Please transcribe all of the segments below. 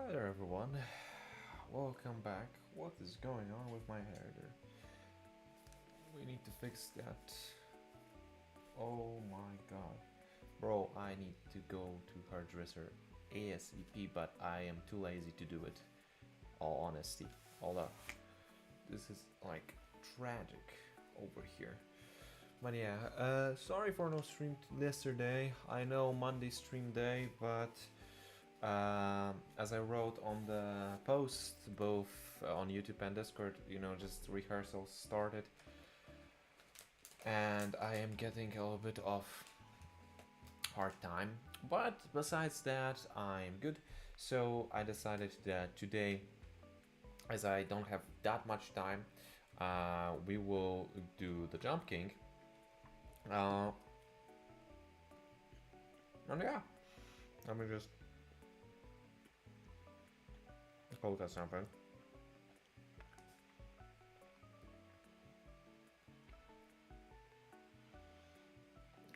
Hi there everyone, welcome back. What is going on with my hair there? We need to fix that. Oh my god. Bro, I need to go to hairdresser ASAP, but I am too lazy to do it. All honesty. Hold up. This is like tragic over here. But yeah, sorry for no stream yesterday. I know Monday stream day, but as I wrote on the post, both on YouTube and Discord, you know, just rehearsals started, and I am getting a little bit of hard time. But besides that, I'm good. So I decided that today, as I don't have that much time, we will do the Jump King. And yeah, let me just look at something.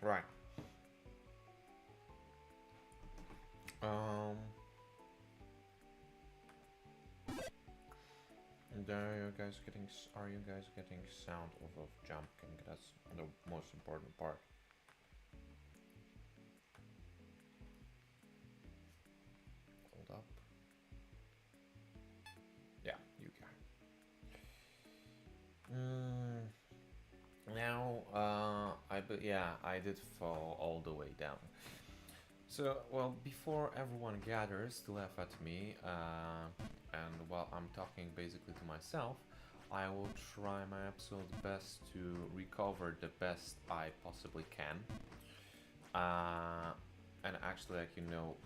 Right. Are you guys getting sound of Jump King? That's the most important part. Hold up. Yeah, you can. Now, I did fall all the way down. So, well, before everyone gathers to laugh at me, and while I'm talking basically to myself, I will try my absolute best to recover the best I possibly can. And actually, like, you know,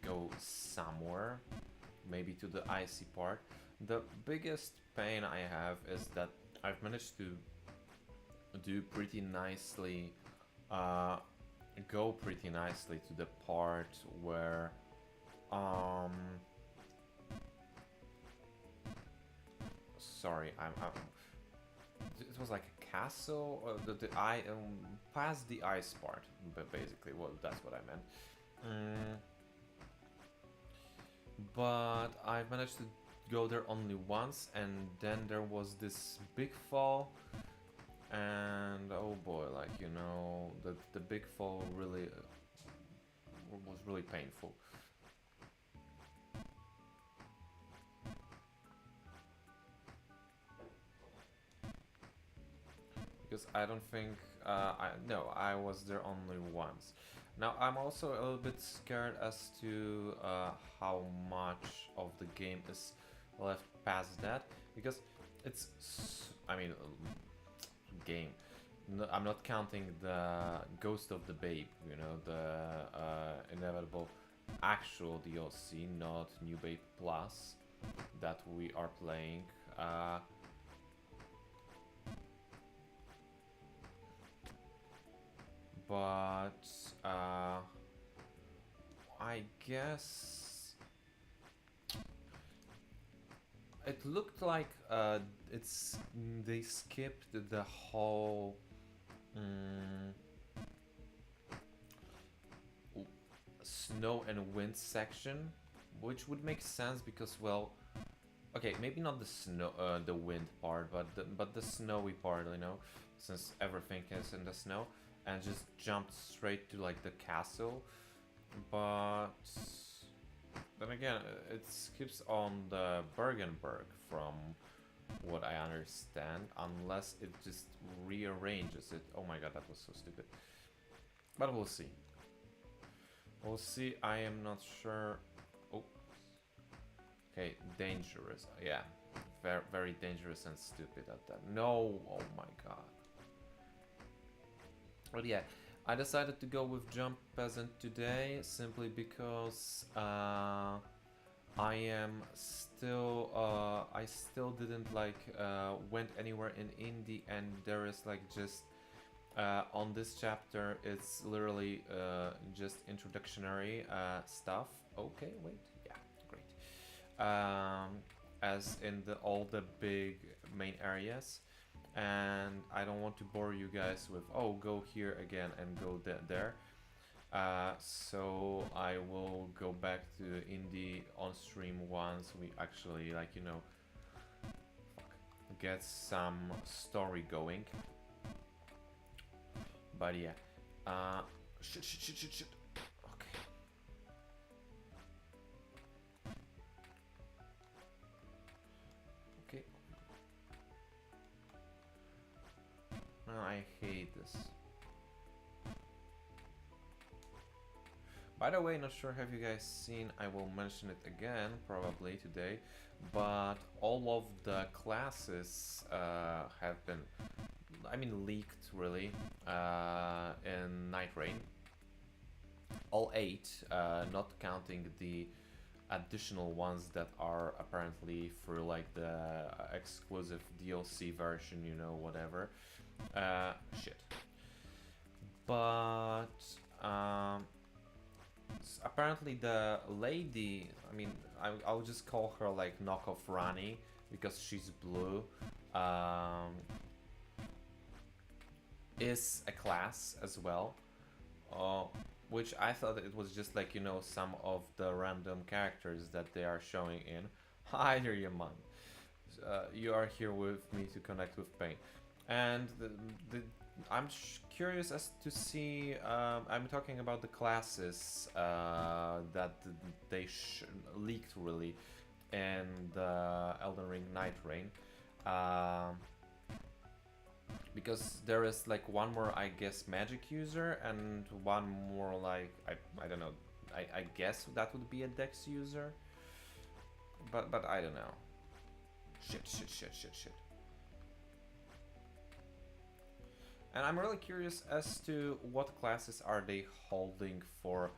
go somewhere, maybe to the icy part. The biggest pain I have is that I've managed to do pretty nicely, go pretty nicely to the part where, sorry, it was like a castle, or past the ice part, but basically, well, that's what I meant. But I managed to go there only once, and then there was this big fall, and oh boy, like, you know, the big fall really was really painful. Because I don't think, I was there only once. Now, I'm also a little bit scared as to how much of the game is left past that, because game. No, I'm not counting the Ghost of the Babe, you know, the inevitable actual DLC, not New Babe Plus, that we are playing. But I guess it looked like they skipped the whole snow and wind section, which would make sense because, well, okay, maybe not the snow, the wind part, but the snowy part, you know, since everything is in the snow, and just jumped straight to like the castle. But then again, it skips on the Bergenberg from what I understand, unless it just rearranges it. Oh my god, that was so stupid. But we'll see. We'll see. I am not sure. Oh. Okay, dangerous. Yeah, very, very dangerous and stupid at that. No, oh my god. But yeah, I decided to go with Jump Peasant today simply because I still didn't like went anywhere in indie, and there is like just on this chapter it's literally just introductory stuff. Okay, wait, yeah, great. As in all the big main areas. And I don't want to bore you guys with, oh, go here again and go there. So I will go back to indie on stream once we actually, like, you know, get some story going. But yeah, shit. Okay. Okay. No, I hate this. By the way, not sure have you guys seen, I will mention it again probably today, but all of the classes have been, I mean, leaked really in Night Rain. All 8, not counting the additional ones that are apparently through like the exclusive DLC version, you know, whatever. Shit. But apparently the lady, I mean, I'll just call her like knockoff Rani because she's blue, is a class as well, which I thought it was just like, you know, some of the random characters that they are showing in. Hi there, Yaman. You are here with me to connect with pain. And I'm curious as to see, I'm talking about the classes that they leaked really in the Elden Ring Night Rain. Because there is like one more, I guess, magic user and one more like, I don't know, I guess that would be a dex user. But I don't know. Shit. And I'm really curious as to what classes are they holding for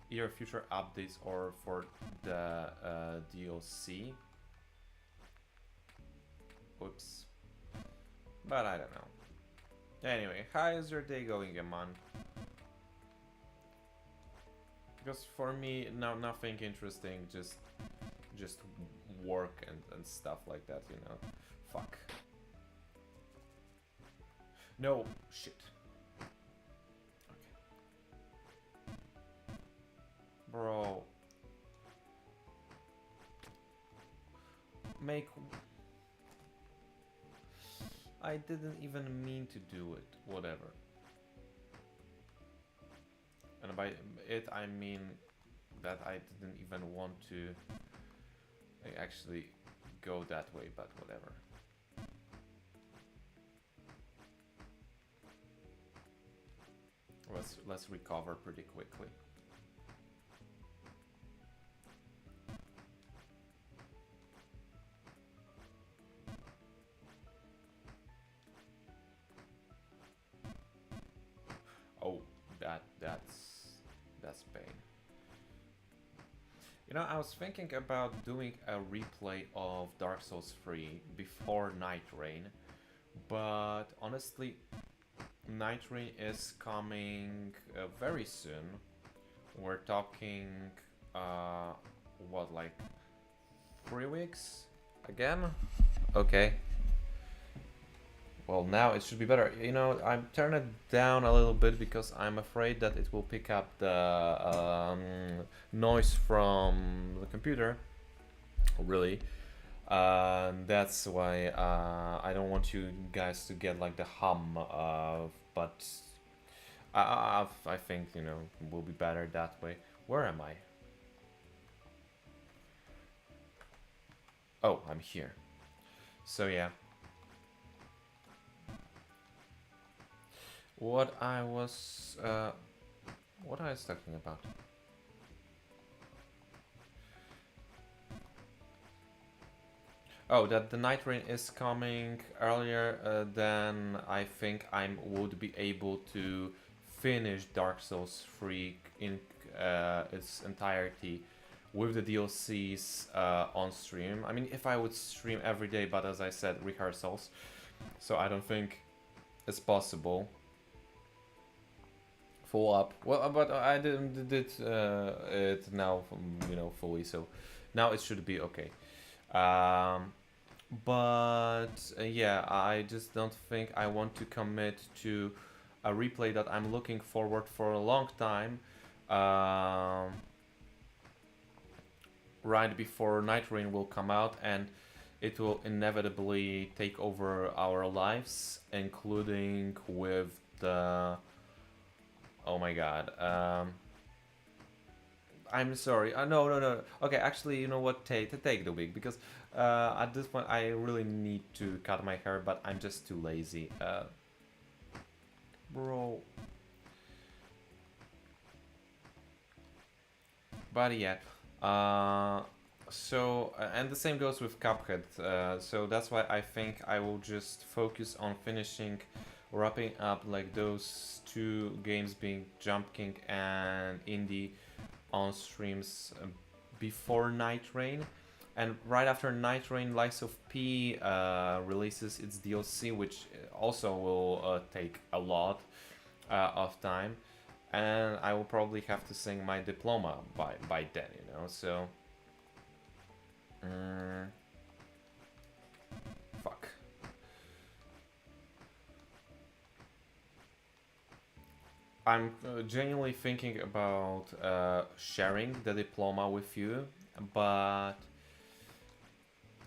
either future updates or for the DLC. Oops. But I don't know. Anyway, how is your day going, Yaman? Because for me, nothing interesting, just work and stuff like that, you know. Fuck. No, shit. Okay. Bro. I didn't even mean to do it, whatever. And by it, I mean that I didn't even want to actually go that way, but whatever. Let's recover pretty quickly. Oh, that's pain. You know, I was thinking about doing a replay of Dark Souls 3 before Night Rain, but honestly, Night Rain is coming very soon. We're talking, what, like 3 weeks again? Okay. Well, now it should be better. You know, I'm turning it down a little bit because I'm afraid that it will pick up the noise from the computer. Really. That's why I don't want you guys to get like the hum, but I think, you know, it will be better that way. Where am I? Oh, I'm here. So yeah. What I was talking about? Oh, that the Night Rain is coming earlier than I think I would be able to finish Dark Souls 3 in its entirety with the DLCs on stream. I mean, if I would stream every day, but as I said, rehearsals, so I don't think it's possible. Full up. Well, but I did it now, you know, fully, so now it should be okay. But yeah, I just don't think I want to commit to a replay that I'm looking forward for a long time, um, right before Night Rain will come out, and it will inevitably take over our lives, including with the... Oh my god. I'm sorry. No, no, no. Okay, actually, you know what? Take the wig, because at this point I really need to cut my hair, but I'm just too lazy. Bro. But yeah. And the same goes with Cuphead. So that's why I think I will just focus on finishing, wrapping up like those two games, being Jump King and Indie, on streams before Night Rain. And right after Night Rain, Lies of P releases its DLC, which also will take a lot of time. And I will probably have to sing my Diploma by then, you know, so... fuck. I'm genuinely thinking about sharing the Diploma with you, but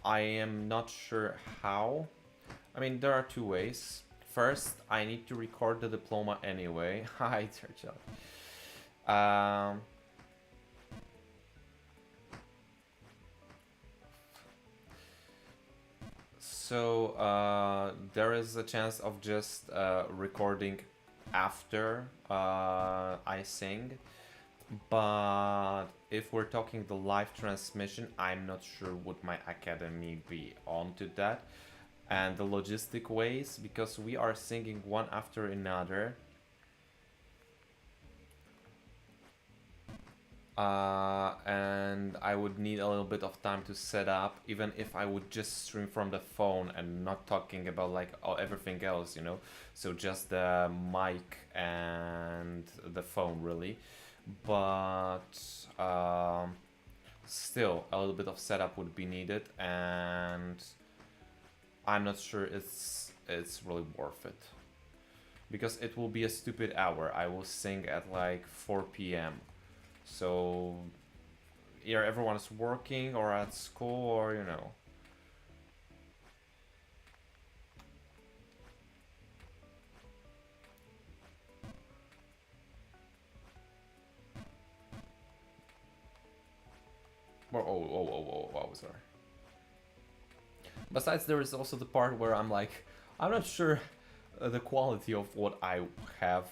I am not sure how. I mean, there are two ways. First, I need to record the Diploma anyway. Hi, Churchill. So there is a chance of just recording after I sing, but if we're talking the live transmission, I'm not sure would my academy be onto that, and the logistic ways, because we are singing one after another. And I would need a little bit of time to set up, even if I would just stream from the phone and not talking about like everything else, you know, so just the mic and the phone really. But still a little bit of setup would be needed, and I'm not sure it's really worth it, because it will be a stupid hour. I will sing at like 4 p.m. So either everyone's working or at school, or you know. Oh, sorry. Besides, there is also the part where I'm like, I'm not sure the quality of what I have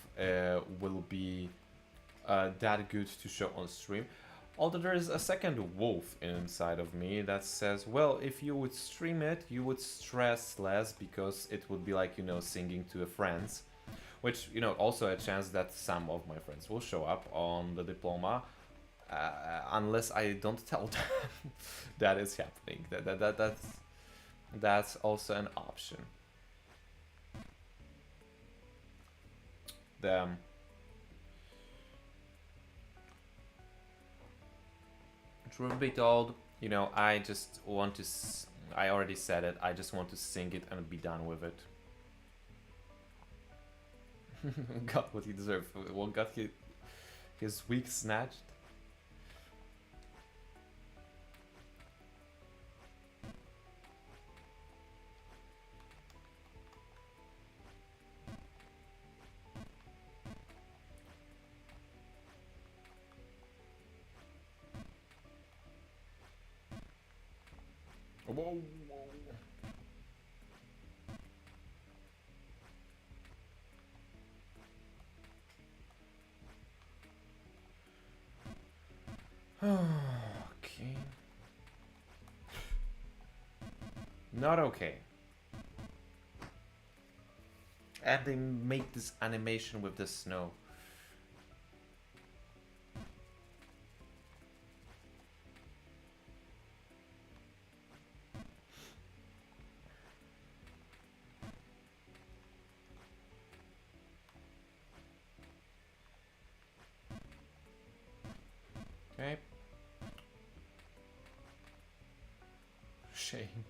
will be that good to show on stream. Although there is a second wolf inside of me that says, well, if you would stream it, you would stress less, because it would be like, you know, singing to a friends. Which, you know, also a chance that some of my friends will show up on the Diploma, unless I don't tell them that is happening. That's also an option. Truth be told, you know, I just want to... I already said it, I just want to sing it and be done with it. Got what he deserved. What got his week snatched? Whoa, okay. Not okay. And they make this animation with the snow. Okay. Shame.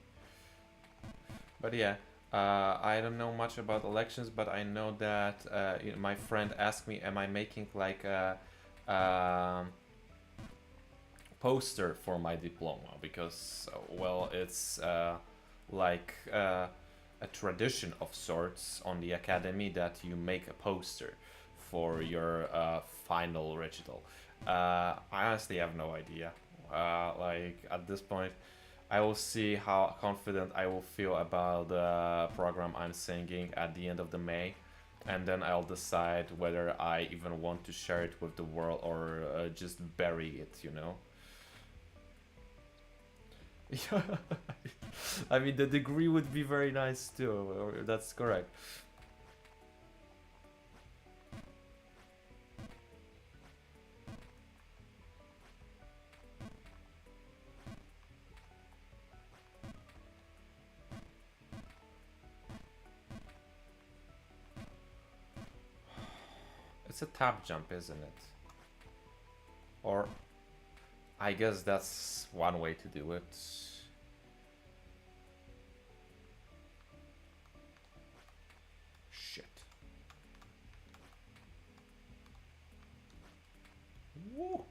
But yeah, I don't know much about elections, but I know that you know, my friend asked me, am I making like a um, poster for my diploma because, well, it's like a tradition of sorts on the academy that you make a poster for your final recital. I honestly have no idea. Like at this point, I will see how confident I will feel about the program I'm singing at the end of the May, and then I'll decide whether I even want to share it with the world or just bury it, you know? Yeah, I mean, the degree would be very nice too, that's correct. It's a tap jump, isn't it? Or I guess that's one way to do it. Shit. Woo.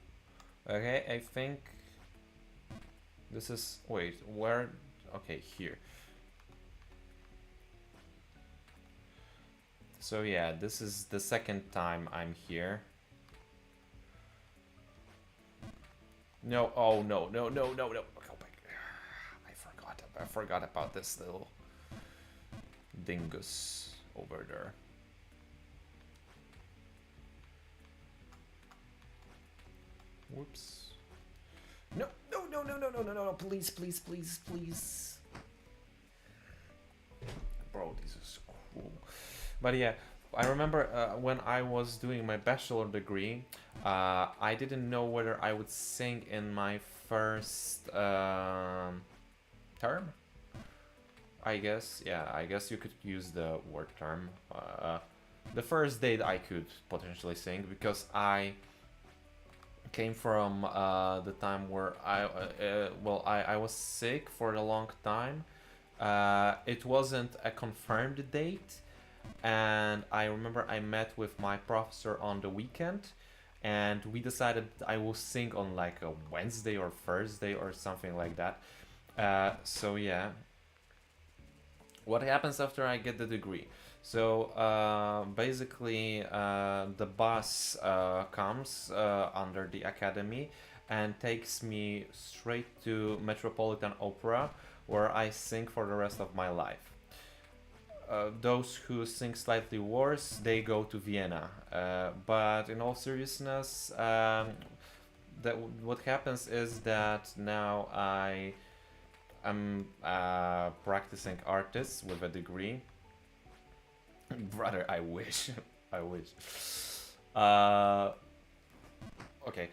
Okay, I think this is, wait, where? Okay, here. So yeah, this is the second time I'm here. No, oh no, no, no, no, no. Go back. I forgot about this little dingus over there. Whoops. No, no, no, no, no, no, no, no, please, please, please, please. Bro, this is cool. But yeah, I remember when I was doing my bachelor degree, I didn't know whether I would sing in my first term. I guess, yeah, I guess you could use the word term. The first date I could potentially sing because I came from the time where I was sick for a long time. It wasn't a confirmed date, and I remember I met with my professor on the weekend, and we decided I will sing on like a Wednesday or Thursday or something like that. So yeah, what happens after I get the degree? So basically, the bus comes under the academy and takes me straight to Metropolitan Opera, where I sing for the rest of my life. Those who sing slightly worse, they go to Vienna. But in all seriousness, that what happens is that now I am practicing artist with a degree. Brother, I wish. I wish. Okay.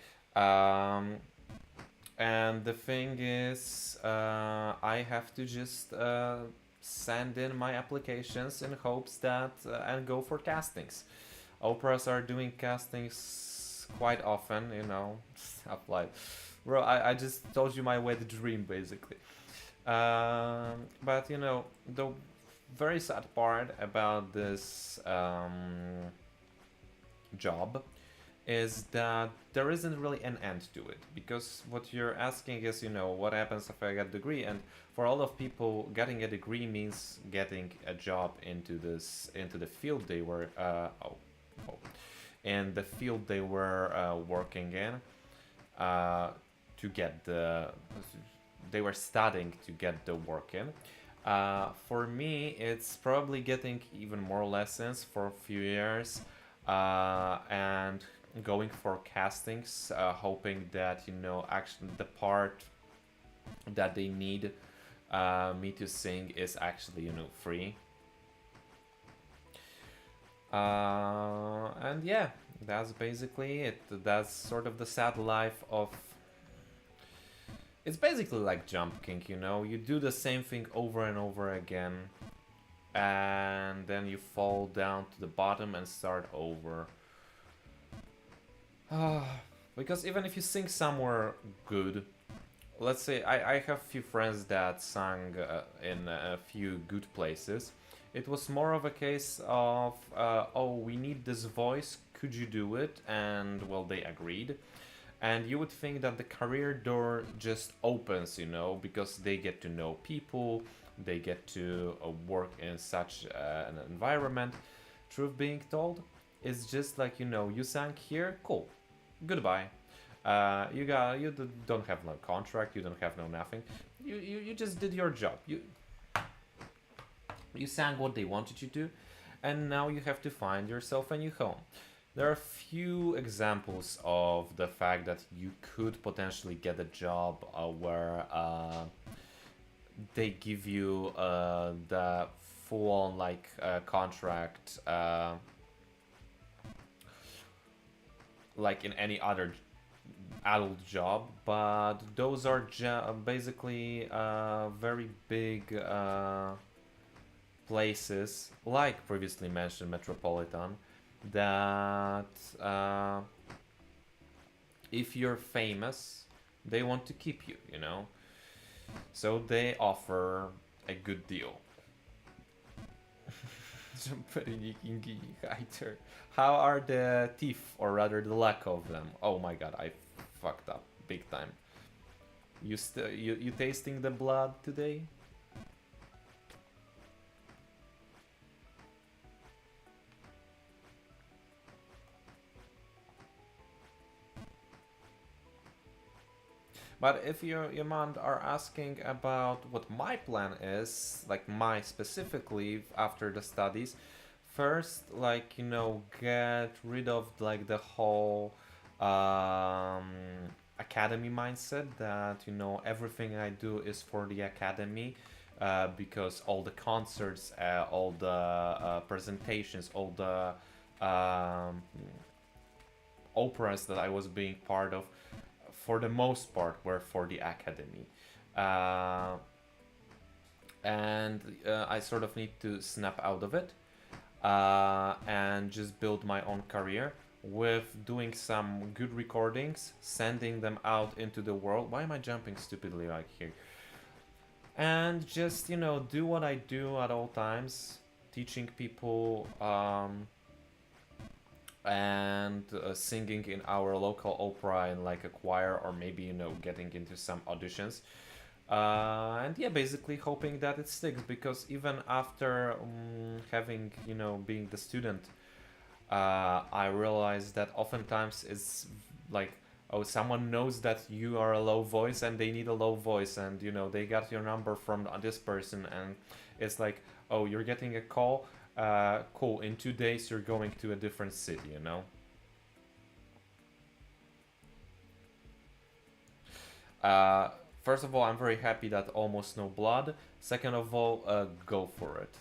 And the thing is, I have to just send in my applications in hopes that and go for castings. Operas are doing castings quite often, you know. Stuff like, bro, I just told you my wet dream basically. But you know, the very sad part about this job is that there isn't really an end to it, because what you're asking is, you know, what happens if I get a degree, and for a lot of people getting a degree means getting a job into the field they were in the field they were working in, to get they were studying to get the work in. For me, it's probably getting even more lessons for a few years, and going for castings, hoping that, you know, actually the part that they need me to sing is actually, you know, free. And yeah, that's basically it. That's sort of the sad life of. It's basically like Jump King, you know? You do the same thing over and over again, and then you fall down to the bottom and start over. Because even if you sing somewhere good, let's say I have a few friends that sang in a few good places, It was more of a case of, oh, we need this voice, could you do it? And well, they agreed. And you would think that the career door just opens, you know, because they get to know people, they get to work in such an environment. Truth being told, it's just like, you know, you sang here, cool, goodbye. You don't have no contract, you don't have no nothing. You just did your job. You sang what they wanted you to, and now you have to find yourself a new home. There are a few examples of the fact that you could potentially get a job where they give you the full-on like contract, like in any other adult job, but those are basically very big places, like previously mentioned Metropolitan, that if you're famous, they want to keep you, you know? So they offer a good deal. How are the teeth, or rather the lack of them? Oh my god, I fucked up big time. You tasting the blood today? But if you mind are asking about what my plan is, like my specifically after the studies, first, like, you know, get rid of like the whole academy mindset that, you know, everything I do is for the academy, because all the concerts, all the presentations, all the operas that I was being part of, for the most part, were for the academy. And I sort of need to snap out of it and just build my own career with doing some good recordings, sending them out into the world. Why am I jumping stupidly like here? And just, you know, do what I do at all times, teaching people and singing in our local opera in like a choir, or maybe, you know, getting into some auditions, and yeah, basically hoping that it sticks, because even after having, you know, being the student, I realized that oftentimes it's like, oh, someone knows that you are a low voice and they need a low voice, and, you know, they got your number from this person, and it's like, oh, you're getting a call, cool, in 2 days you're going to a different city, you know? First of all, I'm very happy that almost no blood. Second of all, go for it.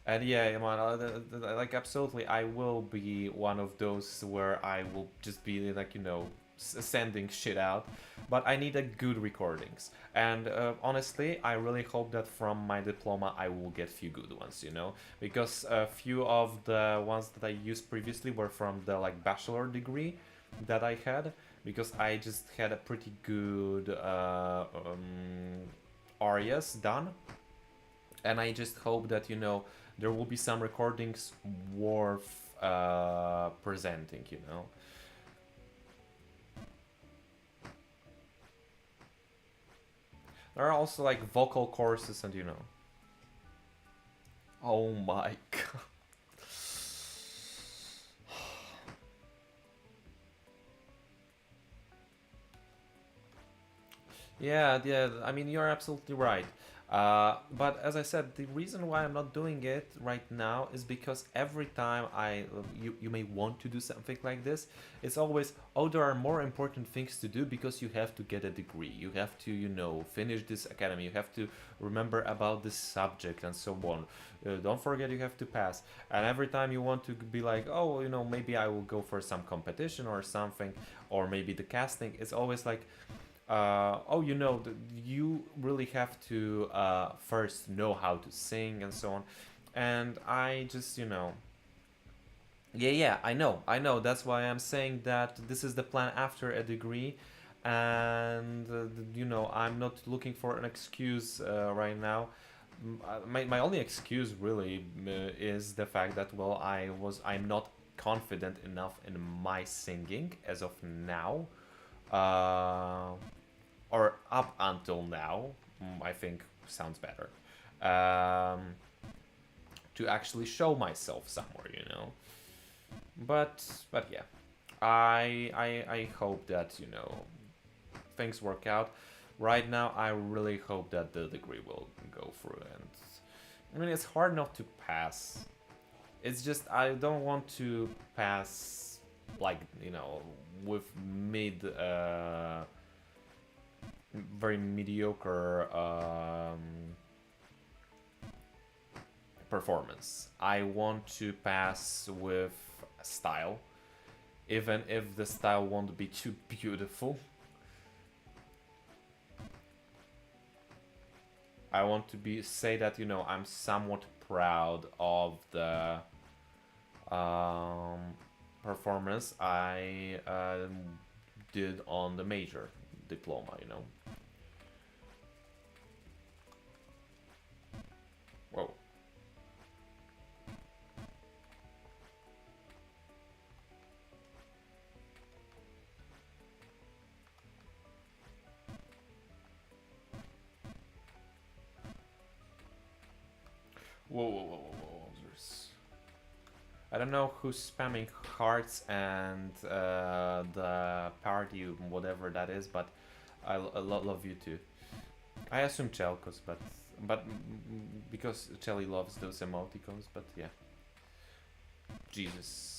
And yeah, man, like absolutely, I will be one of those where I will just be like, you know, sending shit out, but I need a good recordings. And honestly, I really hope that from my diploma I will get few good ones, you know, because a few of the ones that I used previously were from the like bachelor degree that I had, because I just had a pretty good arias done, and I just hope that, you know, there will be some recordings worth presenting, you know. There are also like vocal courses, and, you know. Oh my god. Yeah, I mean, you're absolutely right. But as I said, the reason why I'm not doing it right now is because every time you may want to do something like this, it's always, oh, there are more important things to do because you have to get a degree, you have to, you know, finish this academy, you have to remember about this subject, and so on. Don't forget you have to pass. And every time you want to be like, oh, you know, maybe I will go for some competition or something, or maybe the casting, it's always like, oh, you know, you really have to first know how to sing and so on. And I just, you know, yeah, I know. That's why I'm saying that this is the plan after a degree. And, you know, I'm not looking for an excuse right now. My only excuse really is the fact that, well, I'm not confident enough in my singing as of now, or up until now. I think sounds better, to actually show myself somewhere, you know. But yeah, I hope that, you know, things work out. Right now, I really hope that the degree will go through, and I mean, it's hard not to pass. It's just I don't want to pass, like, you know, with very mediocre performance. I want to pass with style, even if the style won't be too beautiful. I want to say that, you know, I'm somewhat proud of the performance I did on the major diploma, you know. Whoa. Whoa. I don't know who's spamming hearts and the party, whatever that is, but I love you too. I assume Chelkos, but because Chelly loves those emoticons, but yeah. Jesus.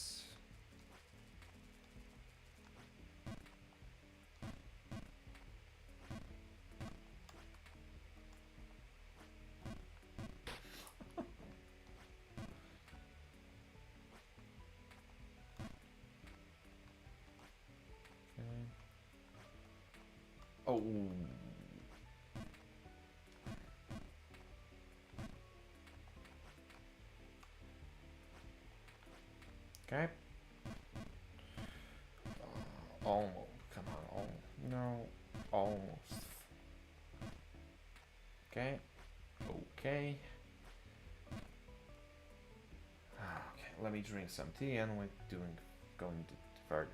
Oh. Okay. Almost. Come on. No. Almost. Okay. Okay. Okay. Let me drink some tea and we're going further.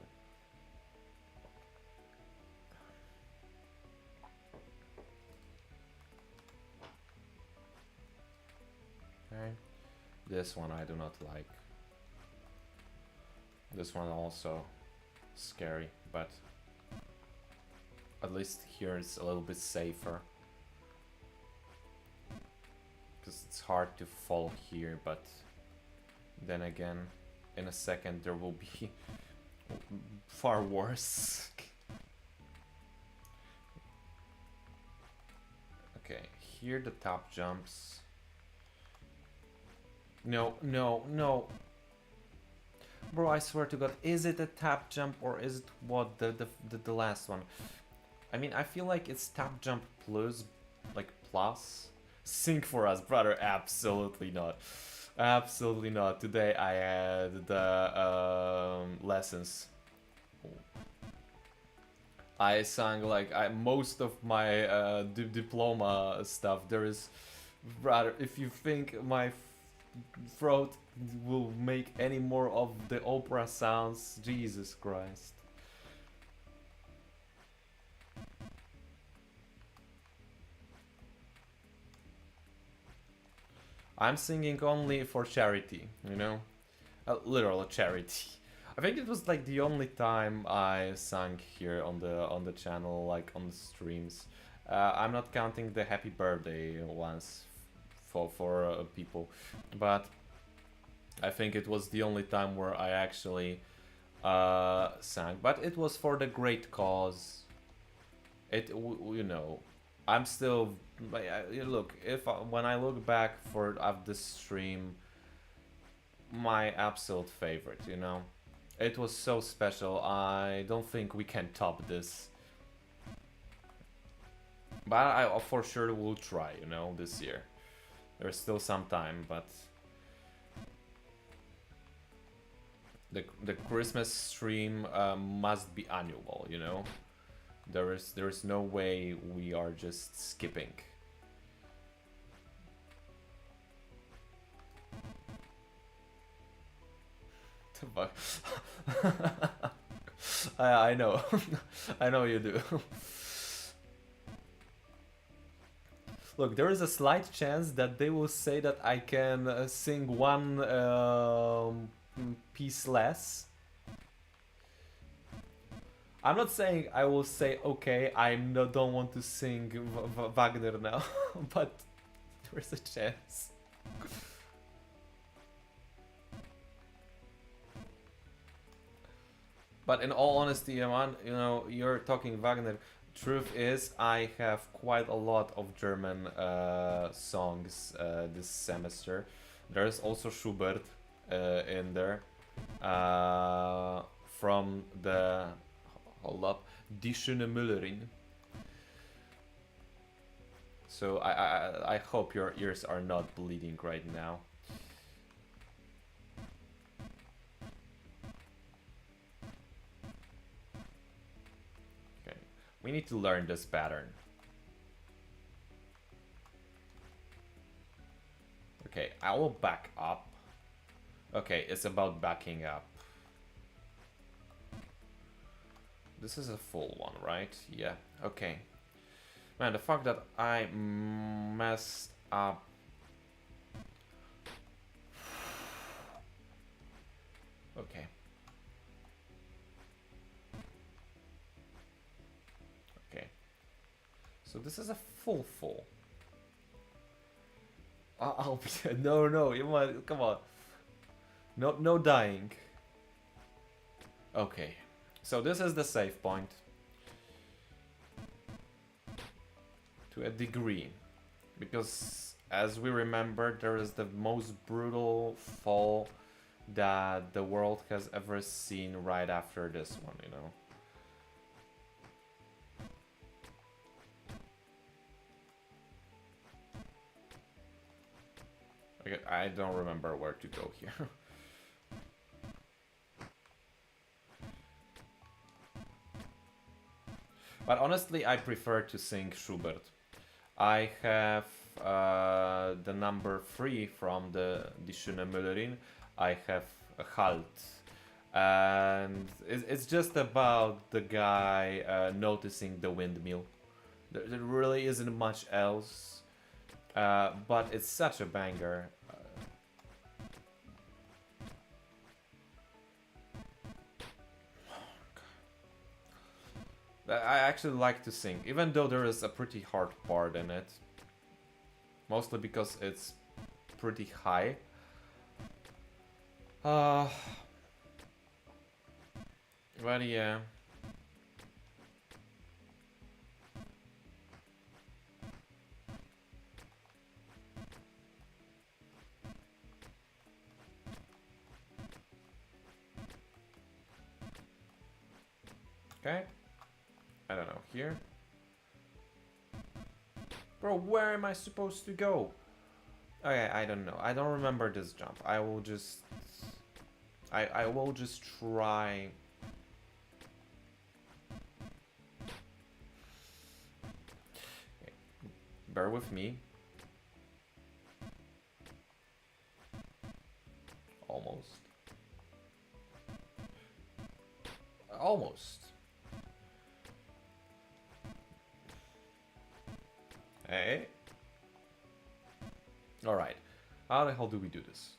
Okay. This one I do not like. This one also scary, but at least here it's a little bit safer. Because it's hard to fall here, but then again, in a second there will be far worse. Okay, here the top jumps. No. Bro, I swear to God, is it a tap jump or is it what, the last one? I mean, I feel like it's tap jump plus, like plus. Sing for us, brother. Absolutely not. Absolutely not. Today I had the lessons. I sang like most of my diploma stuff. There is, brother, if you think my throat will make any more of the opera sounds, Jesus Christ. I'm singing only for charity, you know? A literal charity. I think it was like the only time I sang here on the channel, like on the streams. I'm not counting the happy birthday ones for people, but I think it was the only time where I actually sang. But it was for the great cause. You know, I'm still look, when I look back at this stream, my absolute favorite, you know. It was so special. I don't think we can top this. But I for sure will try, you know, this year. There's still some time, but the Christmas stream must be annual, you know. There is no way we are just skipping. The fuck? I know. I know you do. Look, there is a slight chance that they will say that I can sing one piece less. I'm not saying I will say, okay, don't want to sing Wagner now, but there's a chance. But in all honesty, Iman, you know, you're talking Wagner. Truth is, I have quite a lot of German songs this semester. There's also Schubert in there. From the, hold up, Die schöne Müllerin. So I hope your ears are not bleeding right now. We need to learn this pattern. Okay, I will back up. Okay, it's about backing up. This is a full one, right? Yeah, okay. Man, the fact that I messed up. Okay. So this is a full. I'll be no, you want, come on. No dying. Okay. So this is the save point. To a degree. Because as we remember, there is the most brutal fall that the world has ever seen right after this one, you know. I don't remember where to go here. But honestly, I prefer to sing Schubert. I have the number 3 from the Die schöne Müllerin. I have Halt. And it's just about the guy noticing the windmill. There really isn't much else. But it's such a banger. I actually like to sing, even though there is a pretty hard part in it. Mostly because it's pretty high. But yeah. Okay. I don't know, here? Bro, where am I supposed to go? Okay, I don't know. I don't remember this jump. I will just... I will just try... Okay. Bear with me. Almost. Almost. Hey. Alright. How the hell do we do this?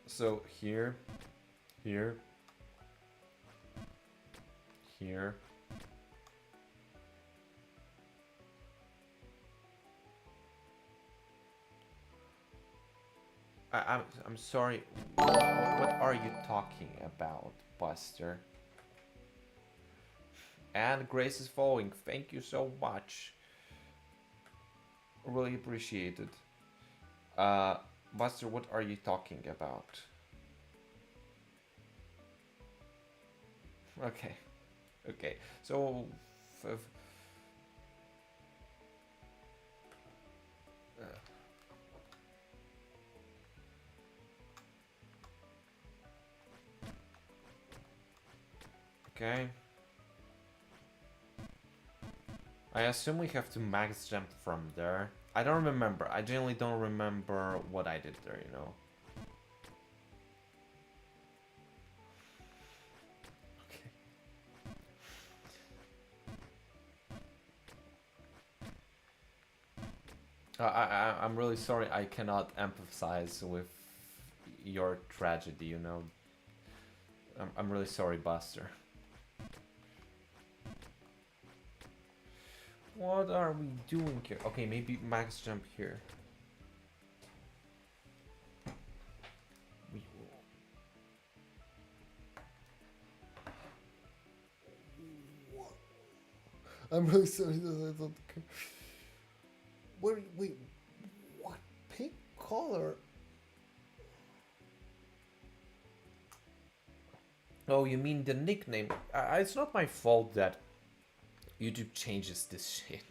So here, here, here. I'm sorry. What are you talking about, Buster? And Grace is following. Thank you so much. Really appreciate it. Buster, what are you talking about? Okay. Okay. So... okay. I assume we have to max jump from there. I don't remember. I genuinely don't remember what I did there, you know. I'm really sorry. I cannot empathize with your tragedy. You know, I'm really sorry, Buster. What are we doing here? Okay, maybe max jump here. We I'm really sorry that I don't care. Wait, what? Pink color? Oh, you mean the nickname? It's not my fault that YouTube changes this shit.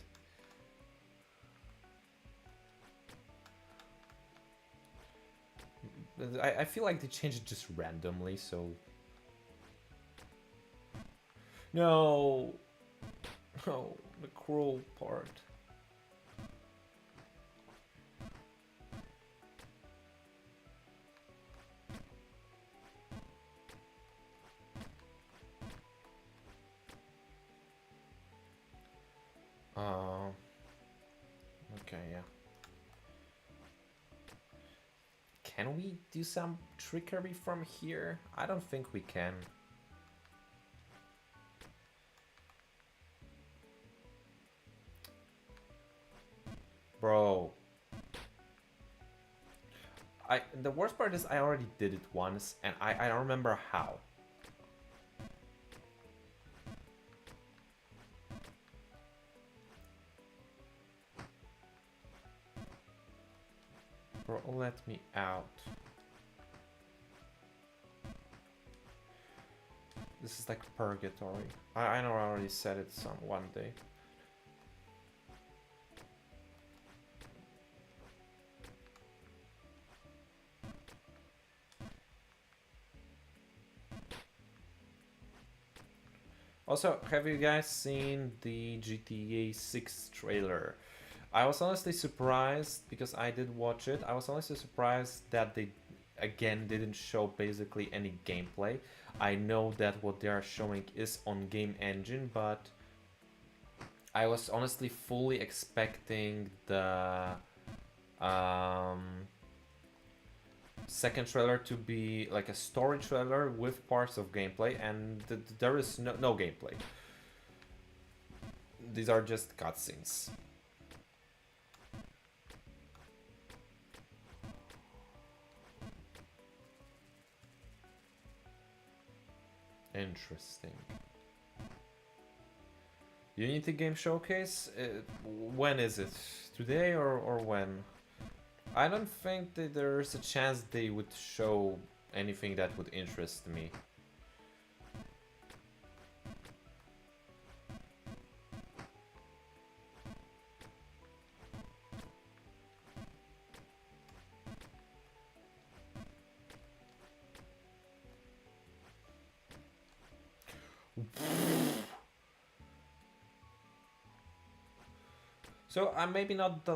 I feel like they change it just randomly, so... No! No, the cruel part. Okay, yeah. Can we do some trickery from here? I don't think we can. Bro. The worst part is I already did it once and I don't remember how. Bro, let me out. This is like purgatory. I know I already said it one day. Also, have you guys seen the GTA 6 trailer? I was honestly surprised because I did watch it. I was honestly surprised that they again didn't show basically any gameplay. I know that what they are showing is on game engine, but I was honestly fully expecting the second trailer to be like a story trailer with parts of gameplay, and there is no gameplay. These are just cutscenes. Interesting. Unity Game Showcase? When is it? Today or when? I don't think that there's a chance they would show anything that would interest me. So I'm maybe not the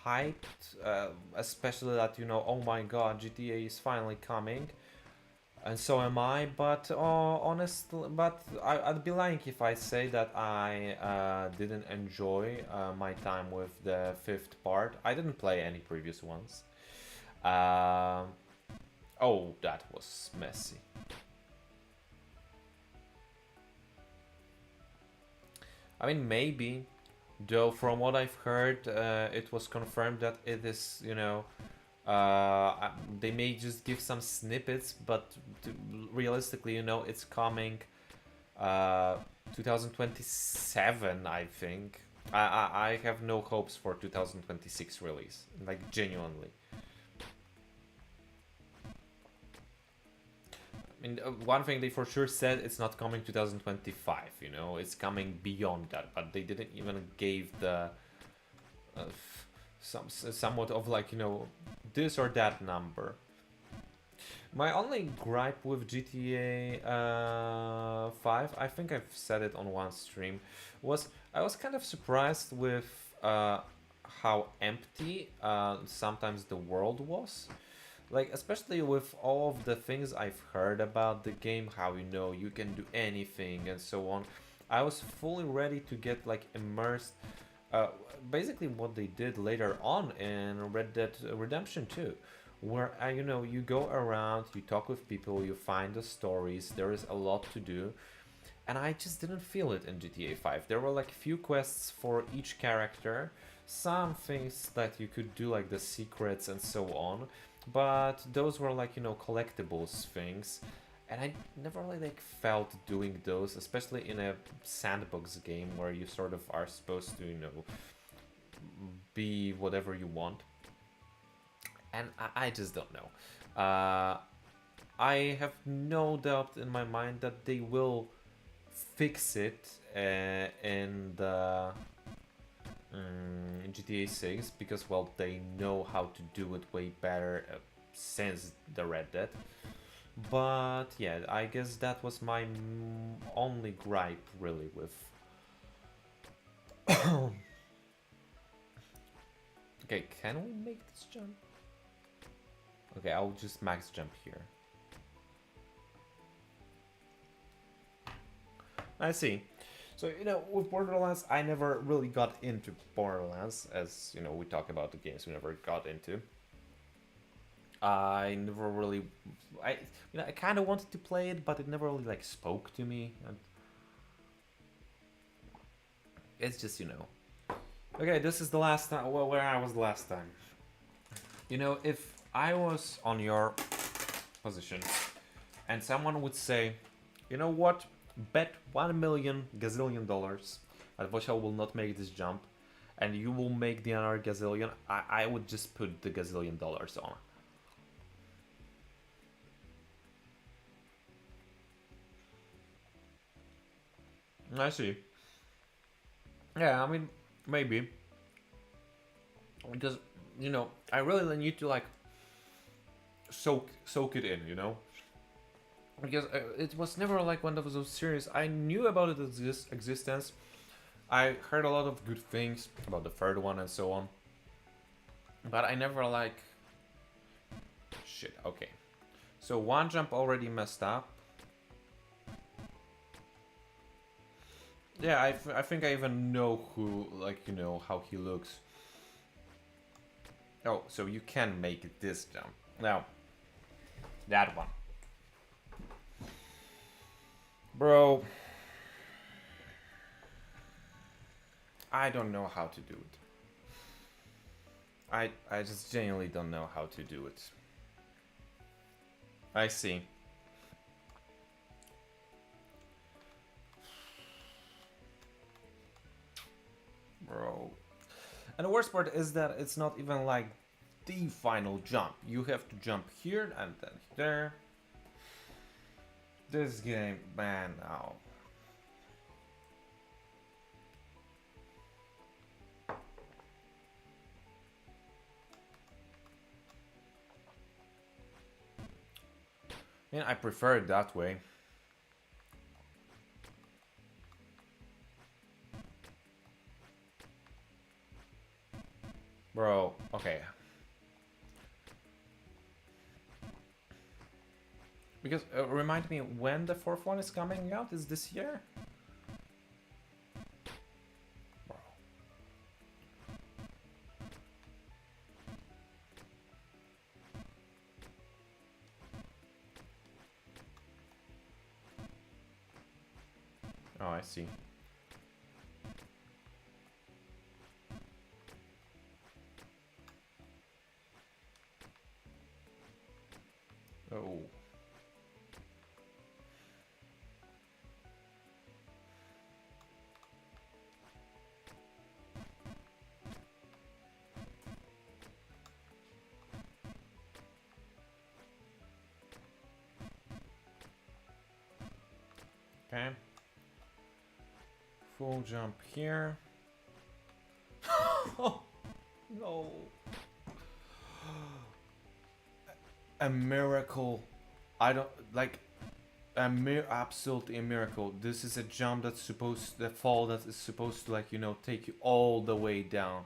hyped, especially that, you know, oh my god, GTA is finally coming, and so am I. But honestly, but I'd be lying if I say that I didn't enjoy my time with the fifth part. I didn't play any previous ones. Oh, that was messy. I mean, maybe. Though from what I've heard, it was confirmed that it is, you know, they may just give some snippets, but realistically, you know, it's coming 2027, I think. I have no hopes for 2026 release, like genuinely. I mean, one thing they for sure said, it's not coming 2025, you know, it's coming beyond that, but they didn't even give the somewhat of like, you know, this or that number. My only gripe with GTA 5, I think I've said it on one stream, was I was kind of surprised with how empty sometimes the world was. Like, especially with all of the things I've heard about the game, how, you know, you can do anything and so on. I was fully ready to get like immersed Uh, Basically, what they did later on in Red Dead Redemption 2, where you know, you go around, you talk with people, you find the stories. There is a lot to do, and I just didn't feel it in GTA 5. There were like few quests for each character, some things that you could do like the secrets and so on, but those were like, you know, collectibles things, and I never really like felt doing those, especially in a sandbox game where you sort of are supposed to, you know, be whatever you want. And I just don't know. I have no doubt in my mind that they will fix it in the GTA 6, because well, they know how to do it way better since the Red Dead. But yeah, I guess that was my only gripe really with. Okay, can we make this jump? Okay, I'll just max jump here. I see. So, you know, with Borderlands, I never really got into Borderlands, as, you know, we talk about the games we never got into. I never really, I kind of wanted to play it, but it never really, like, spoke to me. And it's just, you know. Okay, this is the last time, well, where I was the last time. You know, if I was on your position, and someone would say, you know what, bet $1 million that Voshel will not make this jump, and you will make the other gazillion, I would just put the $1 on. I see. Yeah, I mean, maybe. Because, you know, I really need to, like, soak it in, you know? Because it was never, like, one of those series. I knew about its existence. I heard a lot of good things about the third one and so on. But I never, like... Shit, okay. So one jump already messed up. Yeah, I think I even know who, like, you know, how he looks. Oh, so you can make this jump. Now, that one. Bro. I don't know how to do it. I just genuinely don't know how to do it. I see. Bro. And the worst part is that it's not even like the final jump. You have to jump here and then there. This game, man, now. I prefer it that way. Bro, okay. Because, remind me, when the fourth one is coming out? Is this year? Bro. Oh, I see. Oh. Okay. Full jump here. Oh, no. A miracle. I don't like absolutely a miracle. This is a jump that's supposed the fall that is supposed to, like, you know, take you all the way down.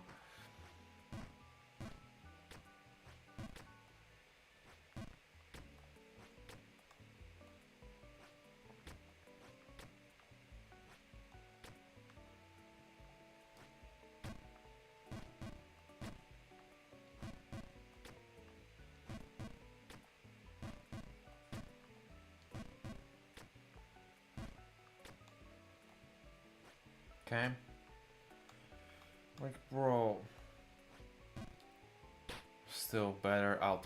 Okay. Like, bro. Still better out.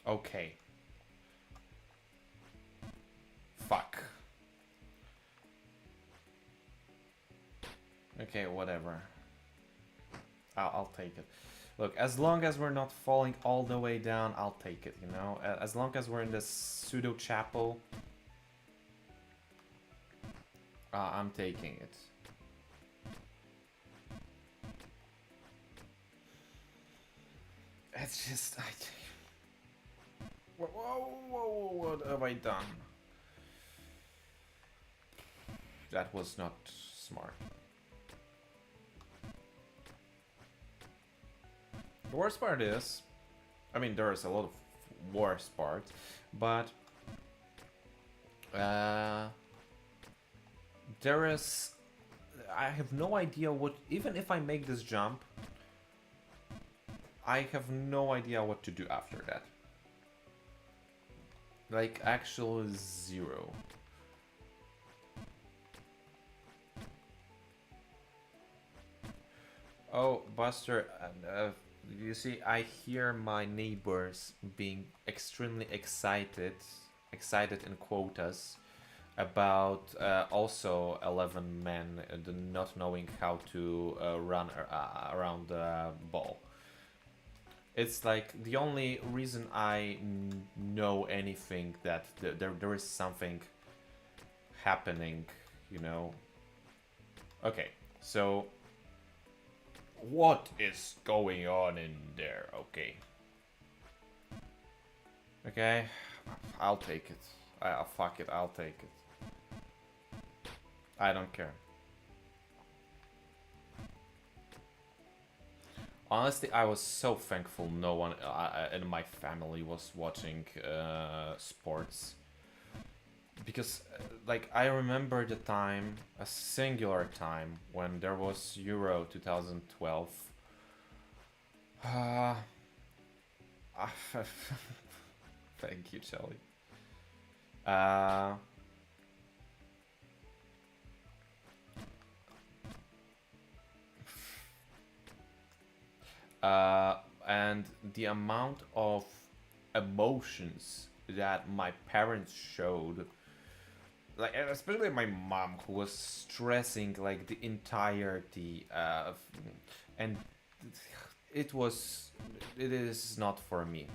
Okay. Fuck. Okay, whatever. I'll take it. Look, as long as we're not falling all the way down, I'll take it, you know? As long as we're in this pseudo-chapel, I'm taking it. It's just... Whoa, what have I done? That was not smart. The worst part is, I mean, there's a lot of worse parts, but there is, I have no idea what, even if I make this jump, I have no idea what to do after that. Like, actual zero. Oh, Buster, you see, I hear my neighbors being extremely excited in quotas, about also 11 men not knowing how to run around the ball. It's like the only reason I know anything that there is something happening, you know. Okay, so what is going on in there? Okay, I'll take it. Fuck it, I'll take it. I don't care. Honestly, I was so thankful no one in my family was watching sports. Because, like, I remember the time, a singular time, when there was Euro 2012. Thank you, Charlie. And the amount of emotions that my parents showed, like especially my mom, who was stressing like the entirety and it is not for me.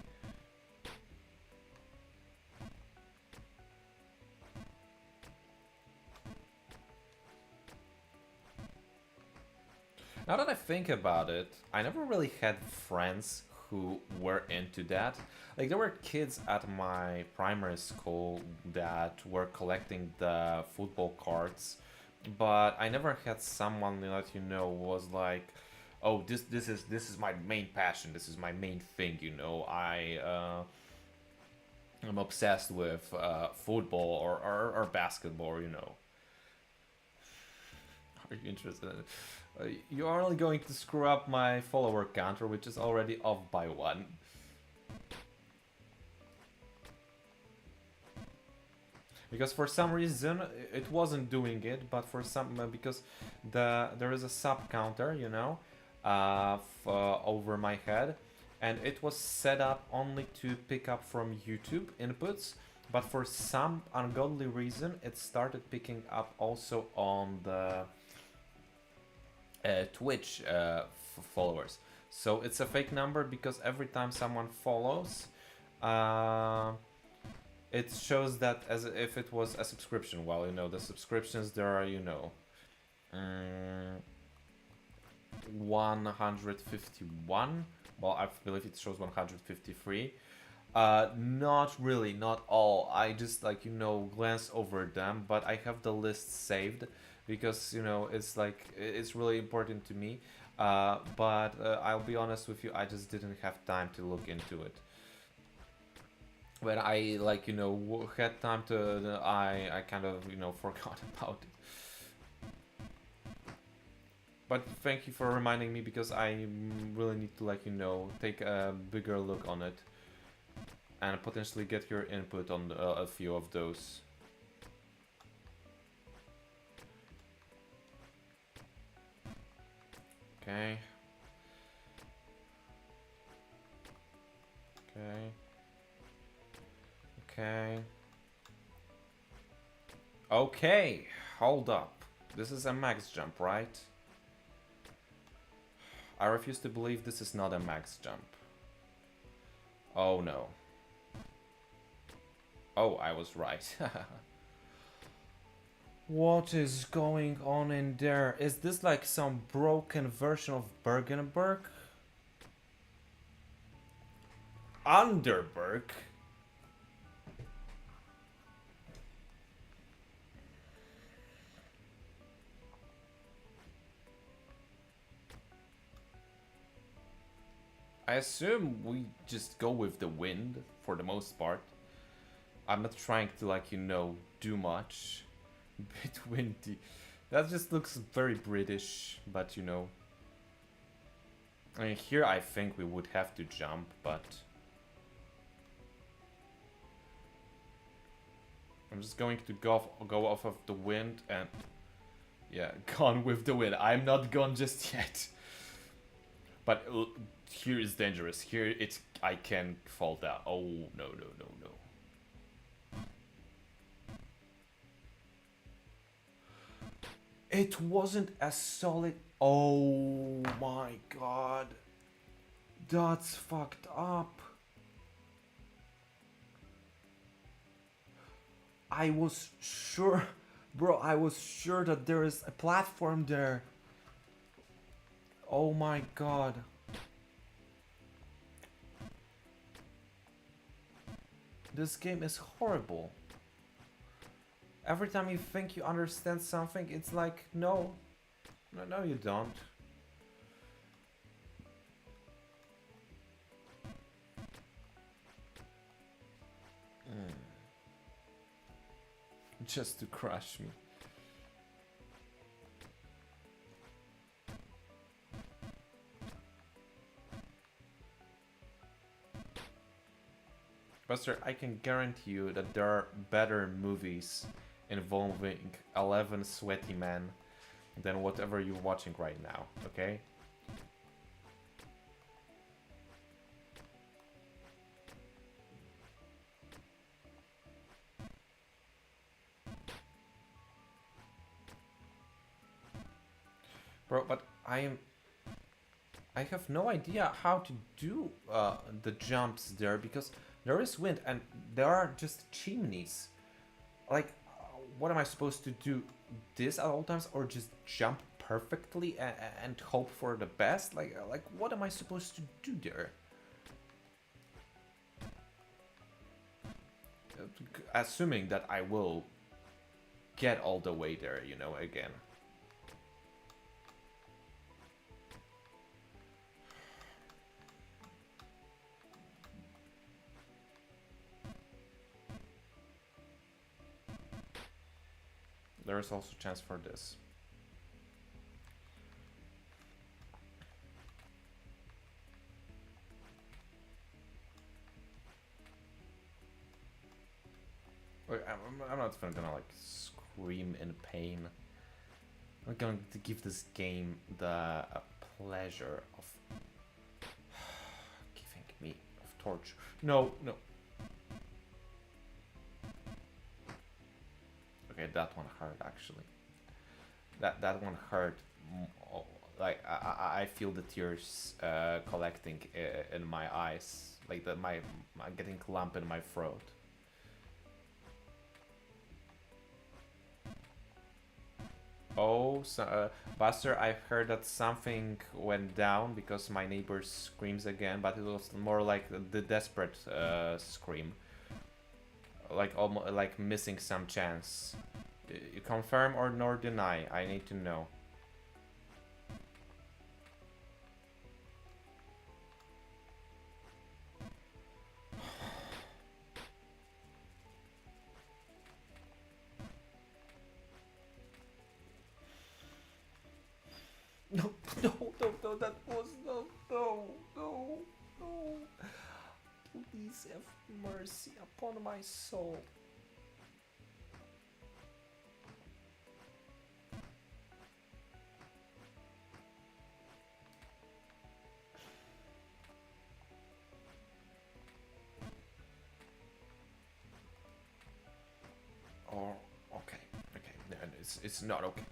Now that I think about it, I never really had friends who were into that. Like, there were kids at my primary school that were collecting the football cards, but I never had someone that, you know, was like, oh, this is my main passion, this is my main thing, you know. I'm obsessed with football or basketball, you know. Are you interested in it? You are only going to screw up my follower counter, which is already off by 1. Because for some reason it wasn't doing it, but for some because there is a sub counter, you know, over my head, and it was set up only to pick up from YouTube inputs. But for some ungodly reason, it started picking up also on the Twitch followers. So it's a fake number because every time someone follows, it shows that as if it was a subscription. Well, you know, the subscriptions, there are, you know, 151. Well, I believe it shows 153. Not really, not all. I just, like, you know, glance over them, but I have the list saved because, you know, it's like, it's really important to me. But I'll be honest with you, I just didn't have time to look into it. When I, like, you know, had time to, I kind of, you know, forgot about it. But thank you for reminding me because I really need to, like, you know, take a bigger look on it and potentially get your input on a few of those. Okay. Okay. Okay. Okay, hold up. This is a max jump, right? I refuse to believe this is not a max jump. Oh no. Oh, I was right. What is going on in there? Is this like some broken version of Bergenberg? Underberg? I assume we just go with the wind for the most part. I'm not trying to, like, you know, do much. Bit windy. That just looks very British, but you know. I mean, here I think we would have to jump, but I'm just going to go off of the wind and yeah, gone with the wind. I'm not gone just yet. But here is dangerous. Here I can fall down. Oh no no no no. It wasn't as solid. Oh my god. That's fucked up. I was sure, bro, I was sure that there is a platform there. Oh my god. This game is horrible. Every time you think you understand something, it's like, no. No, you don't. Just to crush me. Buster, I can guarantee you that there are better movies involving 11 sweaty men than whatever you're watching right now, okay? Bro, but I have no idea how to do the jumps there because there is wind and there are just chimneys. Like, what am I supposed to do? This at all times or just jump perfectly and hope for the best? Like what am I supposed to do there? Assuming that I will get all the way there, you know, again. There is also a chance for this. Wait, I'm not even gonna like scream in pain. I'm going to give this game the pleasure of giving me of torture. No. Okay, that one hurt actually. That one hurt. Like I feel the tears collecting in my eyes, like I'm getting lump in my throat. Oh, so, Buster, I've heard that something went down because my neighbor screams again, but it was more like the desperate scream, like almost like missing some chance. You confirm or nor deny? I need to know. No. Please have mercy upon my soul. Oh, okay, it's not okay.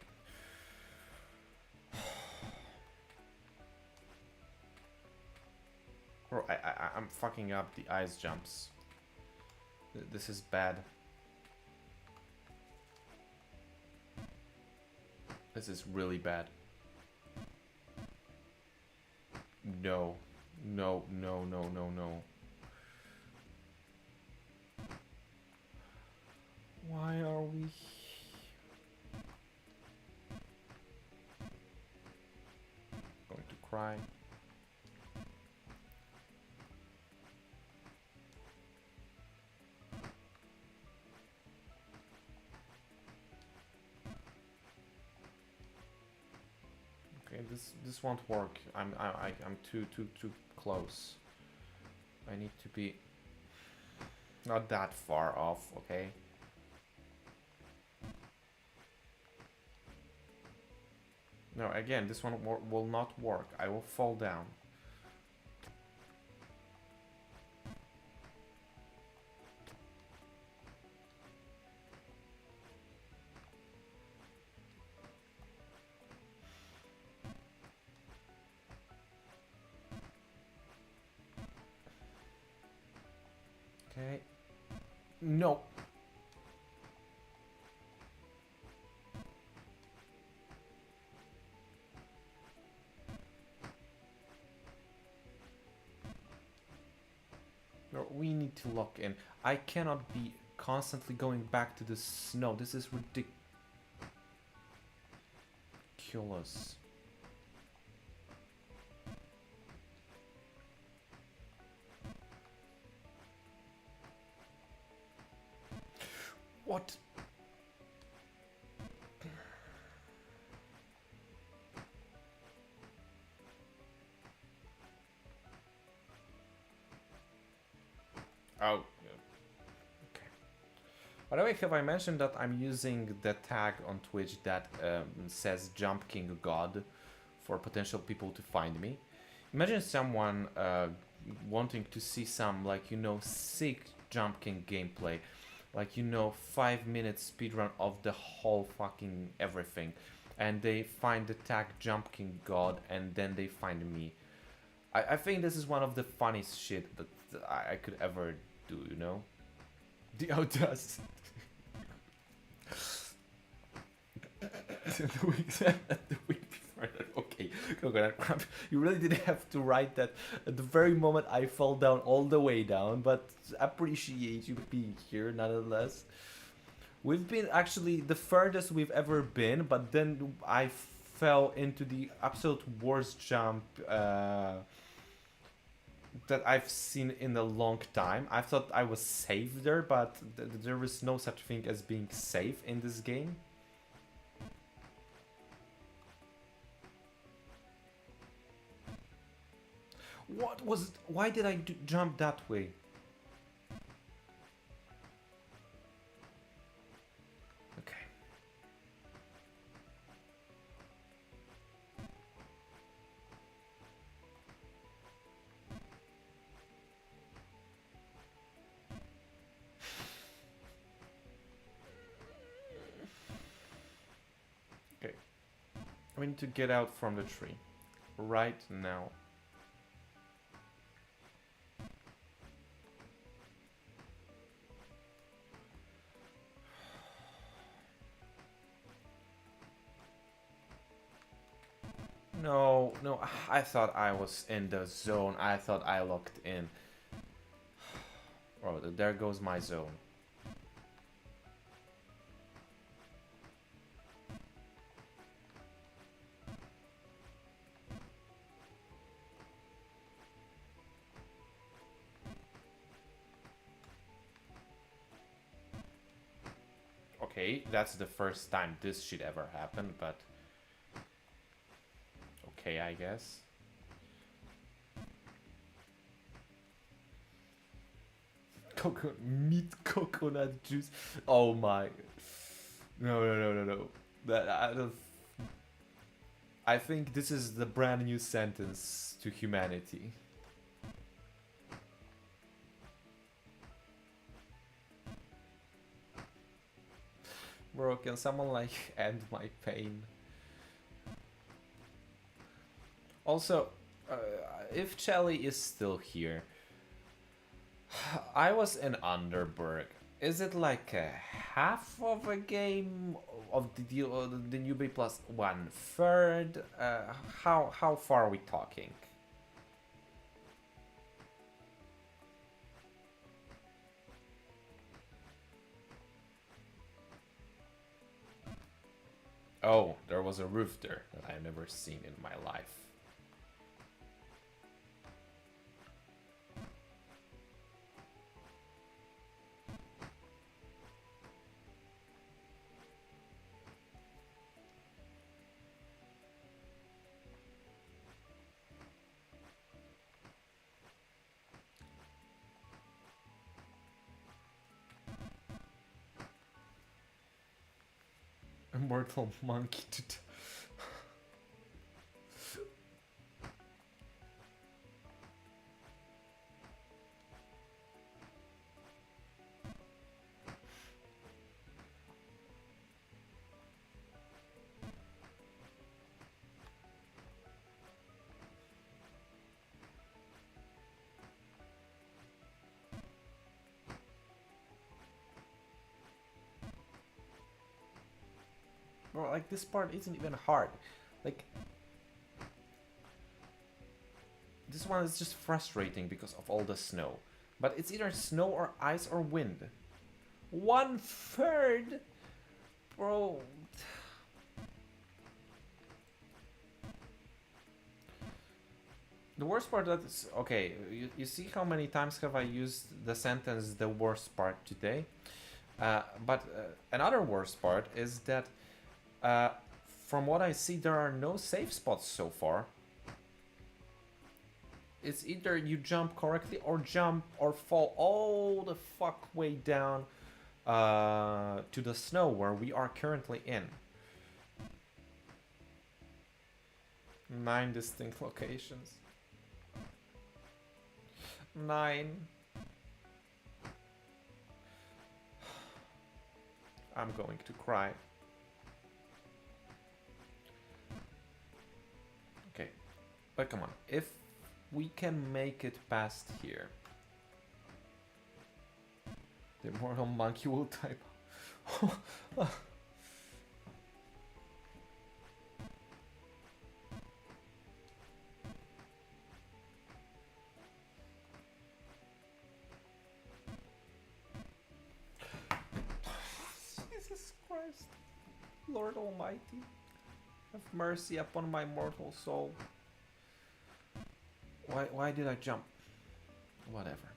Bro, I'm fucking up the ice jumps. This is bad. This is really bad. No. No. Why are we... Going to cry. Okay, this won't work. I'm too close. I need to be not that far off, okay? No, again, this one will not work. I will fall down. Okay. No. No, we need to lock in. I cannot be constantly going back to the snow. This is ridiculous. What? Oh. Okay. By the way, have I mentioned that I'm using the tag on Twitch that says Jump King God for potential people to find me? Imagine someone wanting to see some, like, you know, sick Jump King gameplay. Like, you know, 5-minute speedrun of the whole fucking everything. And they find the tag Jump King God and then they find me. I think this is one of the funniest shit that I could ever do, you know? The audacity. the week before that. Okay, coconut crap. You really didn't have to write that at the very moment I fell down all the way down, but appreciate you being here nonetheless. We've been actually the furthest we've ever been, but then I fell into the absolute worst jump that I've seen in a long time. I thought I was safe there, but there is no such thing as being safe in this game. What was it? Why did I jump that way? Okay. Okay. I need to get out from the tree. Right now. No, I thought I was in the zone. I thought I locked in. Oh, there goes my zone. Okay, that's the first time this should ever happen, but... okay, I guess. Coconut meat, coconut juice. Oh my. No. That I don't. I think this is the brand new sentence to humanity. Bro, can someone like end my pain? Also, if Chelly is still here, I was in Underberg. Is it like a half of a game of the deal, the newbie plus 1/3? How far are we talking? Oh, there was a roof there that I've never seen in my life. Immortal monkey to Bro, like this part isn't even hard. Like this one is just frustrating because of all the snow. But it's either snow or ice or wind. 1/3? Bro. The worst part that is, okay, you see how many times have I used the sentence the worst part today? But another worst part is that from what I see, there are no safe spots so far. It's either you jump correctly or jump or fall all the fuck way down to the snow where we are currently in. 9 distinct locations. 9. I'm going to cry. Okay, but come on, if we can make it past here, the immortal monkey will type. Jesus Christ, Lord Almighty, have mercy upon my mortal soul. Why did I jump? Whatever.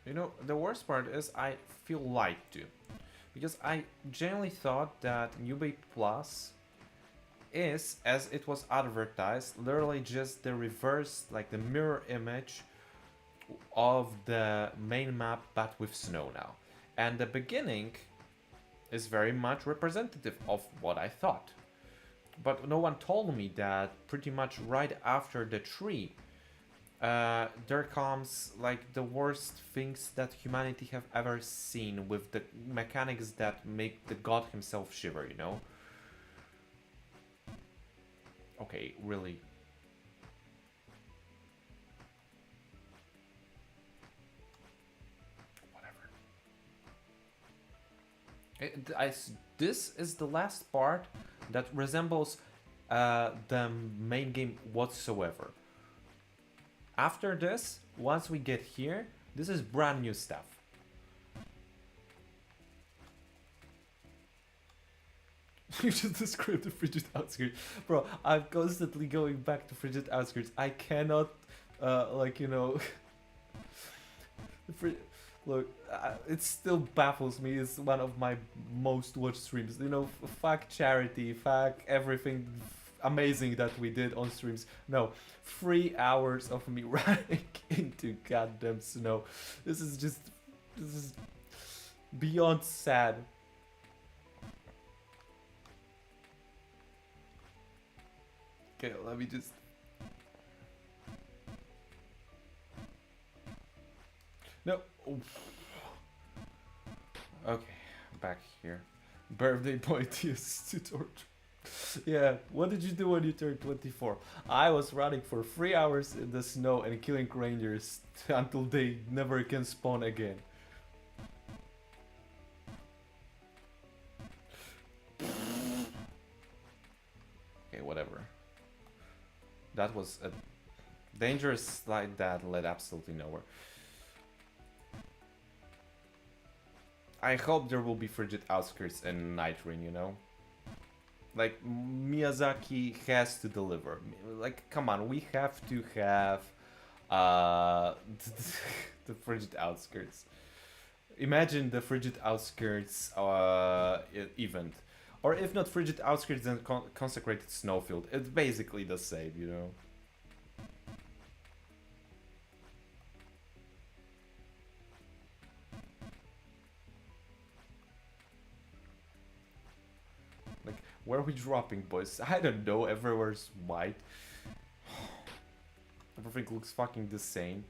You know, the worst part is I feel lied to. Because I genuinely thought that Newbie Plus is, as it was advertised, literally just the reverse, like the mirror image of the main map but with snow now. And the beginning is very much representative of what I thought. But no one told me that pretty much right after the tree, there comes like the worst things that humanity have ever seen, with the mechanics that make the god himself shiver, you know? Okay, really. This is the last part that resembles the main game whatsoever. After this, once we get here, this is brand new stuff. You just described the frigid outskirts. Bro, I'm constantly going back to frigid outskirts. I cannot, like, you know... Look, it still baffles me. It's one of my most watched streams. You know, fuck charity, fuck everything amazing that we did on streams. No, 3 hours of me running into goddamn snow. This is beyond sad. Okay, let me just... No. Okay, back here. Birthday point is to torture. Yeah, what did you do when you turned 24? I was running for 3 hours in the snow and killing rangers until they never can spawn again. Okay, whatever. That was a dangerous slide that led absolutely nowhere. I hope there will be frigid outskirts in Night Rain, you know? Like, Miyazaki has to deliver. Like, come on, we have to have the frigid outskirts. Imagine the frigid outskirts event. Or if not frigid outskirts, then consecrated snowfield. It's basically the same, you know? Like, where are we dropping, boys? I don't know, everywhere's white. Everything looks fucking the same.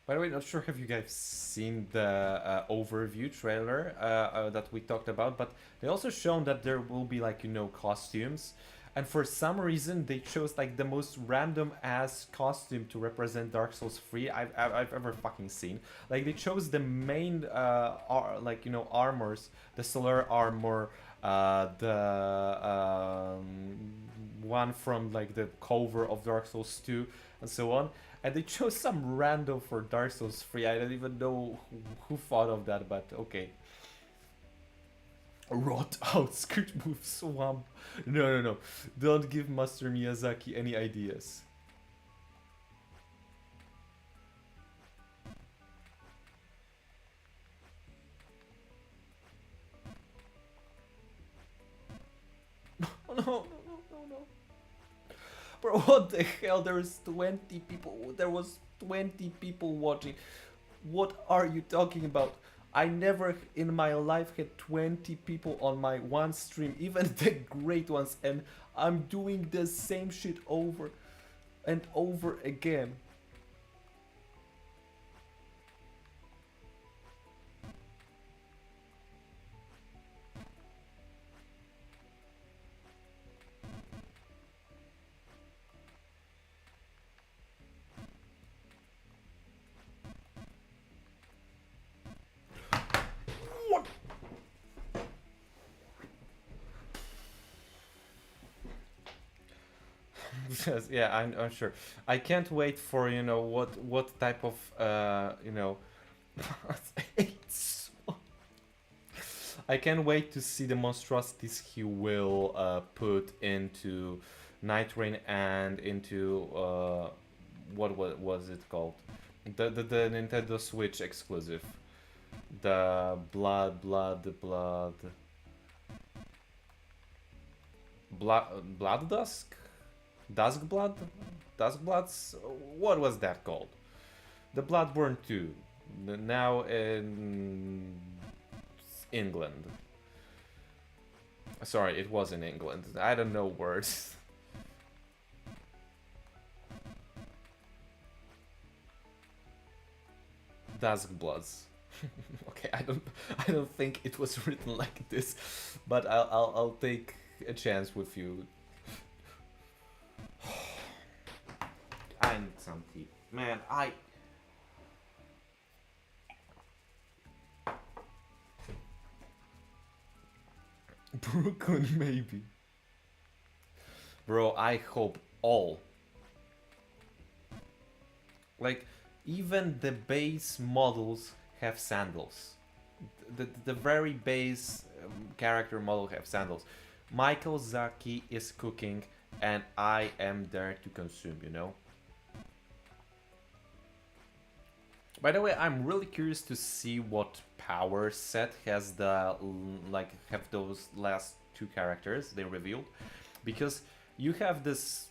By the way, not sure if you guys seen the overview trailer that we talked about, but they also shown that there will be, like, you know, costumes. And for some reason, they chose, like, the most random ass costume to represent Dark Souls 3 I've ever fucking seen. Like, they chose the main, like, you know, armors, the solar armor, the one from, like, the cover of Dark Souls 2, and so on. And they chose some random for Dark Souls 3. I don't even know who thought of that, but okay. Rot outskirt move swamp. No. Don't give Master Miyazaki any ideas. No. Bro, what the hell? There was 20 people watching. What are you talking about? I never in my life had 20 people on my one stream, even the great ones, and I'm doing the same shit over and over again. Yes, yeah, I'm sure. I can't wait for, you know, what type of you know I can't wait to see the monstrosities he will put into Night Rain and into what was it called? The Nintendo Switch exclusive. The blood dusk? Duskbloods? What was that called? The Bloodborne 2. Now in England. Sorry, it was in England. I don't know words. Duskbloods. Okay, I don't think it was written like this, but I'll take a chance with you. I need some tea. Man, Brooklyn, maybe. Bro, I hope all. Like, even the base models have sandals. the very base character model have sandals. Michael Zaki is cooking, and I am there to consume. You know. By the way, I'm really curious to see what power set has the like have those last two characters they revealed, because you have this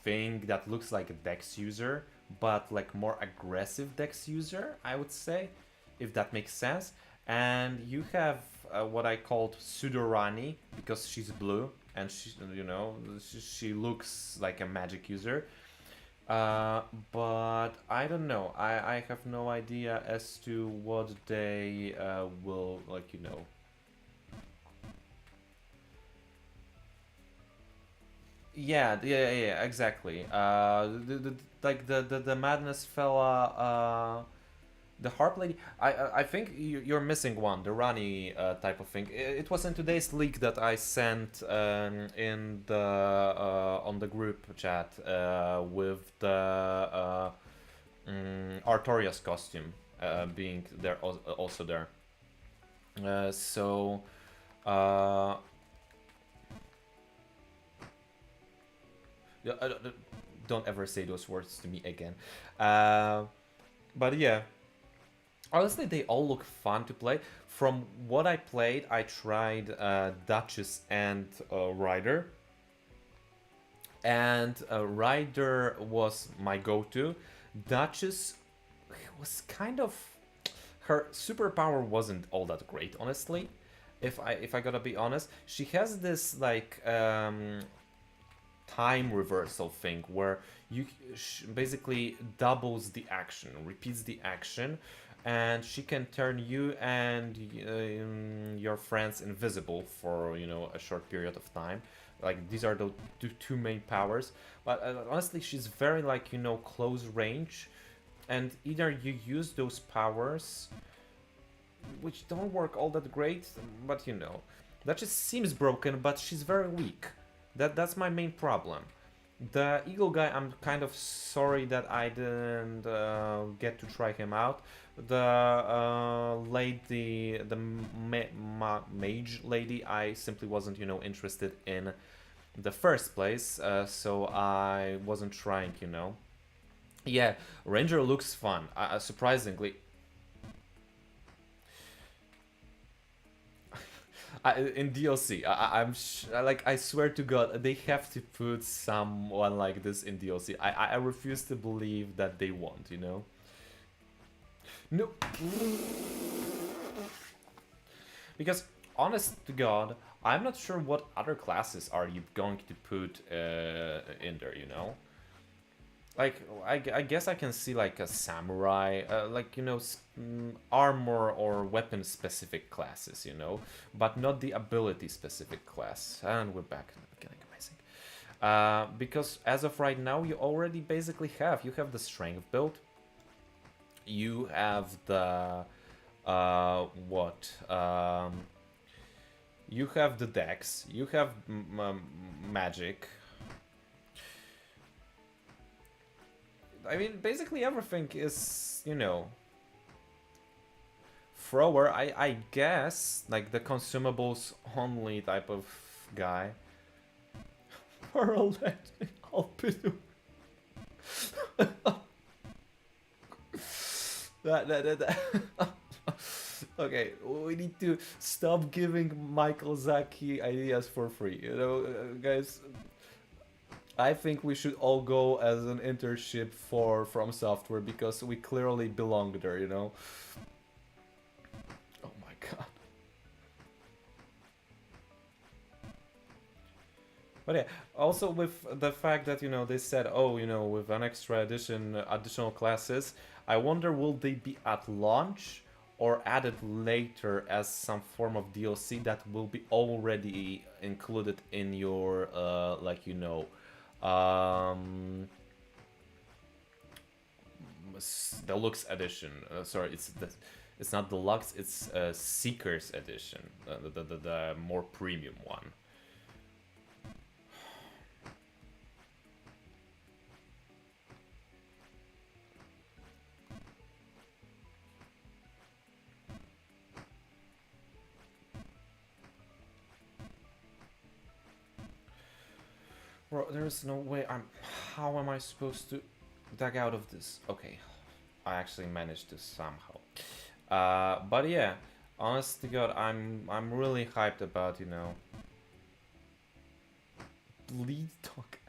thing that looks like a Dex user, but like more aggressive Dex user, I would say, if that makes sense. And you have what I called Sudorani because she's blue and she looks like a magic user. But I don't know. I have no idea as to what they will like. Yeah, exactly. The madness fella, the harp lady. I think you're missing one, the Rani type of thing. It was in today's leak that I sent in the on the group chat with the Artorias costume being there also there. So. Don't ever say those words to me again. But yeah, honestly, they all look fun to play. From what I played, I tried Duchess and Ryder. And Ryder was my go-to. Duchess was kind of... Her superpower wasn't all that great, honestly. If I gotta be honest. She has this, like... time reversal thing where you basically doubles the action, repeats the action, and she can turn you and your friends invisible for a short period of time. Like these are the two main powers, but honestly she's very like close range, and either you use those powers, which don't work all that great, but that just seems broken, but she's very weak. That's my main problem. The Eagle guy, I'm kind of sorry that I didn't get to try him out. The lady, the mage lady, I simply wasn't, interested in the first place, so I wasn't trying, Yeah, Ranger looks fun, surprisingly. In DLC, I swear to God, they have to put someone like this in DLC. I refuse to believe that they won't, No. Because, honest to God, I'm not sure what other classes are you going to put in there, Like, I guess I can see like a samurai, armor or weapon specific classes, but not the ability specific class. And we're back in the beginning, amazing. Because as of right now, you already basically you have the strength build, you have the, you have the dex, you have magic. I mean, basically everything is, thrower, I guess, like the consumables only type of guy. Pearl Alpido. that. Okay, we need to stop giving Michael Zaki ideas for free, guys. I think we should all go as an internship From Software because we clearly belong there, Oh my god. But yeah, also with the fact that, they said, with an extra additional classes, I wonder will they be at launch or added later as some form of DLC that will be already included in your, deluxe edition. Sorry, it's not deluxe. It's Seekers edition, the more premium one. Bro, there's no way how am I supposed to dig out of this? Okay, I actually managed to somehow. But yeah, honest to God, I'm really hyped about, bleed talk.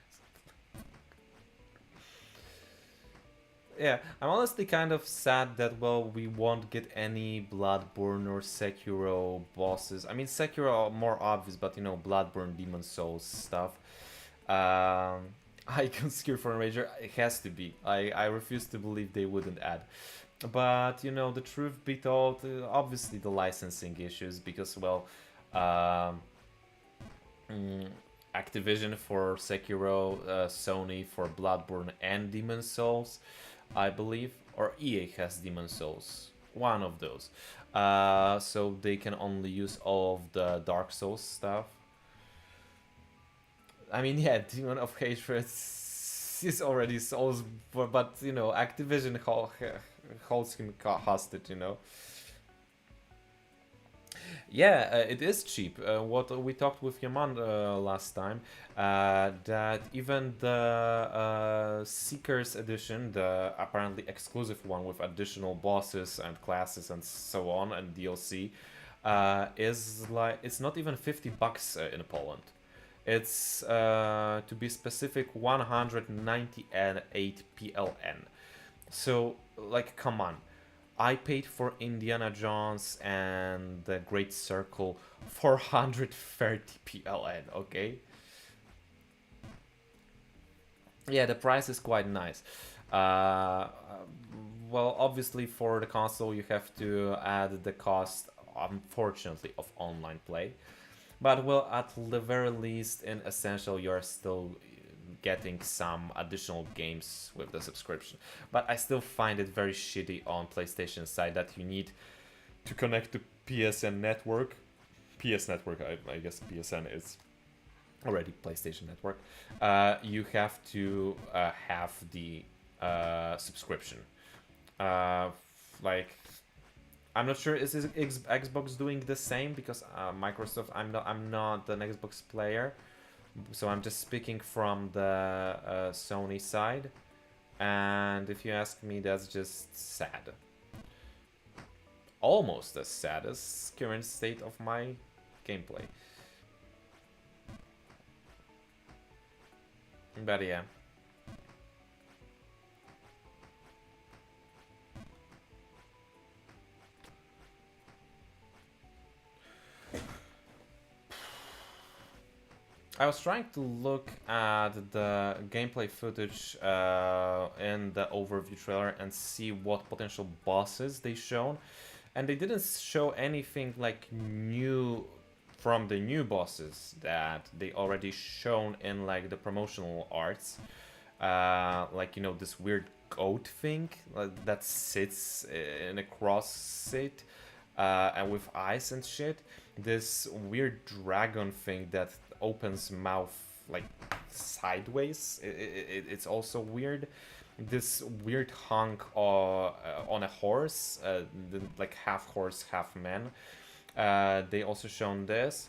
Yeah, I'm honestly kind of sad that, well, we won't get any Bloodborne or Sekiro bosses. I mean, Sekiro are more obvious, but Bloodborne, Demon Souls stuff. Icon Skill for Rager, it has to be. I refuse to believe they wouldn't add. But, the truth be told, obviously the licensing issues, because, well, um, mm, Activision for Sekiro, Sony for Bloodborne and Demon Souls, I believe, or EA has Demon Souls, one of those. So they can only use all of the Dark Souls stuff. I mean, yeah, Demon of Hatred is already Souls, but Activision holds him hostage. Yeah, it is cheap. What we talked with Yaman last time, that even the Seekers edition, the apparently exclusive one with additional bosses and classes and so on and DLC, is like it's not even $50 in Poland. It's to be specific 198 PLN. So like, come on. I paid for Indiana Jones and the Great Circle 430 PLN, okay? Yeah, the price is quite nice. Uh, well, obviously for the console you have to add the cost, unfortunately, of online play. But well, at the very least, in Essential, you're still getting some additional games with the subscription. But I still find it very shitty on PlayStation side that you need to connect to PSN Network. PS Network, I guess PSN is already PlayStation Network. You have to have the subscription. Uh, like, I'm not sure is Xbox doing the same, because Microsoft. I'm not an Xbox player, so I'm just speaking from the Sony side. And if you ask me, that's just sad. Almost as sad as current state of my gameplay. But yeah. I was trying to look at the gameplay footage in the overview trailer and see what potential bosses they shown, and they didn't show anything like new from the new bosses that they already shown in like the promotional arts. Like this weird goat thing that sits in a cross seat and with eyes and shit. This weird dragon thing that opens mouth like sideways. It's also weird. This weird hunk on a horse, like half horse, half man. They also shown this.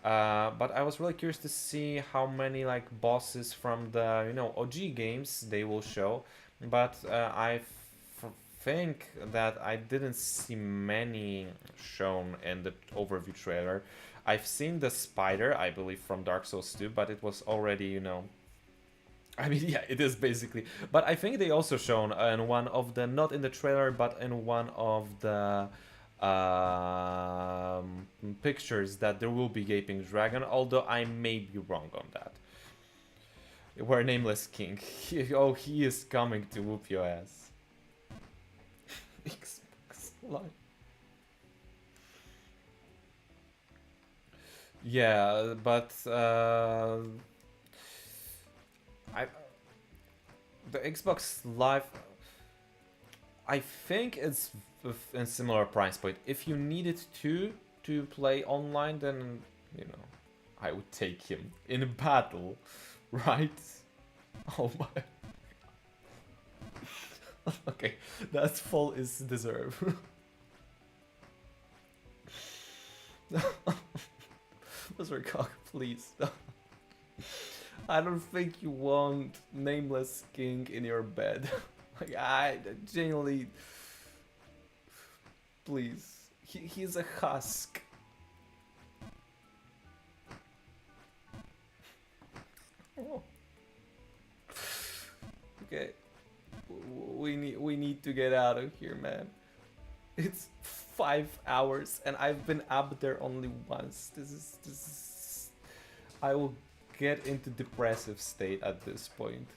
But I was really curious to see how many like bosses from the OG games they will show. But I think that I didn't see many shown in the overview trailer. I've seen the spider, I believe, from Dark Souls 2, but it was already, I mean, yeah, it is basically. But I think they also shown in one of the, not in the trailer, but in one of the pictures that there will be Gaping Dragon, although I may be wrong on that. We're Nameless King. He is coming to whoop your ass. Xbox Live. Yeah, but I the Xbox Live, I think it's in similar price point. If you needed to play online, then I would take him in a battle, right? Oh my. Okay, that fall is deserved. Mr. Cock, please. I don't think you want Nameless King in your bed. Like, I genuinely... Please. He's a husk. Oh. Okay. We need to get out of here, man. It's 5 hours and I've been up there only once. This is I will get into depressive state at this point.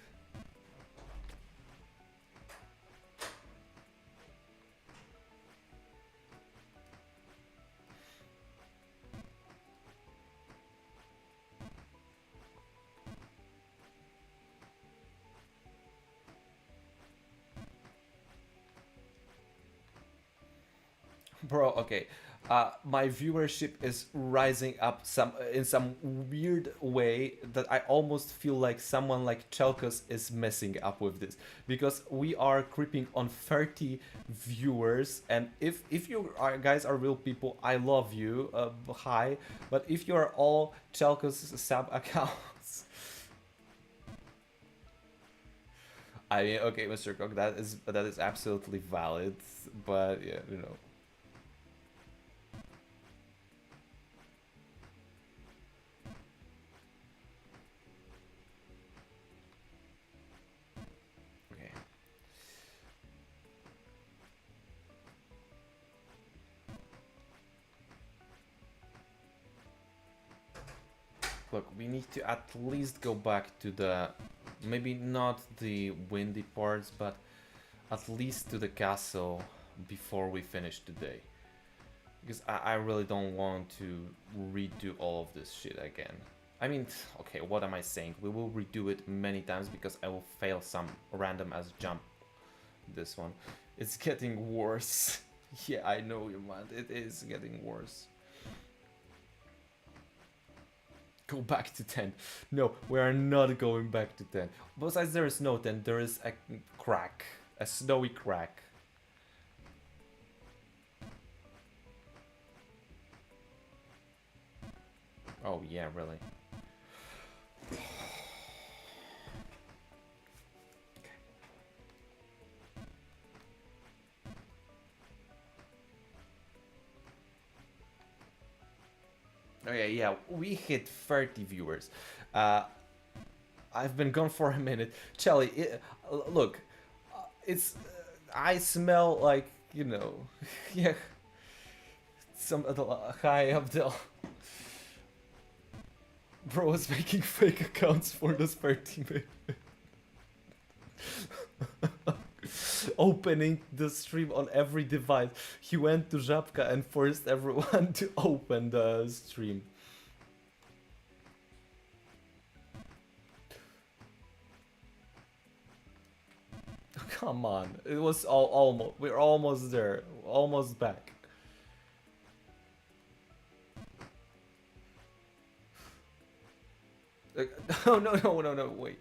Bro, okay. My viewership is rising up in some weird way that I almost feel like someone like Chelkos is messing up with this, because we are creeping on 30 viewers, and if you guys are real people, I love you, hi, but if you are all Chelkos sub accounts, I mean, okay, Mr. Cook, that is absolutely valid, but yeah, you know. Look, we need to at least go back to the, maybe not the windy parts, but at least to the castle before we finish today. Because I really don't want to redo all of this shit again. I mean, okay, what am I saying? We will redo it many times because I will fail some random ass jump. This one. It's getting worse. Yeah, I know you, man. It is getting worse. Go back to 10. No, we are not going back to 10. Besides, there is no 10, there is a crack. A snowy crack. Oh yeah, really. Okay, yeah, we hit 30 viewers. I've been gone for a minute. Chelly, look, it's... I smell like, you know... Yeah. Some... Hi, Abdel. Bro was making fake accounts for those 30 minutes. Opening the stream on every device. He went to Żabka and forced everyone to open the stream. Come on, it was almost. We're almost there. Almost back. No, wait.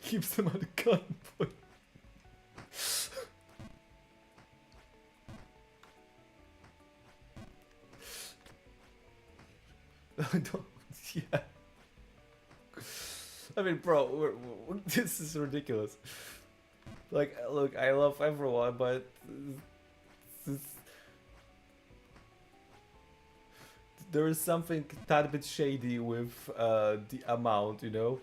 Keeps them at gunpoint. Don't, yeah. I mean, bro, this is ridiculous. Like, look, I love everyone, but there is something a tad bit shady with the amount, you know?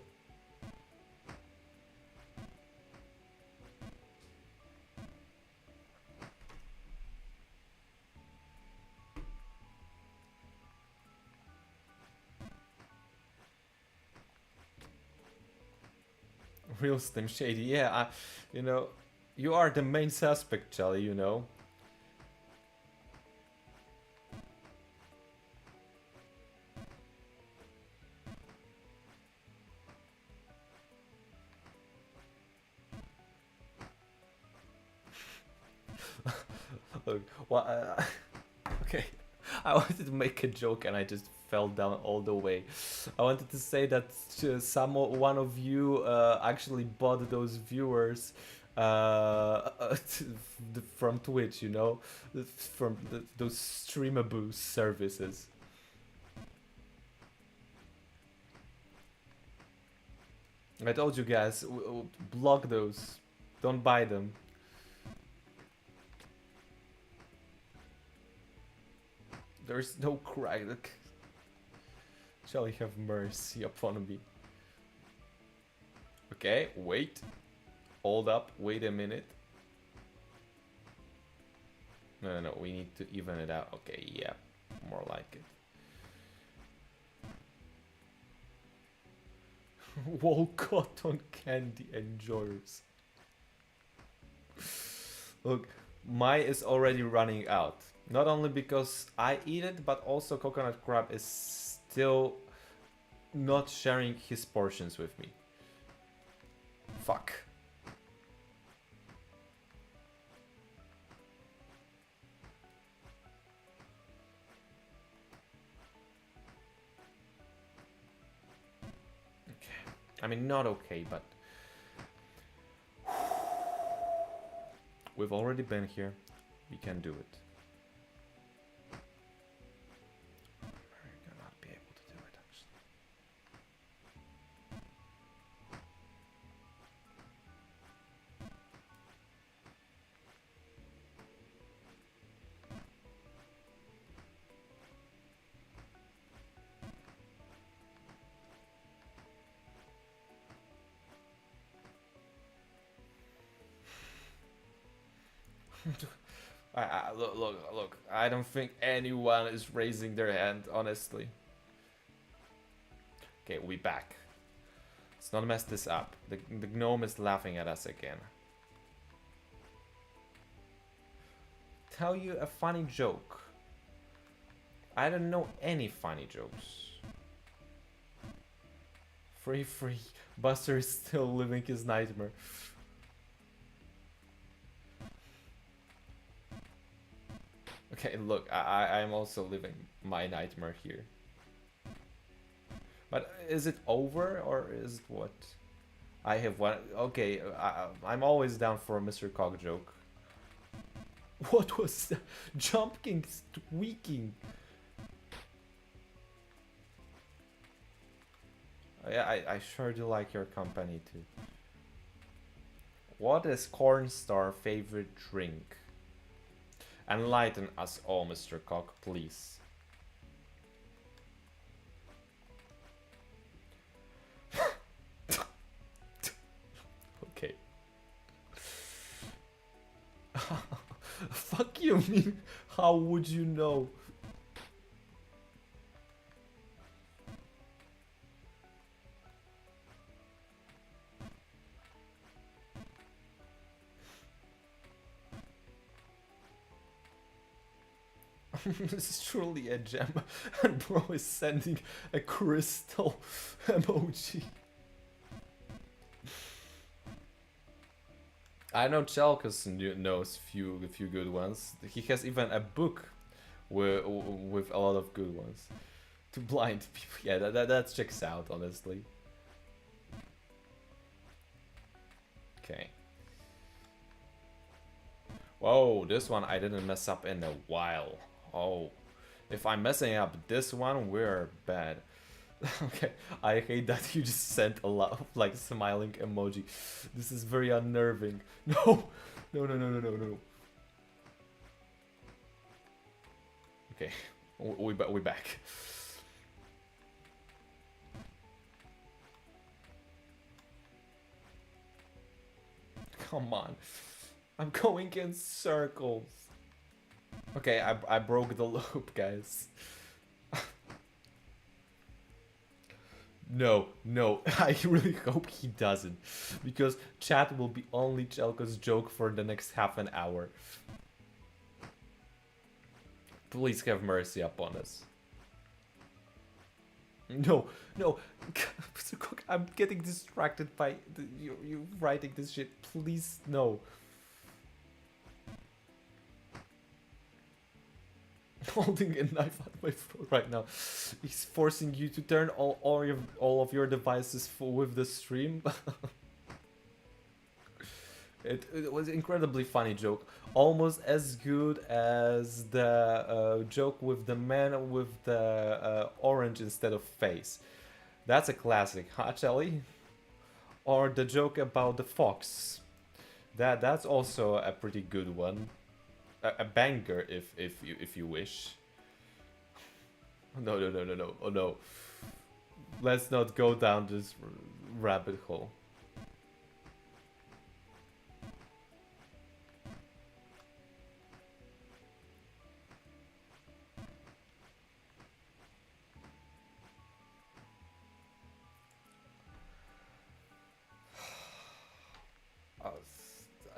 Real Slim Shady, yeah, you know, you are the main suspect, Charlie, you know. Look, well, okay, I wanted to make a joke and I just fell down all the way. I wanted to say that one of you actually bought those viewers from Twitch, you know, from those streamaboo services. I told you guys, block those. Don't buy them. There's no crack. Shall he have mercy upon me? Okay, wait. Hold up, wait a minute. No, we need to even it out. Okay, yeah, more like it. Wall cotton candy enjoyers. Look, mine is already running out. Not only because I eat it, but also Coconut Crab is still not sharing his portions with me. Fuck. Okay. I mean, not okay, but we've already been here. We can do it. We're not be able to do it, actually. Look, I don't think anyone is raising their hand, honestly. Okay, we back. Let's not mess this up. The gnome is laughing at us again. Tell you a funny joke. I don't know any funny jokes. Free. Buster is still living his nightmare. Okay, look, I'm also living my nightmare here. But is it over, or is it what? I have one. Okay, I'm always down for a Mr. Cog joke. What was that? Jump King tweaking. Yeah, I sure do like your company too. What is Cornstar's favorite drink? Enlighten us all, Mr. Cock, please. Okay. Fuck you, mean? How would you know? This is truly a gem, and bro is sending a crystal emoji. I know Chelkus knows a few good ones. He has even a book with a lot of good ones. To blind people, yeah, that checks out, honestly. Okay. Whoa, this one I didn't mess up in a while. Oh, if I'm messing up this one, we're bad. Okay, I hate that you just sent a lot of like smiling emoji. This is very unnerving. No. Okay, we back. Come on, I'm going in circles. Okay, I broke the loop, guys. No, I really hope he doesn't. Because chat will be only Chelko's joke for the next half an hour. Please have mercy upon us. No. I'm getting distracted by you writing this shit. Please, no. holding a knife at my throat right now. He's forcing you to turn all of your devices full with the stream. It was an incredibly funny joke. Almost as good as the joke with the man with the orange instead of face. That's a classic, huh, Charlie? Or the joke about the fox. That's also a pretty good one. A banger, if you wish. No. Oh no. Let's not go down this rabbit hole.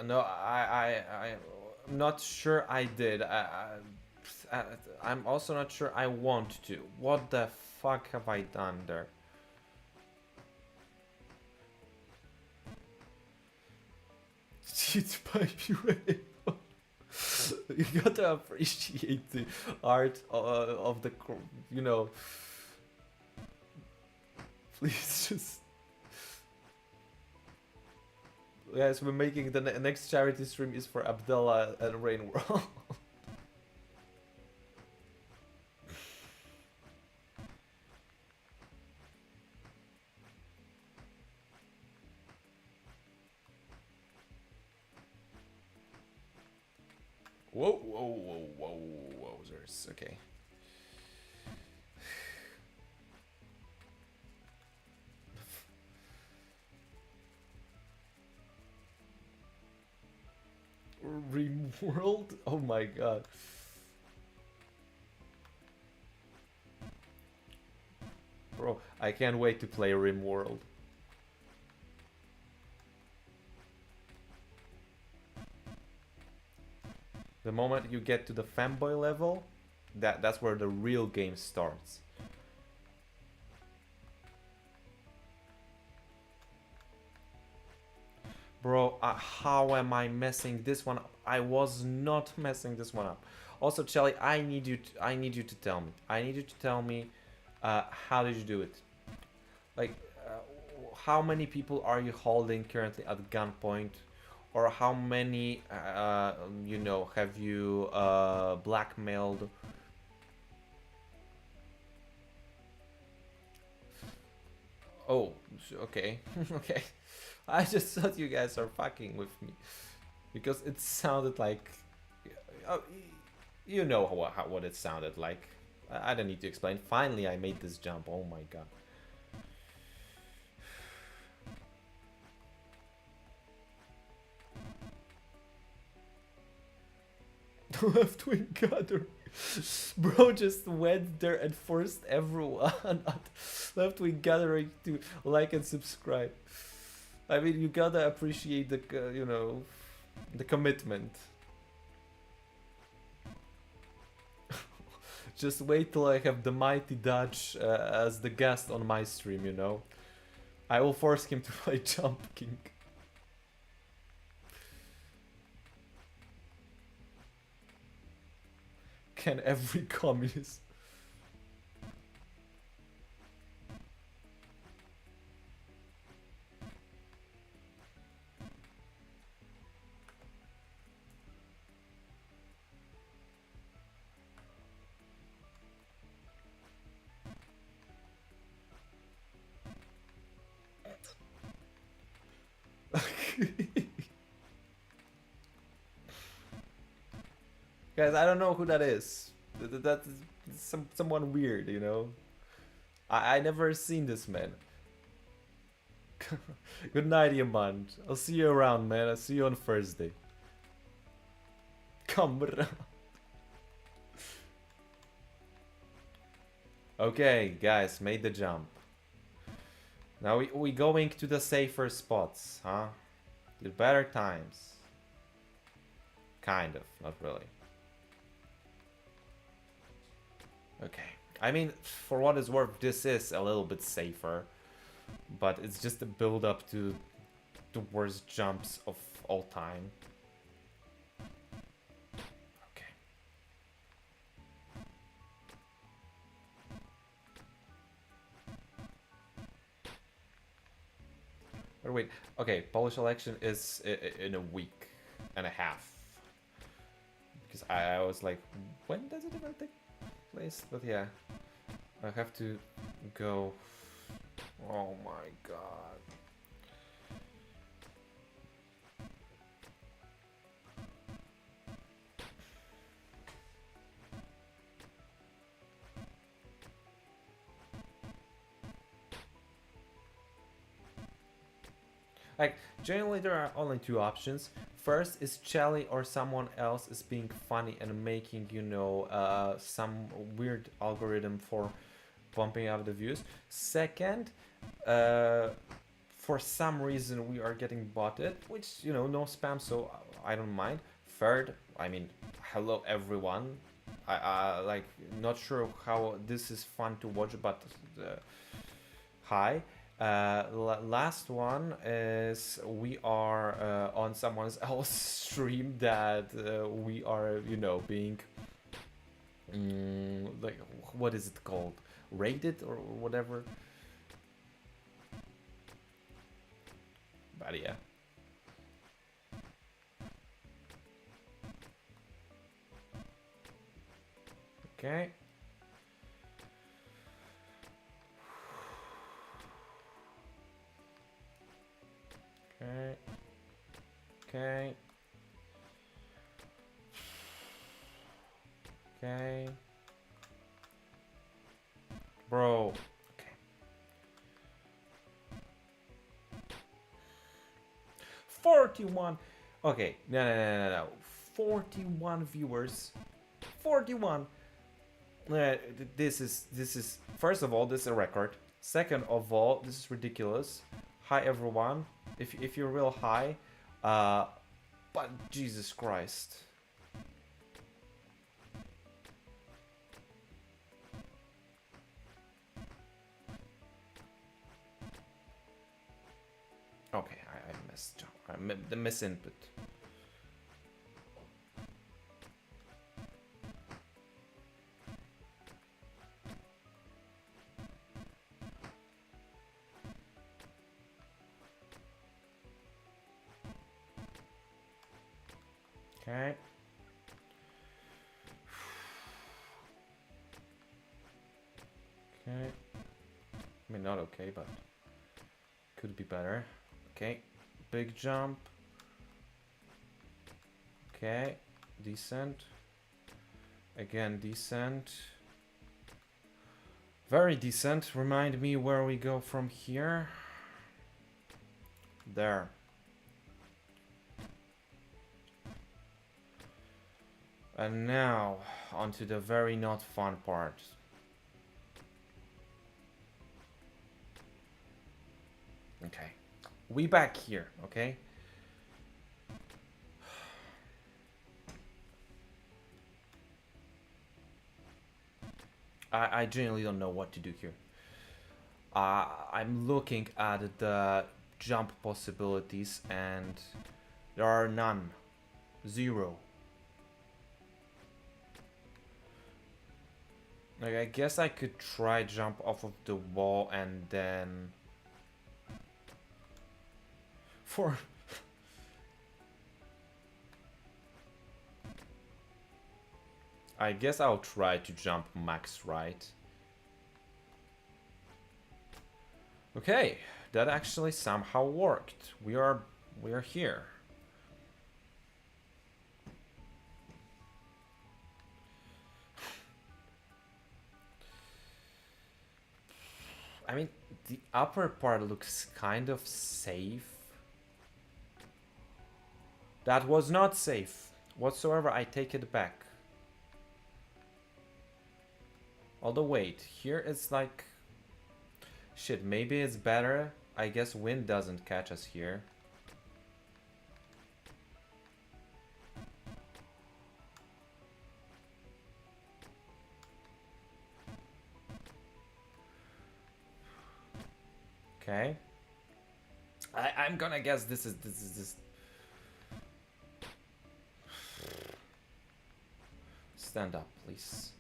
No, I'm not sure I did. I'm also not sure I want to. What the fuck have I done there? It's pipe you. You gotta appreciate the art of the, you know. Please just. Yes, we're making the next charity stream is for Abdullah and Rain World. Whoa, there's okay. Rimworld? Oh my god. Bro, I can't wait to play Rimworld. The moment you get to the fanboy level, that's where the real game starts. Bro, how am I messing this one up? I was not messing this one up. Also, Shelly, I need you to tell me. I need you to tell me, how did you do it? Like, how many people are you holding currently at gunpoint? Or how many, you know, have you blackmailed? Oh, okay, okay. I just thought you guys are fucking with me. Because it sounded like... you know what it sounded like. I don't need to explain. Finally, I made this jump. Oh my god. Left wing gathering. Bro just went there and forced everyone at left wing gathering to like and subscribe. I mean, you gotta appreciate the, you know, the commitment. Just wait till I have the mighty Dutch as the guest on my stream, you know. I will force him to play Jump King. Can every communist... Guys, I don't know who that is. That's someone weird, you know. I never seen this man. Good night, Yamand. I'll see you around, man. I'll see you on Thursday. Come around. Okay, guys, made the jump. Now we going to the safer spots, huh? The better times. Kind of, not really. Okay. I mean, for what it's worth, this is a little bit safer. But it's just a build up to the worst jumps of all time. Okay. wait. Okay, Polish election is in a week and a half. Because I was like, when does it even take place? But yeah, I have to go. Oh my god. Like, generally there are only two options. First is Chelly or someone else is being funny and making, you know, some weird algorithm for bumping up the views. Second, for some reason we are getting botted, which, you know, no spam, so I don't mind. Third, I mean, hello everyone. I like, not sure how this is fun to watch, but hi. Last one is we are on someone else's stream that we are, you know, being like, what is it called, rated or whatever. But yeah. Okay. Okay. Okay. Okay. Bro. Okay. 41. Okay. No. 41 viewers. 41. This is first of all, this is a record. Second of all, this is ridiculous. Hi everyone. If you're real high, but Jesus Christ. Okay, I missed. The misinput. Okay. Okay. I mean, not okay, but could be better. Okay. Big jump. Okay. Decent. Again, decent. Very decent. Remind me where we go from here. There. And now, onto the very not fun part. Okay. We back here, okay? I genuinely don't know what to do here. I'm looking at the jump possibilities and there are none. Zero. Like, I guess I could try jump off of the wall and then... For... I guess I'll try to jump max right. Okay, that actually somehow worked. We are here. I mean, the upper part looks kind of safe. That was not safe whatsoever. I take it back. Although wait, here it's like... Shit, maybe it's better. I guess wind doesn't catch us here. Okay. I'm gonna guess this is. Stand up, please.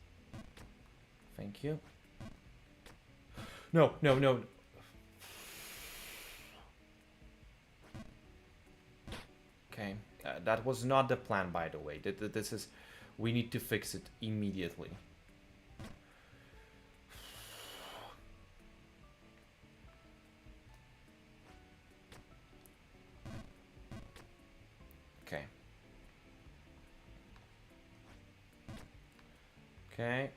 Thank you. No. That was not the plan, by the way. This is... We need to fix it immediately. Okay. Okay.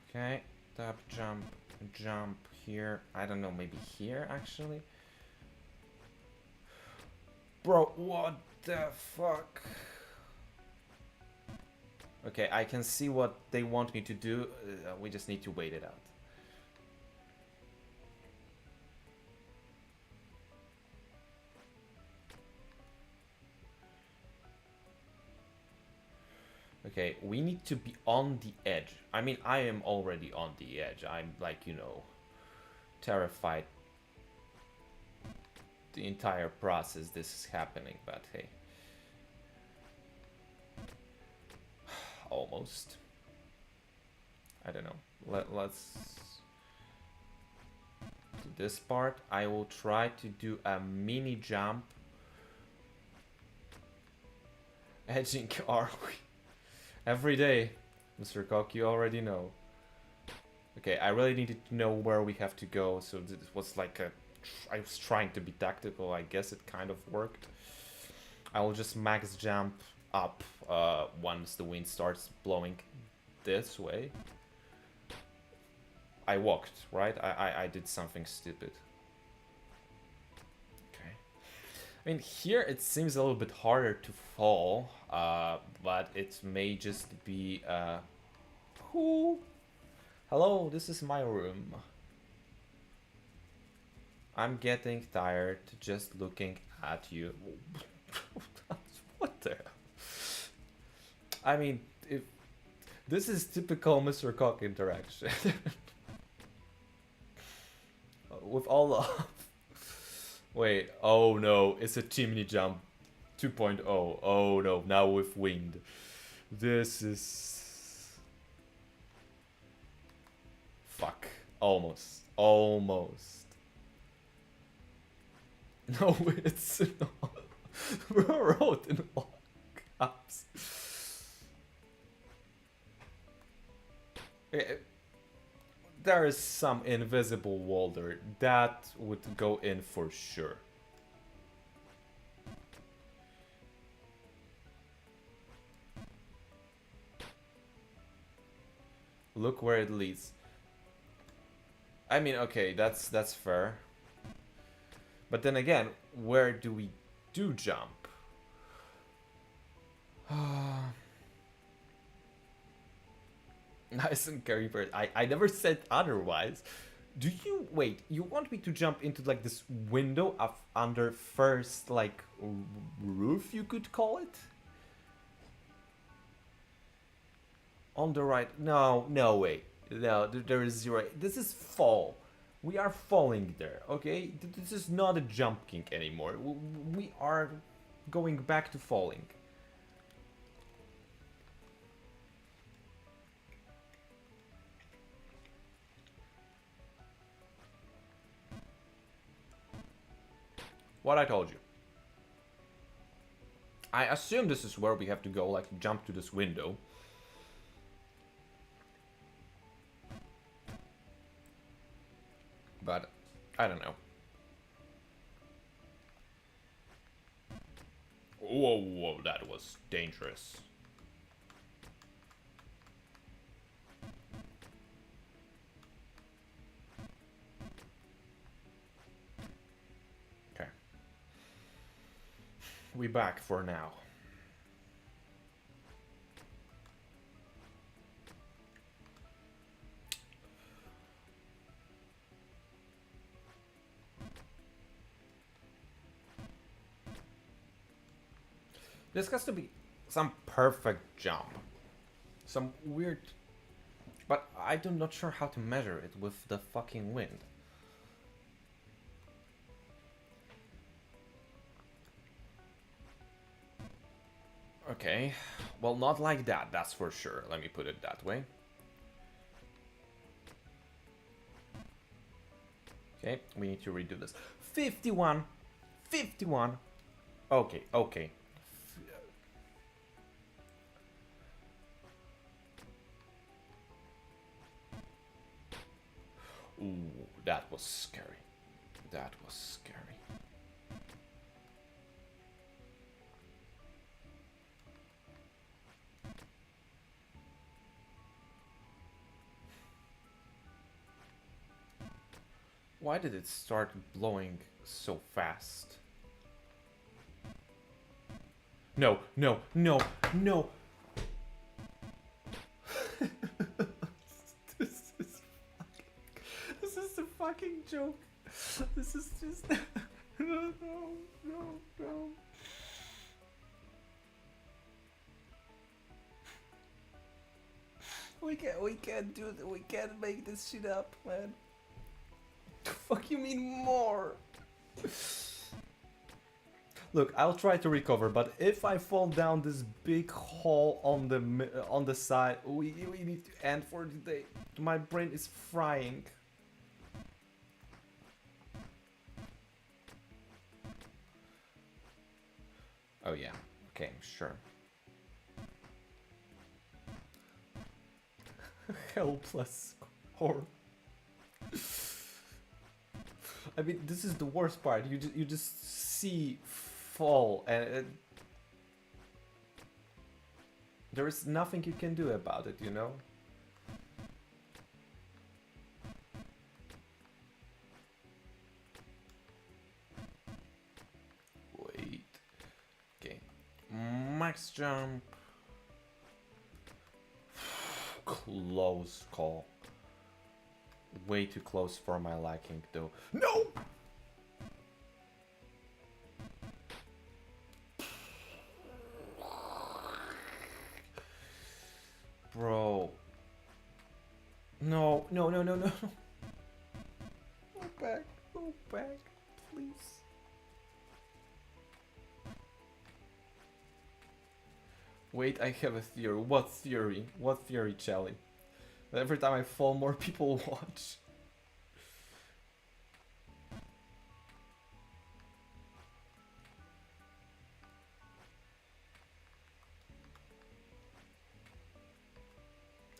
Okay. Tap, jump, jump here. I don't know, maybe here, actually? Bro, what the fuck? Okay, I can see what they want me to do. We just need to wait it out. Okay, we need to be on the edge. I mean, I am already on the edge. I'm like, you know, terrified the entire process this is happening, but hey. Almost. I don't know. Let's do this part. I will try to do a mini jump. Edging, are we? Every day, Mr. Cock, you already know. Okay, I really needed to know where we have to go, so this was like a... I was trying to be tactical, I guess it kind of worked. I will just max jump up once the wind starts blowing this way. I walked, right? I did something stupid. Okay. I mean, here it seems a little bit harder to fall, but it may just be... Who? Hello, this is my room. I'm getting tired just looking at you. What the hell? I mean, if this is typical Mr. Cock interaction. With all love. Wait, oh no, it's a chimney jump 2.0. Oh no, now with wind. This is... Fuck. Almost. Almost. No, it's not. We wrote in all caps. There is some invisible wall there. That would go in for sure. Look where it leads. I mean, okay, that's fair. But then again, where do we jump? Nice and carry bird. I never said otherwise. Do you... Wait, you want me to jump into like this window of under first like roof, you could call it? On the right. No, no way. No, there is zero. This is fall. We are falling there, okay? This is not a jump kink anymore. We are going back to falling. What I told you. I assume this is where we have to go, like jump to this window. But I don't know. Whoa, whoa, that was dangerous. Okay. We back for now. This has to be some perfect jump. Some weird... But I'm not sure how to measure it with the fucking wind. Okay. Well, not like that, that's for sure. Let me put it that way. Okay, we need to redo this. 51. 51. Okay, okay. Ooh, that was scary. That was scary. Why did it start blowing so fast? No, no, no, no. this is this is a fucking joke. This is just no, no, no. We can't do that. We can't make this shit up, man. The fuck you mean more? Look, I'll try to recover, but if I fall down this big hole on the side, we need to end for the day. My brain is frying. Oh yeah, okay, sure. Helpless horror. I mean, this is the worst part. You just see fall, and there is nothing you can do about it, you know. Wait. Okay. Max jump. Close call. Way too close for my liking, though. No! Bro. No, no, no, no, no. Go back. Go back, please. Wait, I have a theory. What theory? What theory, Charlie? Every time I fall, more people watch.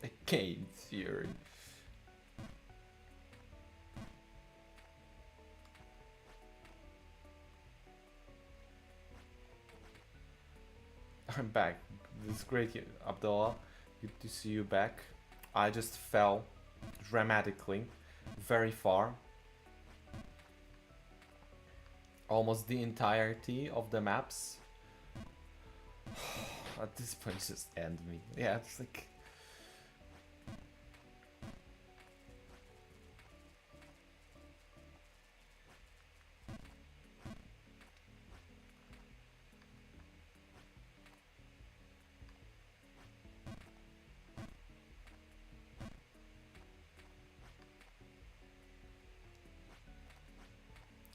A game theory. I'm back. This is great, Abdullah. Good to see you back. I just fell dramatically, very far. Almost the entirety of the maps. At this point, just end me. Yeah, it's like.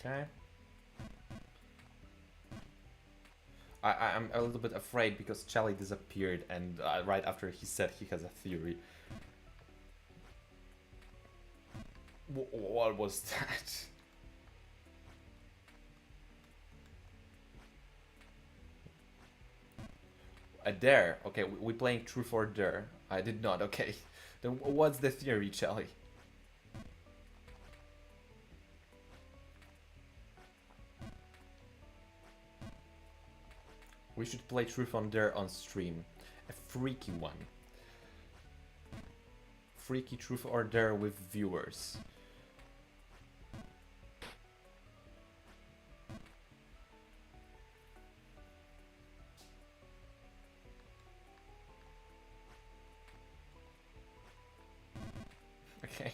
Okay. I'm a little bit afraid because Charlie disappeared, and right after he said he has a theory. What was that? A dare. Okay, we playing truth or dare. I did not. Okay. Then what's the theory, Charlie? We should play truth or dare on stream. A freaky one. Freaky truth or dare with viewers. Okay.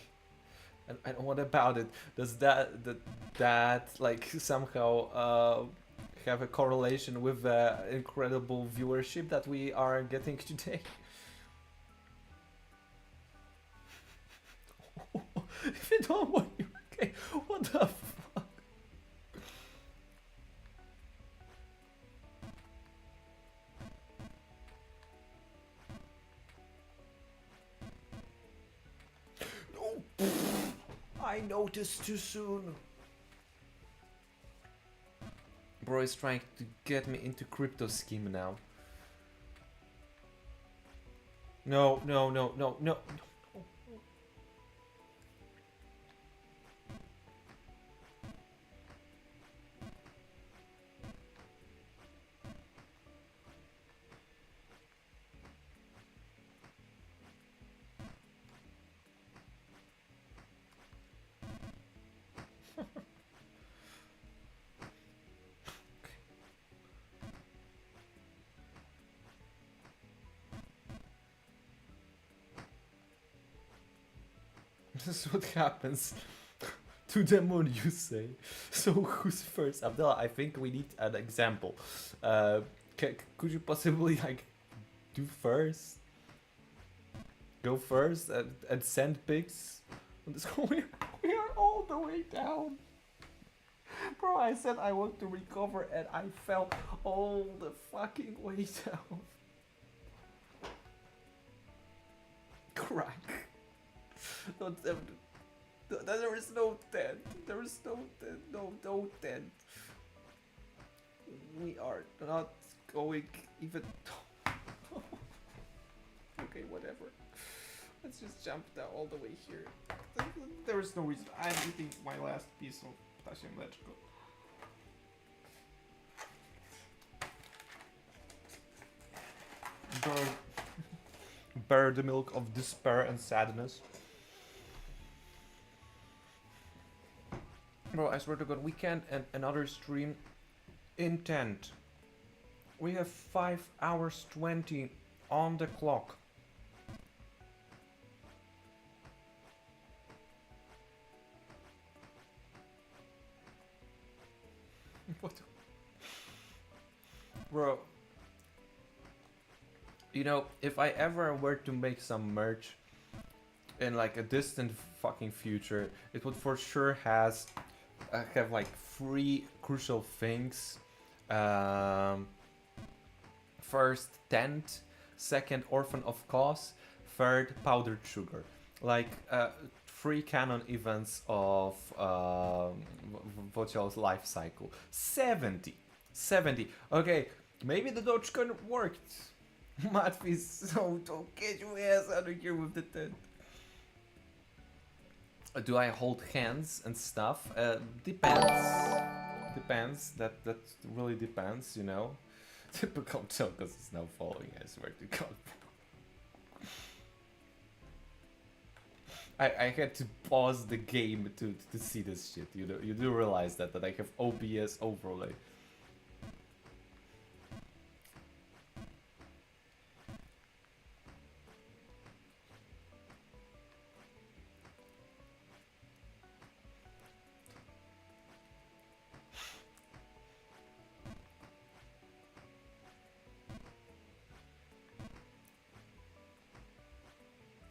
And what about it? Does that like somehow have a correlation with the incredible viewership that we are getting today? If you don't want you, okay, what the fuck? No, I noticed too soon. Bro is trying to get me into crypto scheme now. No, no, no, no, no. This is what happens to the moon, you say. So who's first? Abdullah, I think we need an example. Could you possibly like do first? Go first and send pics? We are all the way down. Bro, I said I want to recover and I fell all the fucking way down. Crack. Don't ever do. There is no tent. There is no tent. No tent. We are not going even. Okay, whatever. Let's just jump down all the way here. There is no reason. I'm eating my last piece of potassium. Let's go. Bear the milk of despair and sadness. Bro, I swear to God, we can't end another stream in 10. We have 5 hours 20 on the clock. What? Bro. You know, if I ever were to make some merch in like a distant fucking future, it would for sure have like 3 crucial things. First, tent. Second, orphan of cause. Third, powdered sugar. Like 3 canon events of Vocal's life cycle. 70. Okay, maybe the Dogecoin worked. Matfi, so don't get your ass out of here with the tent. Do I hold hands and stuff? Depends. Depends. That really depends, you know. Typical Chokos is now following, I swear to God. I had to pause the game to see this shit. You do realize that I have OBS overlay.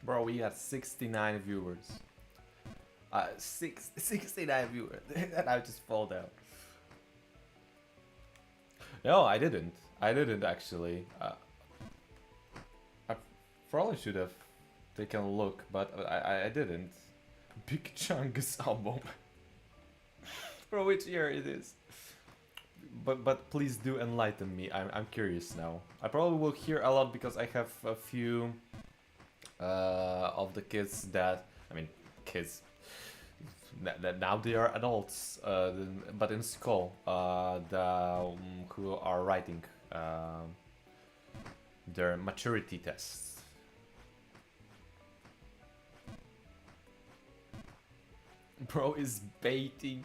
Bro, we got 69 viewers. 69 viewers. And I just fall down. No, I didn't. I didn't actually. I probably should have taken a look, but I didn't. Big Chungus album. Bro, which year it is? But please do enlighten me. I'm curious now. I probably will hear a lot because I have a few of the kids that, I mean, kids that now they are adults, but in school, who are writing their maturity tests. Bro is baiting.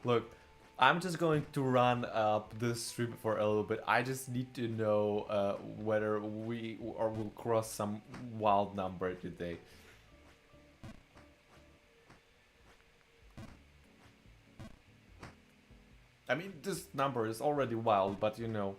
Look, I'm just going to run up this stream for a little bit. I just need to know whether we or will cross some wild number today. I mean, this number is already wild, but you know.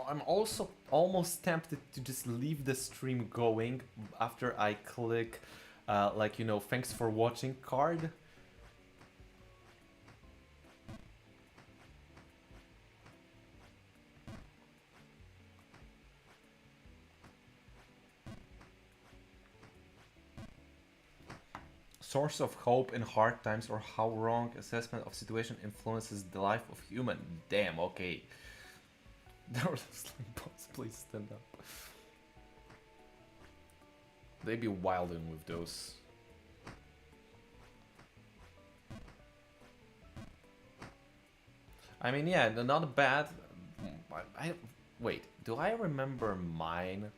I'm also almost tempted to just leave the stream going after I click, like, you know, thanks for watching card. source of hope in hard times, or how wrong assessment of situation influences the life of human. Damn, okay. There was like, boss, please stand up. They be wilding with those. I mean, yeah, they're not bad. Wait, do I remember mine?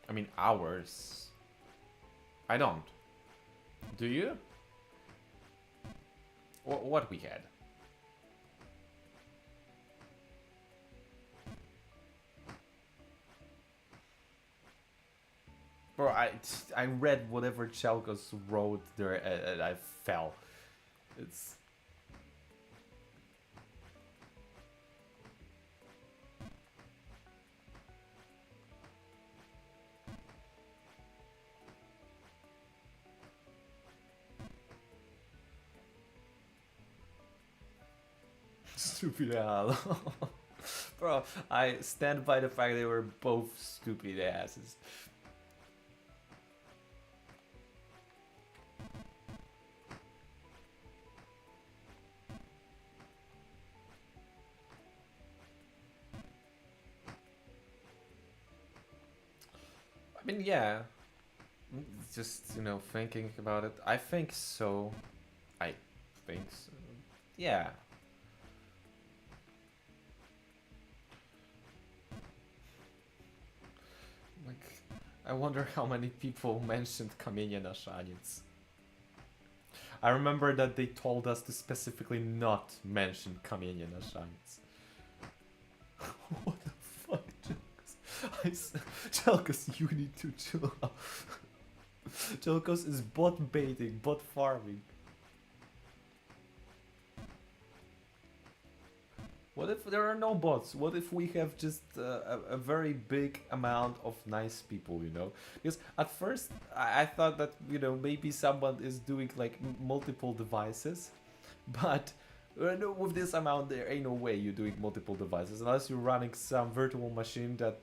I mean, ours. I don't. Do you? What we had? Bro, I read whatever Chelkos wrote there and I fell. It's... Stupid ass. Bro, I stand by the fact they were both stupid asses. I mean, yeah. Just, you know, thinking about it. I think so. I think so. Yeah. Like, I wonder how many people mentioned Kamienia na Szaniec. I remember that they told us to specifically not mention Kamienia na Szaniec. What the fuck, Chelkos? Chelkos, you need to chill out. Chelkos is bot baiting, bot farming. What if there are no bots? What if we have just a very big amount of nice people, you know? Because at first I thought that, you know, maybe someone is doing like multiple devices, but with this amount there ain't no way you're doing multiple devices unless you're running some virtual machine that...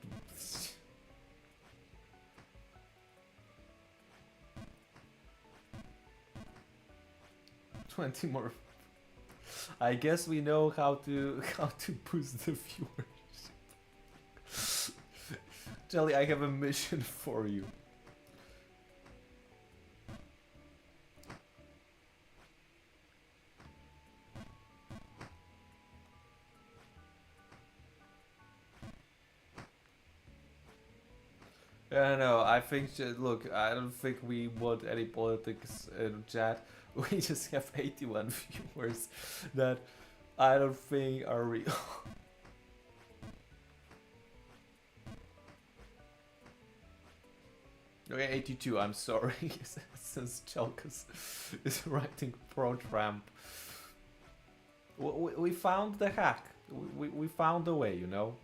20 more. I guess we know how to boost the viewership. Jelly, I have a mission for you. I know, I think, look, I don't think we want any politics in chat. We just have 81 viewers that I don't think are real. Okay, 82, I'm sorry, since Chelkos is writing pro-Trump. We found the hack. We found a way, you know?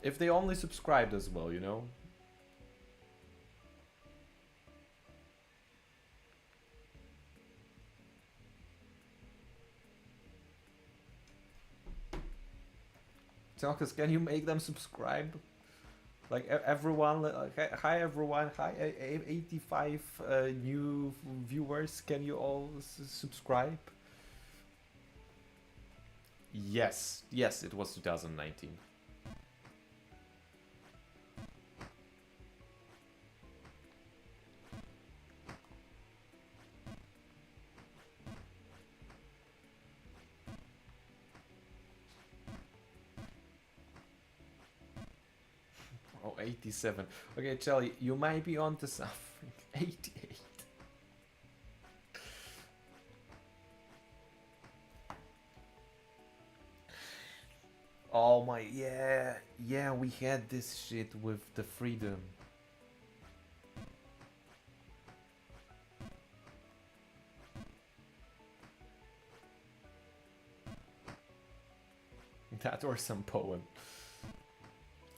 If they only subscribed as well, you know? Chelkos, can you make them subscribe? Like everyone, hi everyone, hi 85 new viewers, can you all subscribe? Yes, yes, it was 2019. Oh, 87. Okay, Charlie, you might be onto something. 88. Oh my, yeah, we had this shit with the freedom. That or some poem.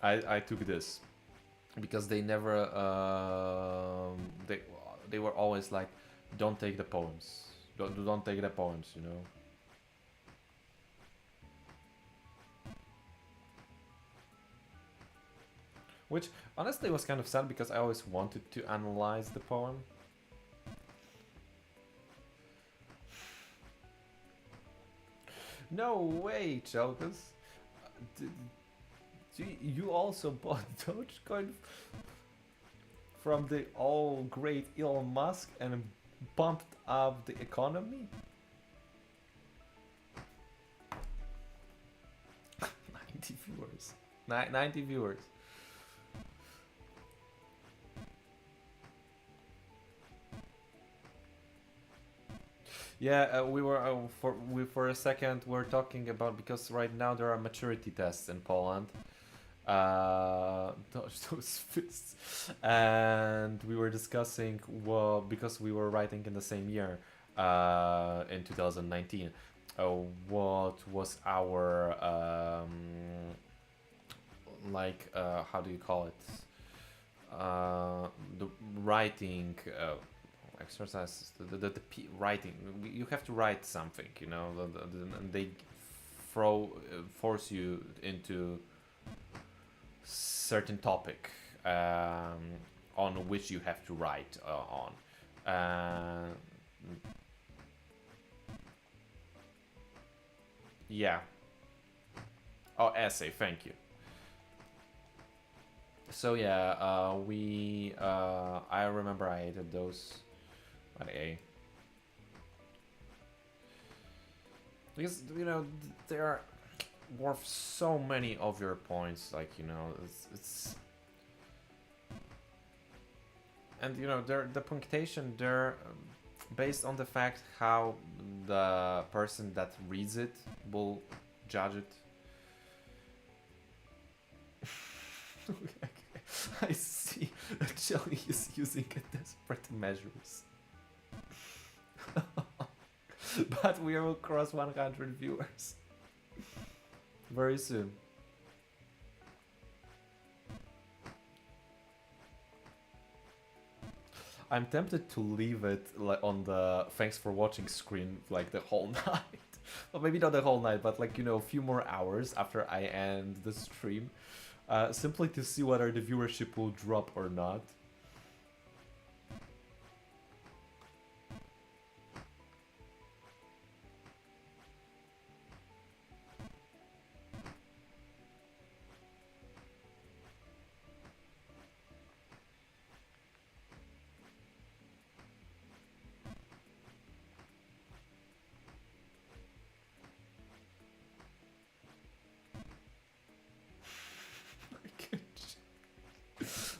I took this because they never they were always like, don't take the poems, don't take the poems, you know. Which honestly was kind of sad because I always wanted to analyze the poem. No way, Chelkus. You also bought Dogecoin from the all great Elon Musk and bumped up the economy? 90 viewers. 90 viewers. Yeah, we were for a second we're talking about, because right now there are maturity tests in Poland. Dodge those fists, and we were discussing, well, because we were writing in the same year, in 2019. What was our how do you call it? The writing. Exercise, the writing. You have to write something, you know, and they force you into certain topic on which you have to write on. Yeah. Oh, essay. Thank you. So yeah, I remember I hated those. A. Because, you know, they are worth so many of your points, like, you know, it's and, you know, the punctuation, they're based on the fact how the person that reads it will judge it. I see that Jelly is using desperate measures. But we will cross 100 viewers very soon. I'm tempted to leave it on the thanks for watching screen like the whole night. Well, maybe not the whole night, but like, you know, a few more hours after I end the stream. Simply to see whether the viewership will drop or not.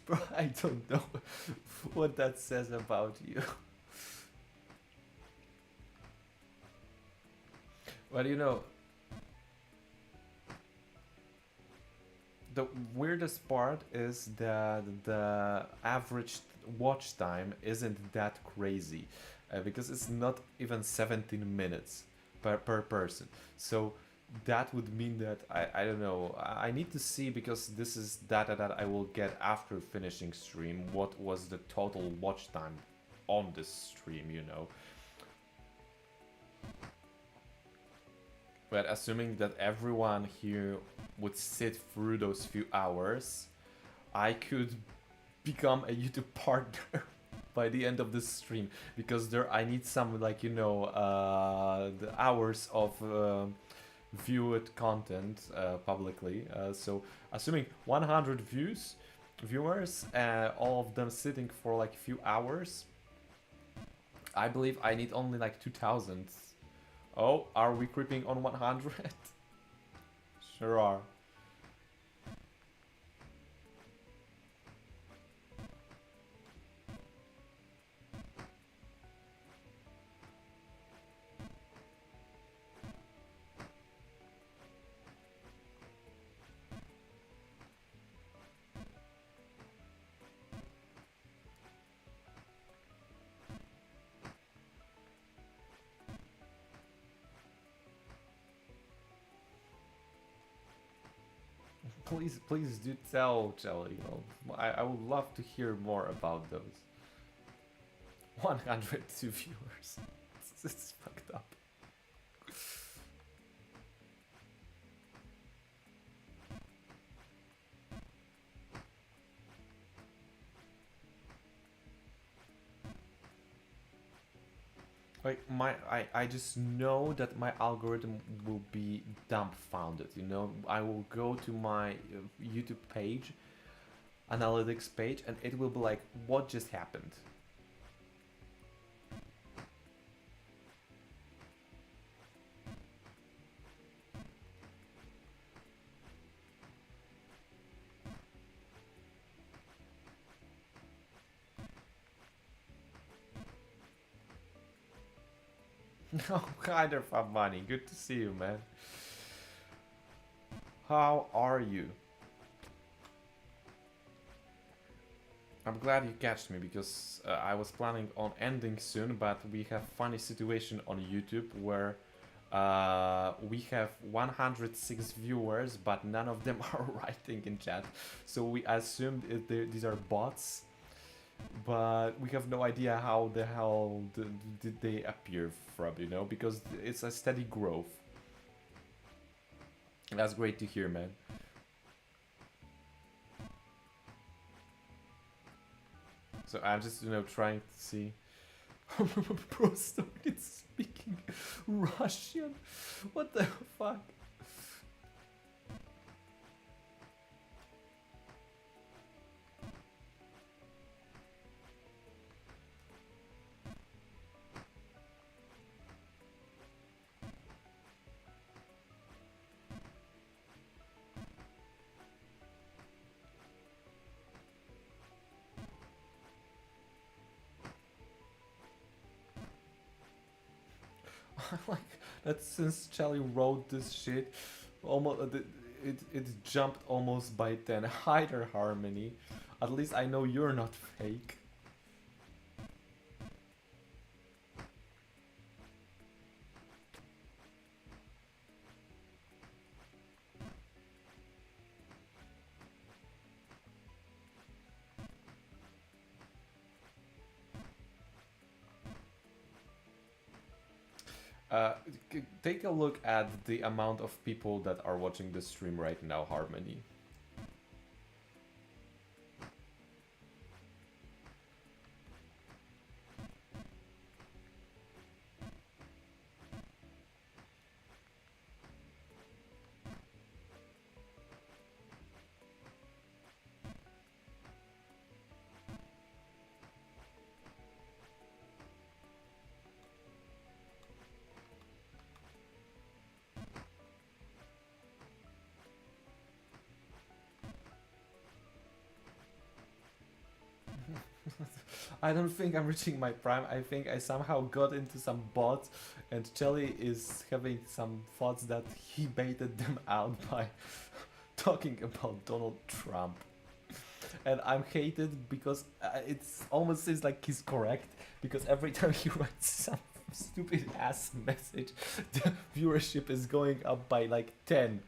Bro, I don't know what that says about you. But you know, the weirdest part is that the average watch time isn't that crazy, because it's not even 17 minutes per person. So that would mean that I don't know, I need to see, because this is data that I will get after finishing stream, what was the total watch time on this stream, you know. But assuming that everyone here would sit through those few hours, I could become a YouTube partner by the end of this stream, because there I need some, like, you know, the hours of viewed content publicly. So assuming 100 viewers, all of them sitting for like a few hours, I believe I need only like 2,000. Oh, are we creeping on 100? Sure are. Please do tell, Jelly. You know, I would love to hear more about those. 102 viewers. It's fucked up. Like I just know that my algorithm will be dumbfounded. You know, I will go to my YouTube page, analytics page, and it will be like, what just happened? No, kind of funny. Good to see you, man. How are you? I'm glad you catched me because I was planning on ending soon, but we have funny situation on YouTube where we have 106 viewers, but none of them are writing in chat. So we assumed these are bots, but we have no idea how the hell did they appear from, you know, because it's a steady growth. That's great to hear, man. So I'm just, you know, trying to see. Bro started speaking Russian. What the fuck? Like that since Charlie wrote this shit, almost it jumped almost by 10. Hider Harmony. At least I know you're not fake. Uh, Take a look at the amount of people that are watching the stream right now, Harmony. I don't think I'm reaching my prime. I think I somehow got into some bots, and Chelly is having some thoughts that he baited them out by talking about Donald Trump. And I'm hated because it almost seems like he's correct, because every time he writes some stupid ass message, the viewership is going up by like 10.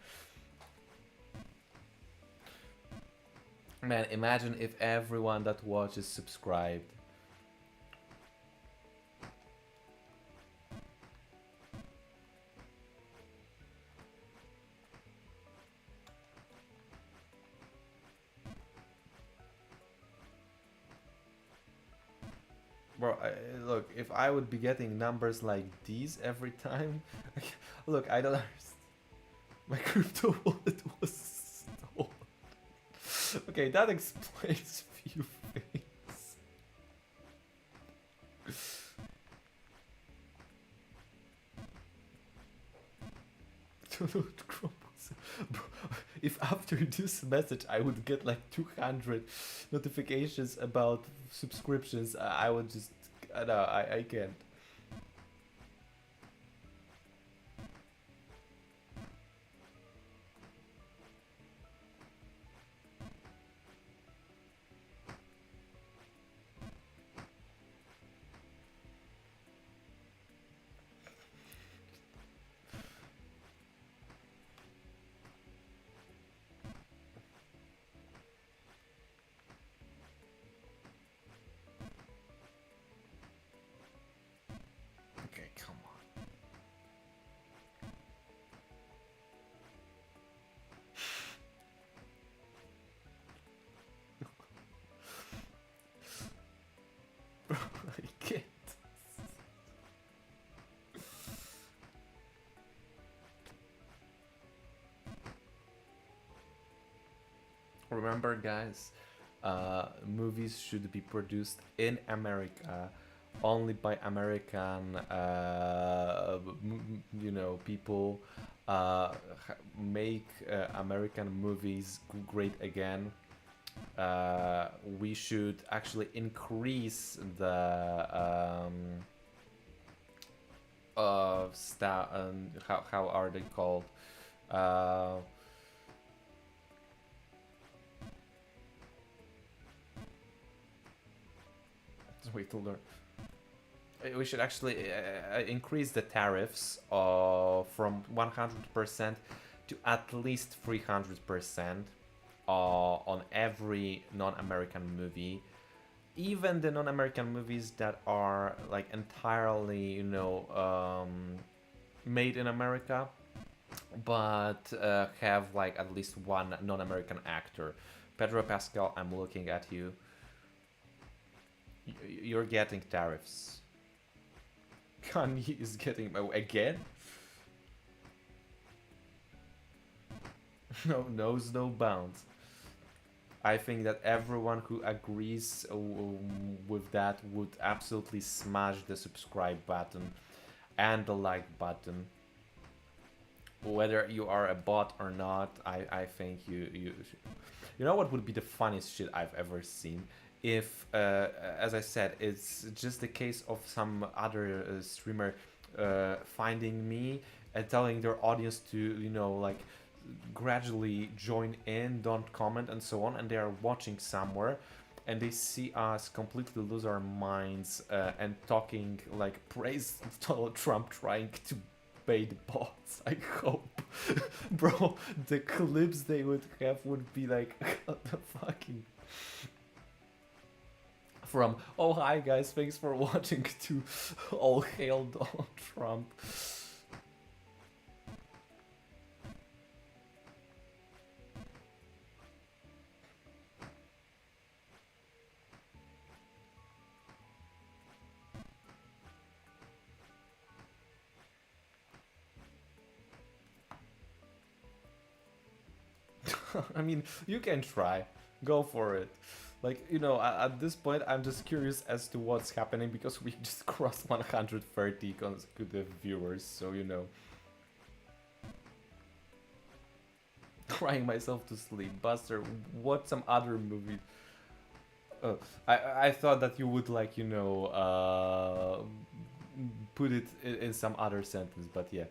Man, imagine if everyone that watches subscribed. Bro, look, if I would be getting numbers like these every time, look, I don't understand. My crypto wallet was stolen. Okay, that explains few things. Bro, if after this message I would get like 200 notifications about subscriptions, I would just, no, I can't. Okay, come on. Bro, I can't. Remember, guys, movies should be produced in America, only by American, people. Make American movies great again. We should actually increase the how are they called? Uh, Wait to learn. We should actually increase the tariffs from 100% to at least 300% on every non-American movie, even the non-American movies that are like entirely, made in America, but have like at least one non-American actor. Pedro Pascal, I'm looking at you. You're getting tariffs. Kanye is getting again. No knows no bounds. I think that everyone who agrees with that would absolutely smash the subscribe button and the like button. Whether you are a bot or not, I think you know what would be the funniest shit I've ever seen? If, as I said, it's just the case of some other streamer finding me and telling their audience to, like, gradually join in, don't comment, and so on, and they are watching somewhere, and they see us completely lose our minds and talking like praise Donald Trump, trying to bait bots. I hope, bro, the clips they would have would be like the fucking. From oh hi guys, thanks for watching to all hail Donald Trump. I mean, you can try, go for it. Like, at this point, I'm just curious as to what's happening because we just crossed 130 consecutive viewers, so Crying myself to sleep. Buster, what some other movie? I thought that you would, like, put it in some other sentence, but yeah.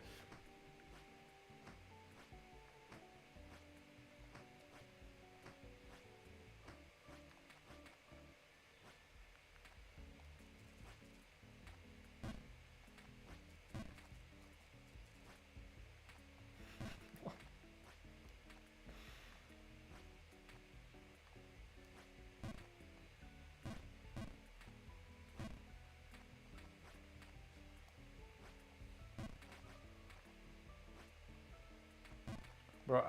Bro,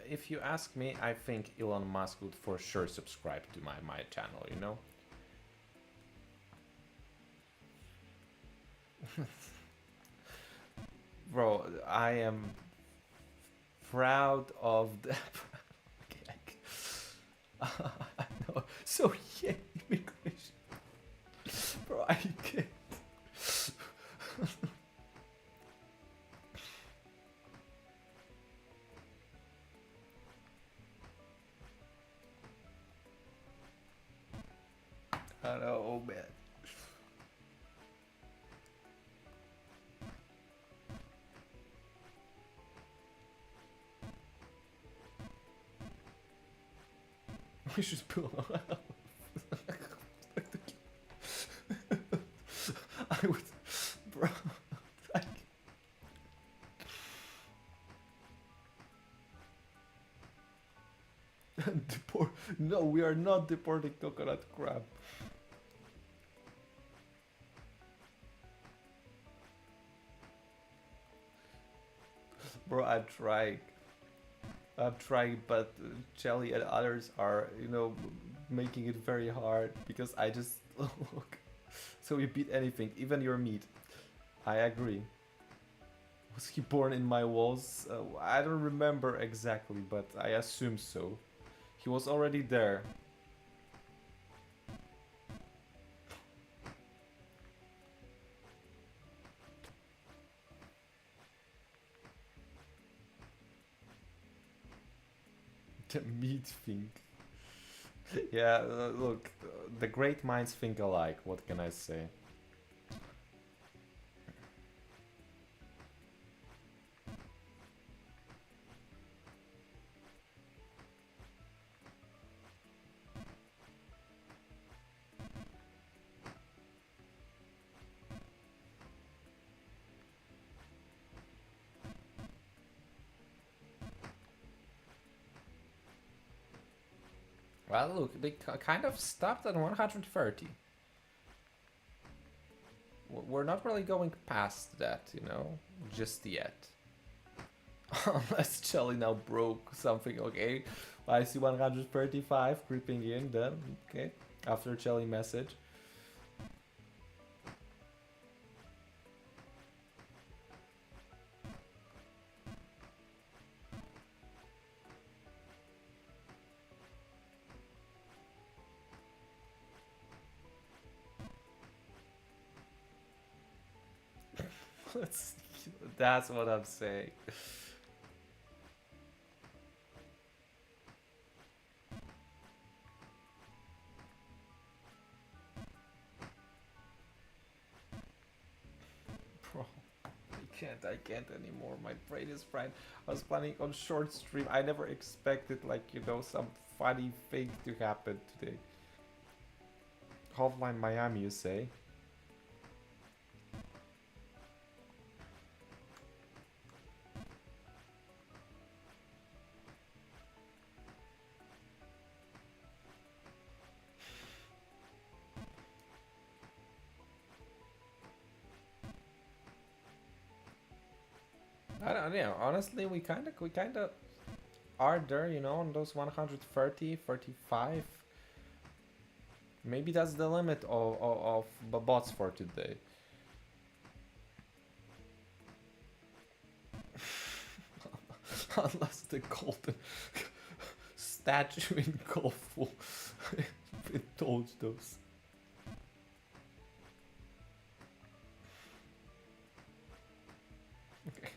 if you ask me, I think Elon Musk would for sure subscribe to my channel, Bro, I am proud of the... I know. So yeah, immigration. Bro, I can't. I know, man. We should pull I would, bro. No, we are not deporting coconut crab. Bro, I'm trying, but Jelly and others are, making it very hard because I just look. So you beat anything, even your meat. I agree. Was he born in my walls? I don't remember exactly, but I assume so. he was already there. The meat thing. Yeah, look, the great minds think alike, what can I say? Well, look, they kind of stopped at 130. We're not really going past that, you know, just yet. Unless Shelly now broke something, okay. I see 135 creeping in then, okay. After Shelly message. That's what I'm saying. Bro, I can't anymore. My brain is fried. I was planning on short stream. I never expected, like, you know, some funny thing to happen today. Hotline Miami, you say? I don't know. Honestly, we kind of are there, you know, on those 130, 35. Maybe that's the limit of bots for today. Unless the golden statue in Golful indulge those. Okay.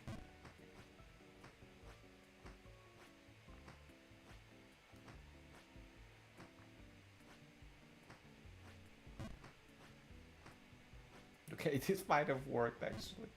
Okay, this might have worked actually.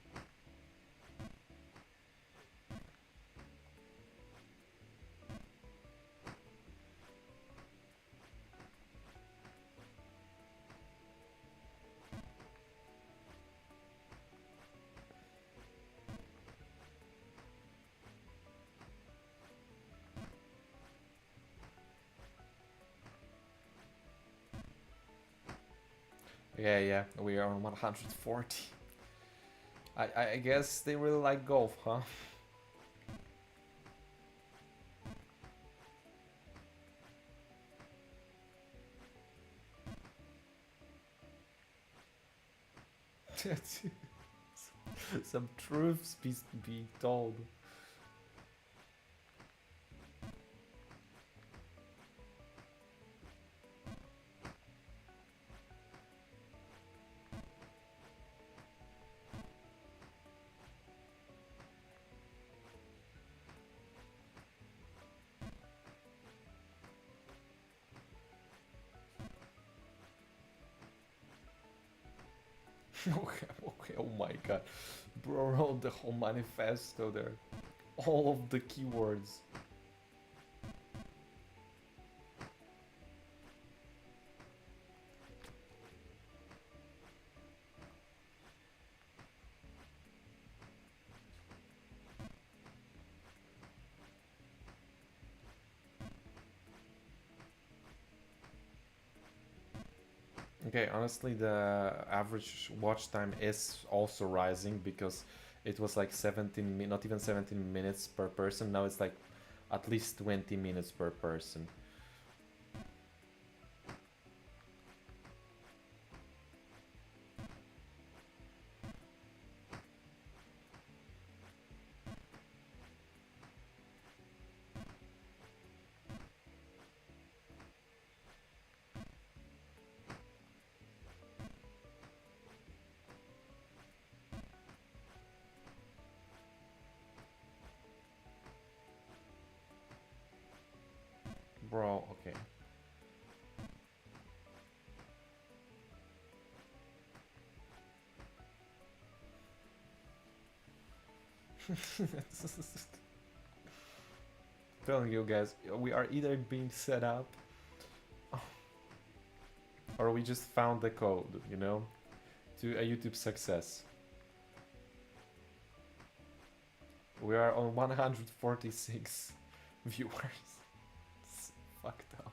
Yeah, we are on 140. I guess they really like golf, huh? Some truths be told. Okay, oh my god. Bro wrote the whole manifesto there. All of the keywords. Okay, honestly, the average watch time is also rising because it was like 17, not even 17 minutes per person. Now it's like at least 20 minutes per person. Bro, okay. Telling you guys, we are either being set up or we just found the code, you know, to a YouTube success. We are on 146 viewers. It's fucked up.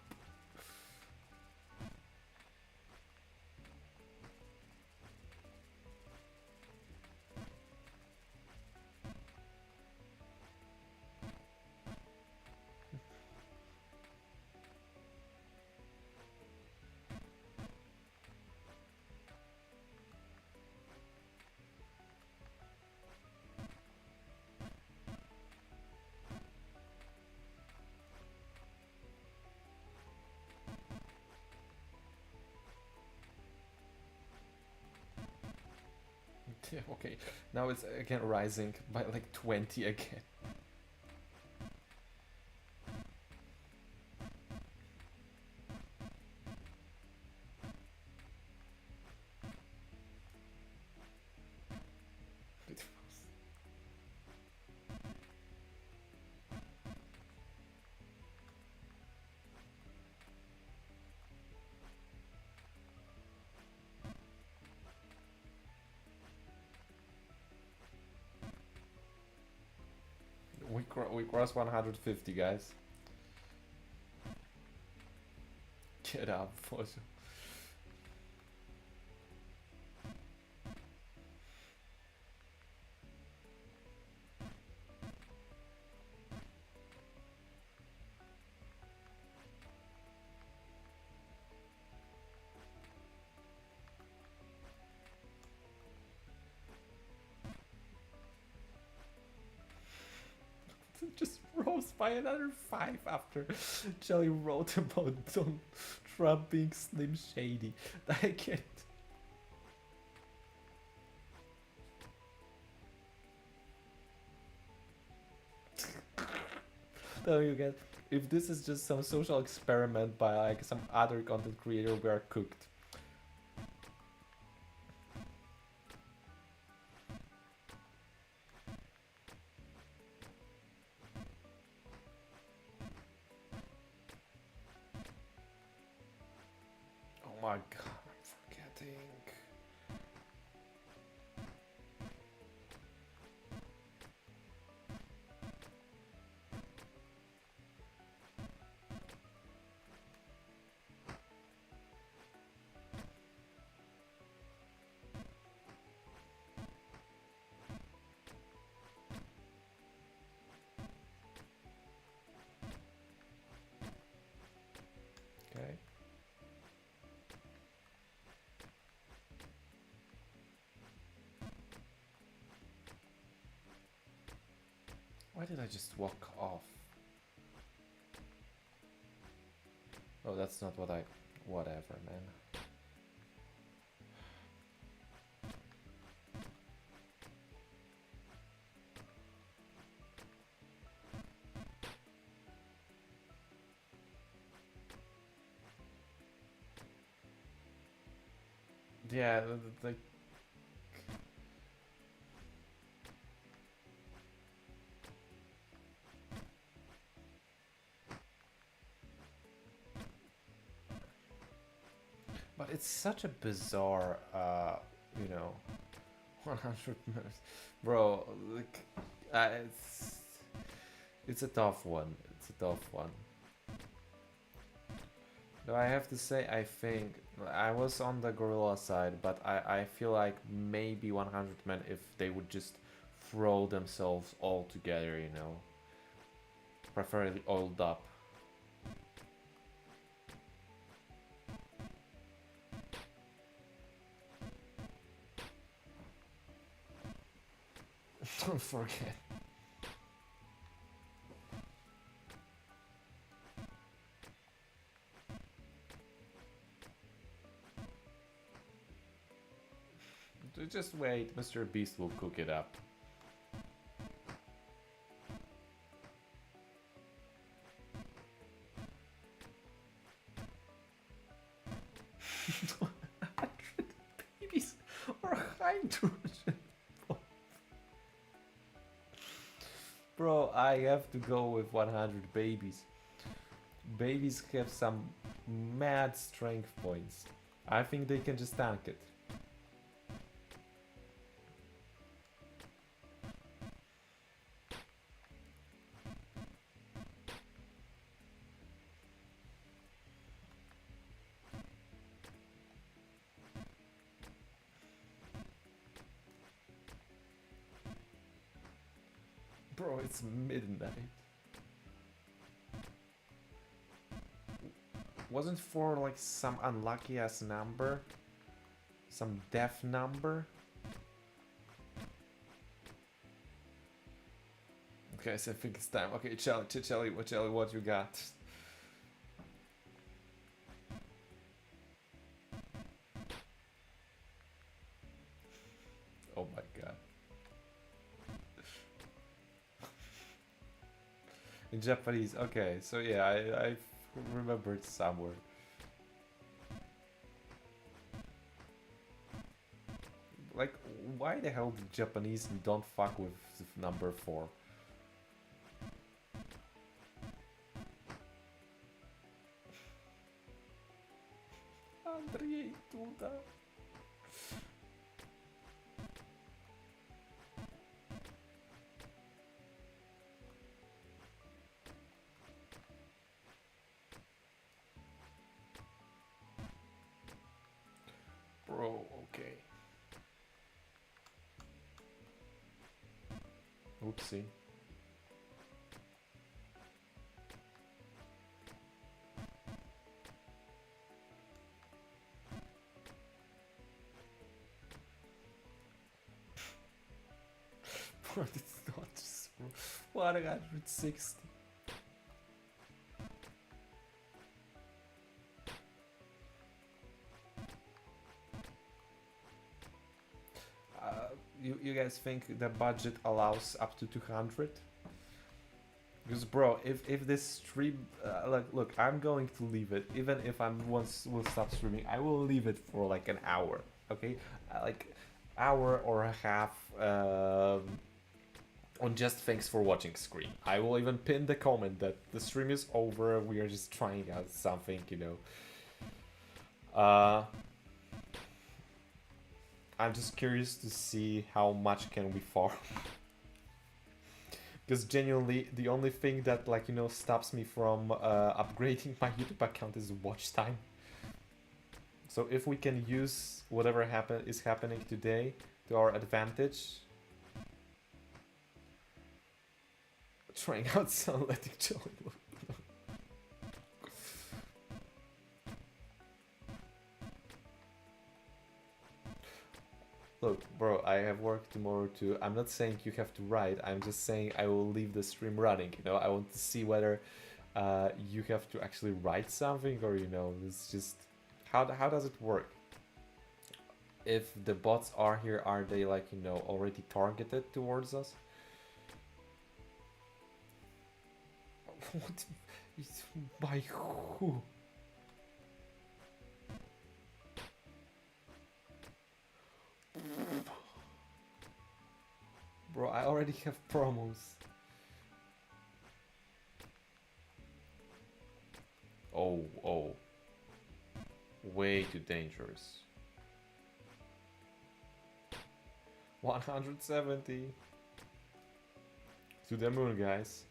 Yeah, okay, now it's again rising by like 20 again. We crossed 150, guys. Get up, Fozo. Just rose by another 5 after Jelly wrote about Donald Trump being Slim Shady. I can't. Tell you guys, if this is just some social experiment by like some other content creator, we are cooked. Oh my god, I'm forgetting. Okay. Why did I just walk off? Oh, that's not what I... Whatever, man. Yeah, the but it's such a bizarre, you know, 100 minutes, bro. Like, it's a tough one. It's a tough one. Though I have to say, I think I was on the gorilla side, but I feel like maybe 100 men if they would just throw themselves all together, you know, preferably oiled up. Don't forget. Just wait, Mr. Beast will cook it up. 100 babies or hydrogen. Bro, I have to go with 100 babies. Babies have some mad strength points. I think they can just tank it. Bro, it's midnight. Wasn't for like some unlucky ass number? Some death number? Okay, so I think it's time. Okay, Charlie, what you got? Oh my god. In Japanese, okay, so yeah, I remembered somewhere. Like, why the hell the Japanese don't fuck with number 4? Andrei Duda. Bro, okay. Oopsie. But it's not just 160. You guys think the budget allows up to 200? Because bro, if this stream, look, I'm going to leave it. Even if will stop streaming, I will leave it for like an hour. Okay, like hour or a half. On just thanks for watching screen. I will even pin the comment that the stream is over. We are just trying out something, you know. I'm just curious to see how much can we farm. Because genuinely, the only thing that, like, you know, stops me from upgrading my YouTube account is watch time. So if we can use whatever is happening today to our advantage, trying out some letting Joey look. Look, bro, I have work tomorrow too. I'm not saying you have to write. I'm just saying I will leave the stream running. You know, I want to see whether you have to actually write something, or, you know, it's just how does it work? If the bots are here, are they, like, you know, already targeted towards us? What? By who? Bro, I already have promos. Oh. Way too dangerous. 170. To the moon, guys.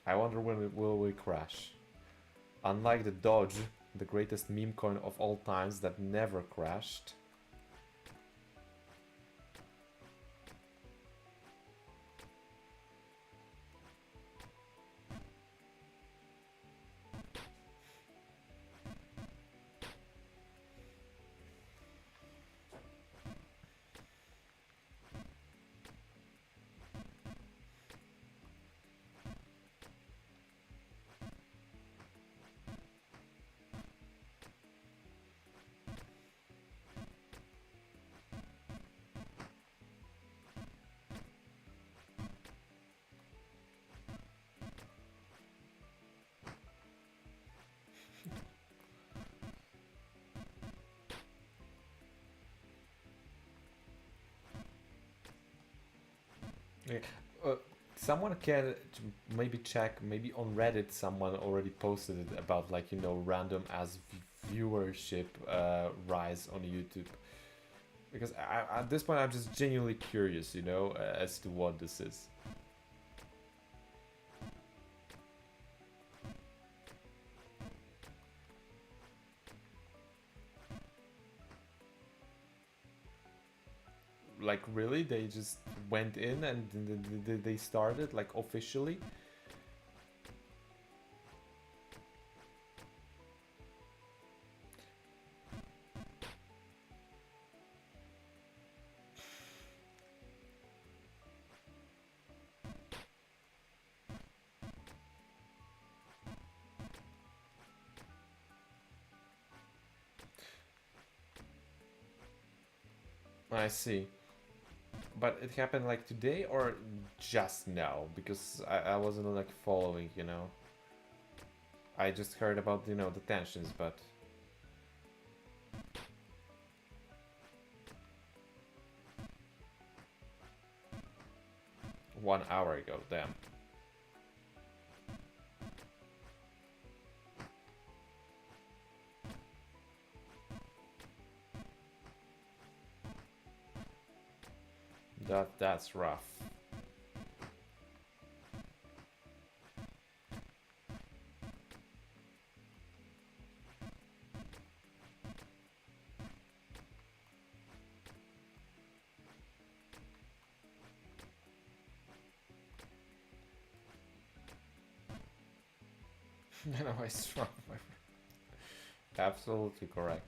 I wonder when will we crash. Unlike the Dodge, the greatest meme coin of all times that never crashed. Yeah. Uh, Someone can maybe check, maybe on Reddit someone already posted it about like, you know, random as viewership rise on YouTube. Because at this point I'm just genuinely curious, you know, as to what this is. Like really, they just went in and they started like officially. I see. But it happened like today or just now? Because I wasn't like following, you know. I just heard about, you know, the tensions, but 1 hour ago, damn. That's rough. No, it's rough. Absolutely correct.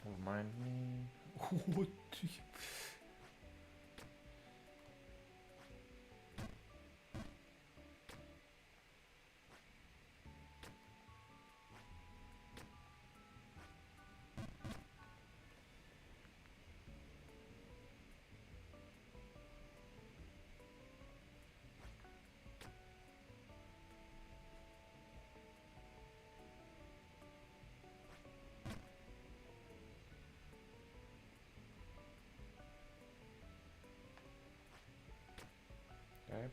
Remind me. What do you... Okay.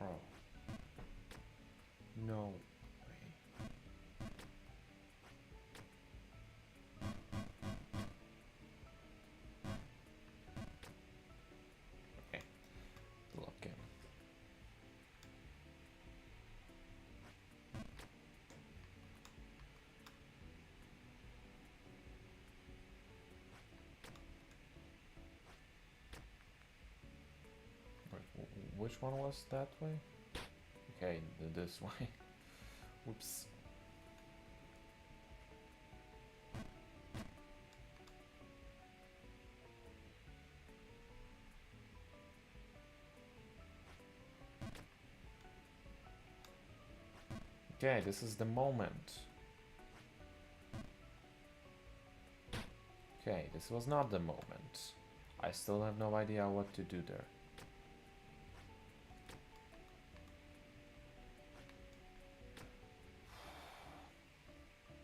Oh. No way. Okay. Look in. Wait, which one was that way? Okay, this way. Whoops. Okay, this is the moment. Okay, this was not the moment. I still have no idea what to do there.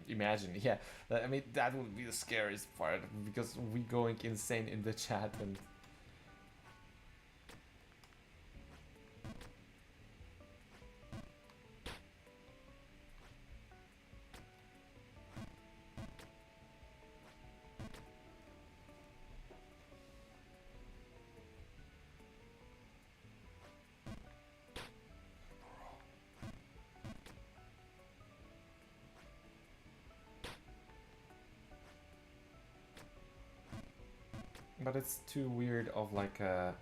Imagine, yeah. I mean, that would be the scariest part because we going insane in the chat and. But it's too weird of like a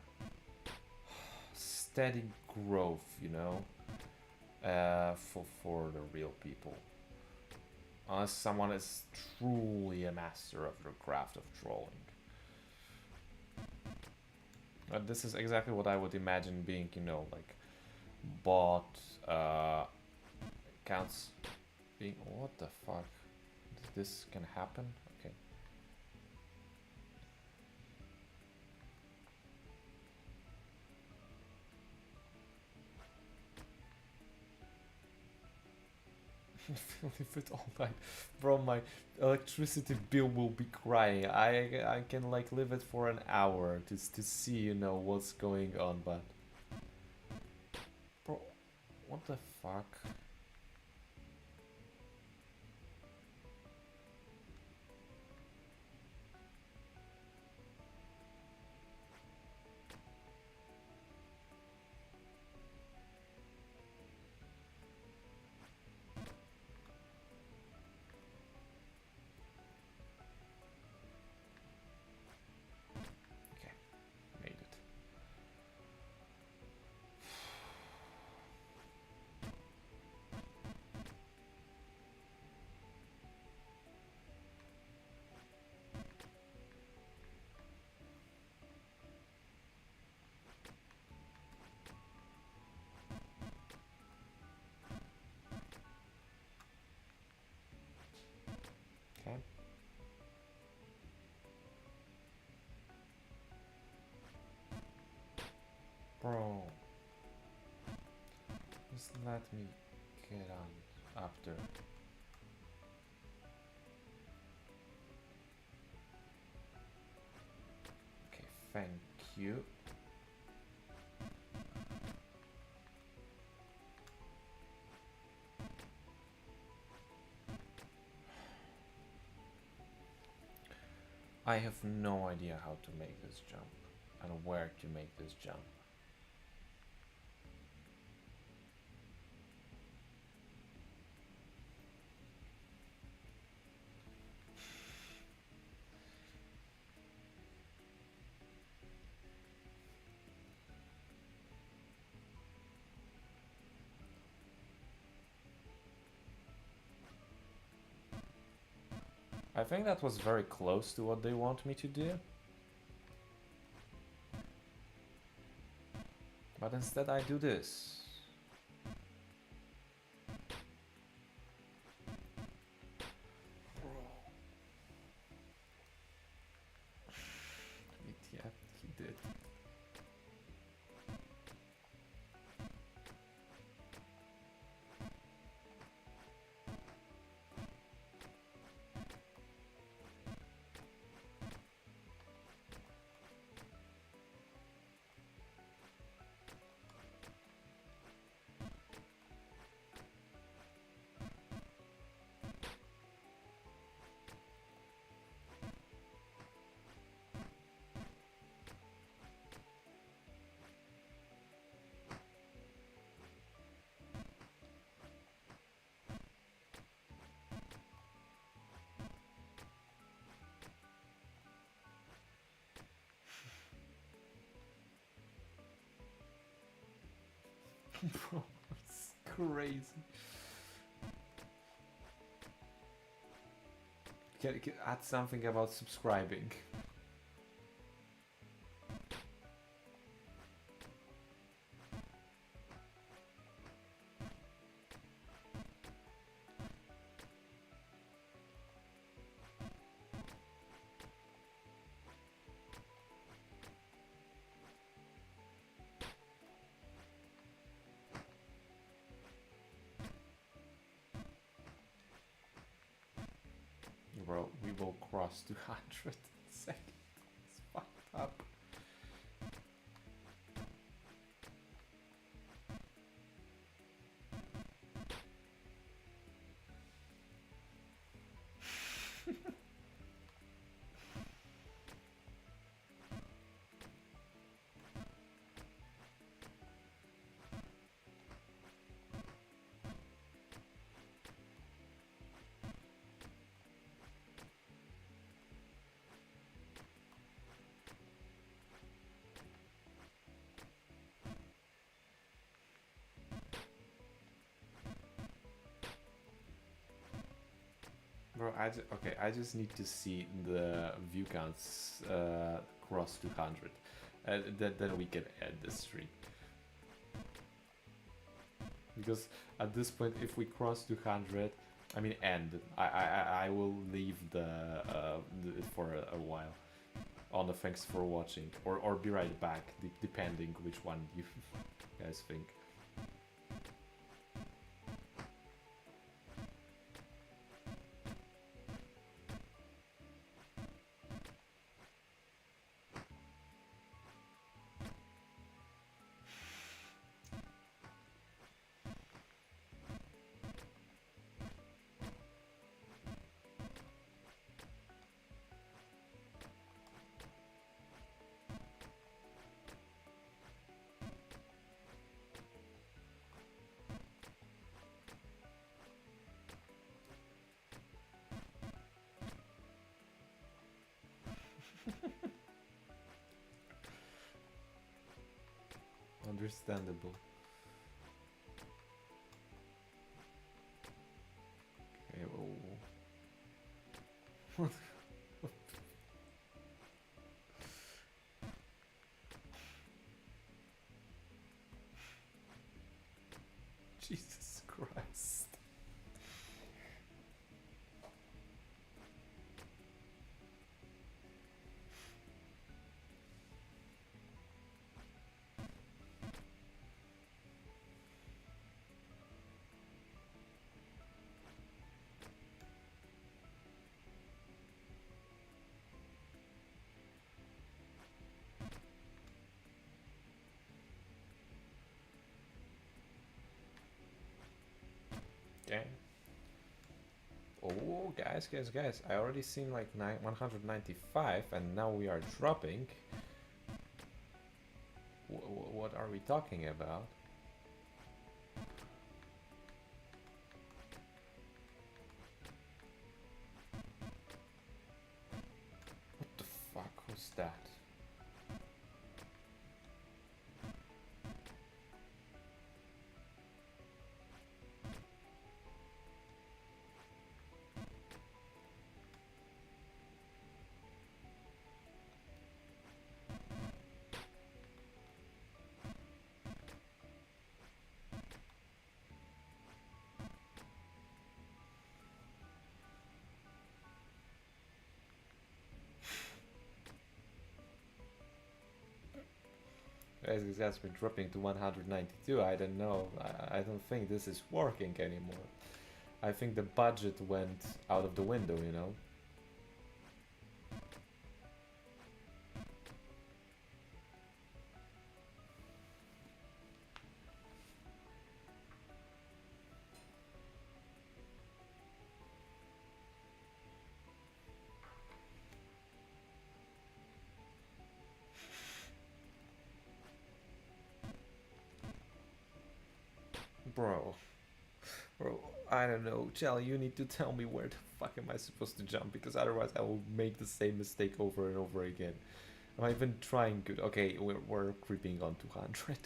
steady growth, you know, for the real people. Unless someone is truly a master of the craft of trolling. This is exactly what I would imagine being, you know, like bot accounts being. What the fuck? This can happen? Okay. Live it all night, bro. My electricity bill will be crying. I can like live it for an hour to see, you know, what's going on, but bro, what the fuck? Okay, made it. Okay. Bro, just let me get on up there. Okay, thank you. I have no idea how to make this jump and where to make this jump. I think that was very close to what they want me to do. But instead I do this. Yeah, he did. Bro, it's crazy. Can add something about subscribing. bro. We will cross 200 seconds. It's fucked up. Bro, I just need to see the view counts cross 200. Then we can end the stream. Because at this point, if we cross 200, I mean end, I will leave the for a while. On the thanks for watching, or be right back, depending which one you guys think. Understandable. Okay, well... Jesus Christ. Okay. Oh, guys, I already seen like 195 and now we are dropping. What are we talking about? What the fuck was that? Guys, this has been dropping to 192. I don't know. I don't think this is working anymore. I think the budget went out of the window, you know? Bro, I don't know. Chell, you need to tell me where the fuck am I supposed to jump, because otherwise I will make the same mistake over and over again. Am I even trying good? Okay, we're creeping on 200.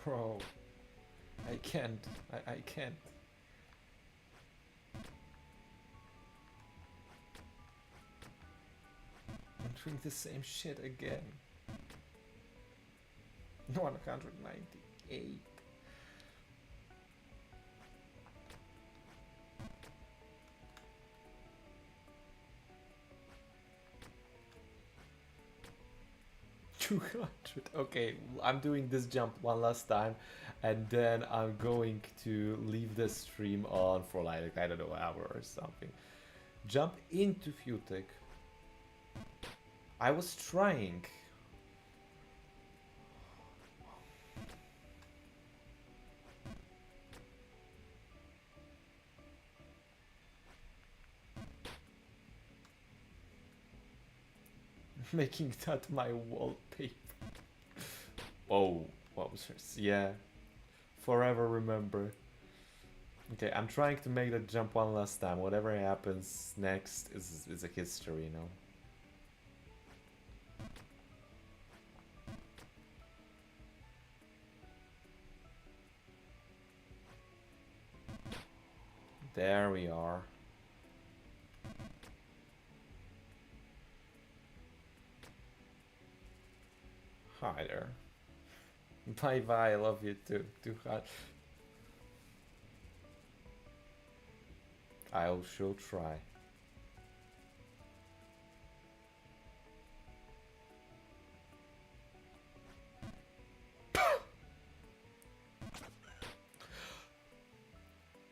Bro, I can't. I can't. I'm doing the same shit again. 198. Okay, I'm doing this jump one last time, and then I'm going to leave the stream on for like, I don't know, an hour or something. Jump into Futek. I was trying. Making that my wallpaper. Oh, what was hers? Yeah. Forever remember. Okay, I'm trying to make that jump one last time. Whatever happens next is a history, you know. There we are. Hi there. Bye bye, I love you too. Too hot. I shall try.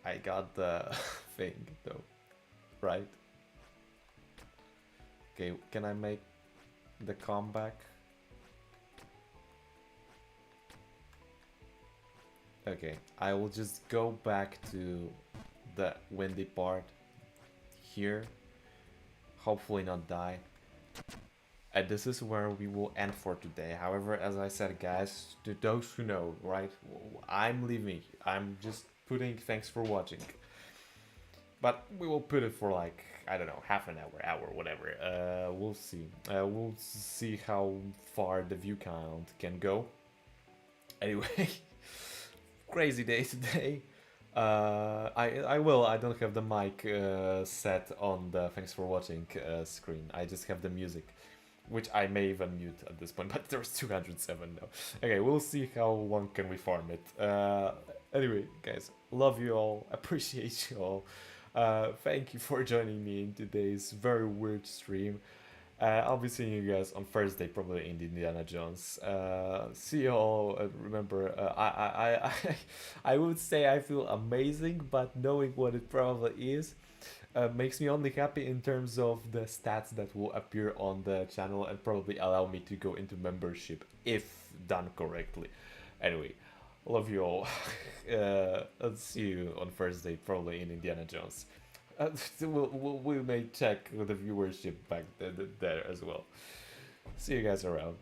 I got the thing though, right? Okay, can I make the comeback? Okay, I will just go back to the windy part here. Hopefully not die. And this is where we will end for today. However, as I said, guys, to those who know, right, I'm leaving. I'm just putting thanks for watching. But we will put it for like, I don't know, half an hour, whatever. We'll see. We'll see how far the view count can go. Anyway, crazy day today. I don't have the mic set on the thanks for watching screen. I just have the music, which I may even mute at this point, but there's 207 now. Okay, we'll see how long can we farm it. Anyway, guys, love you all, appreciate you all. Thank you for joining me in today's very weird stream. I'll be seeing you guys on Thursday, probably in the Indiana Jones. See you all. Remember, I would say I feel amazing, but knowing what it probably is makes me only happy in terms of the stats that will appear on the channel and probably allow me to go into membership if done correctly. Anyway, love you all. I'll see you on Thursday, probably in Indiana Jones. We may check the viewership back there as well. See you guys around.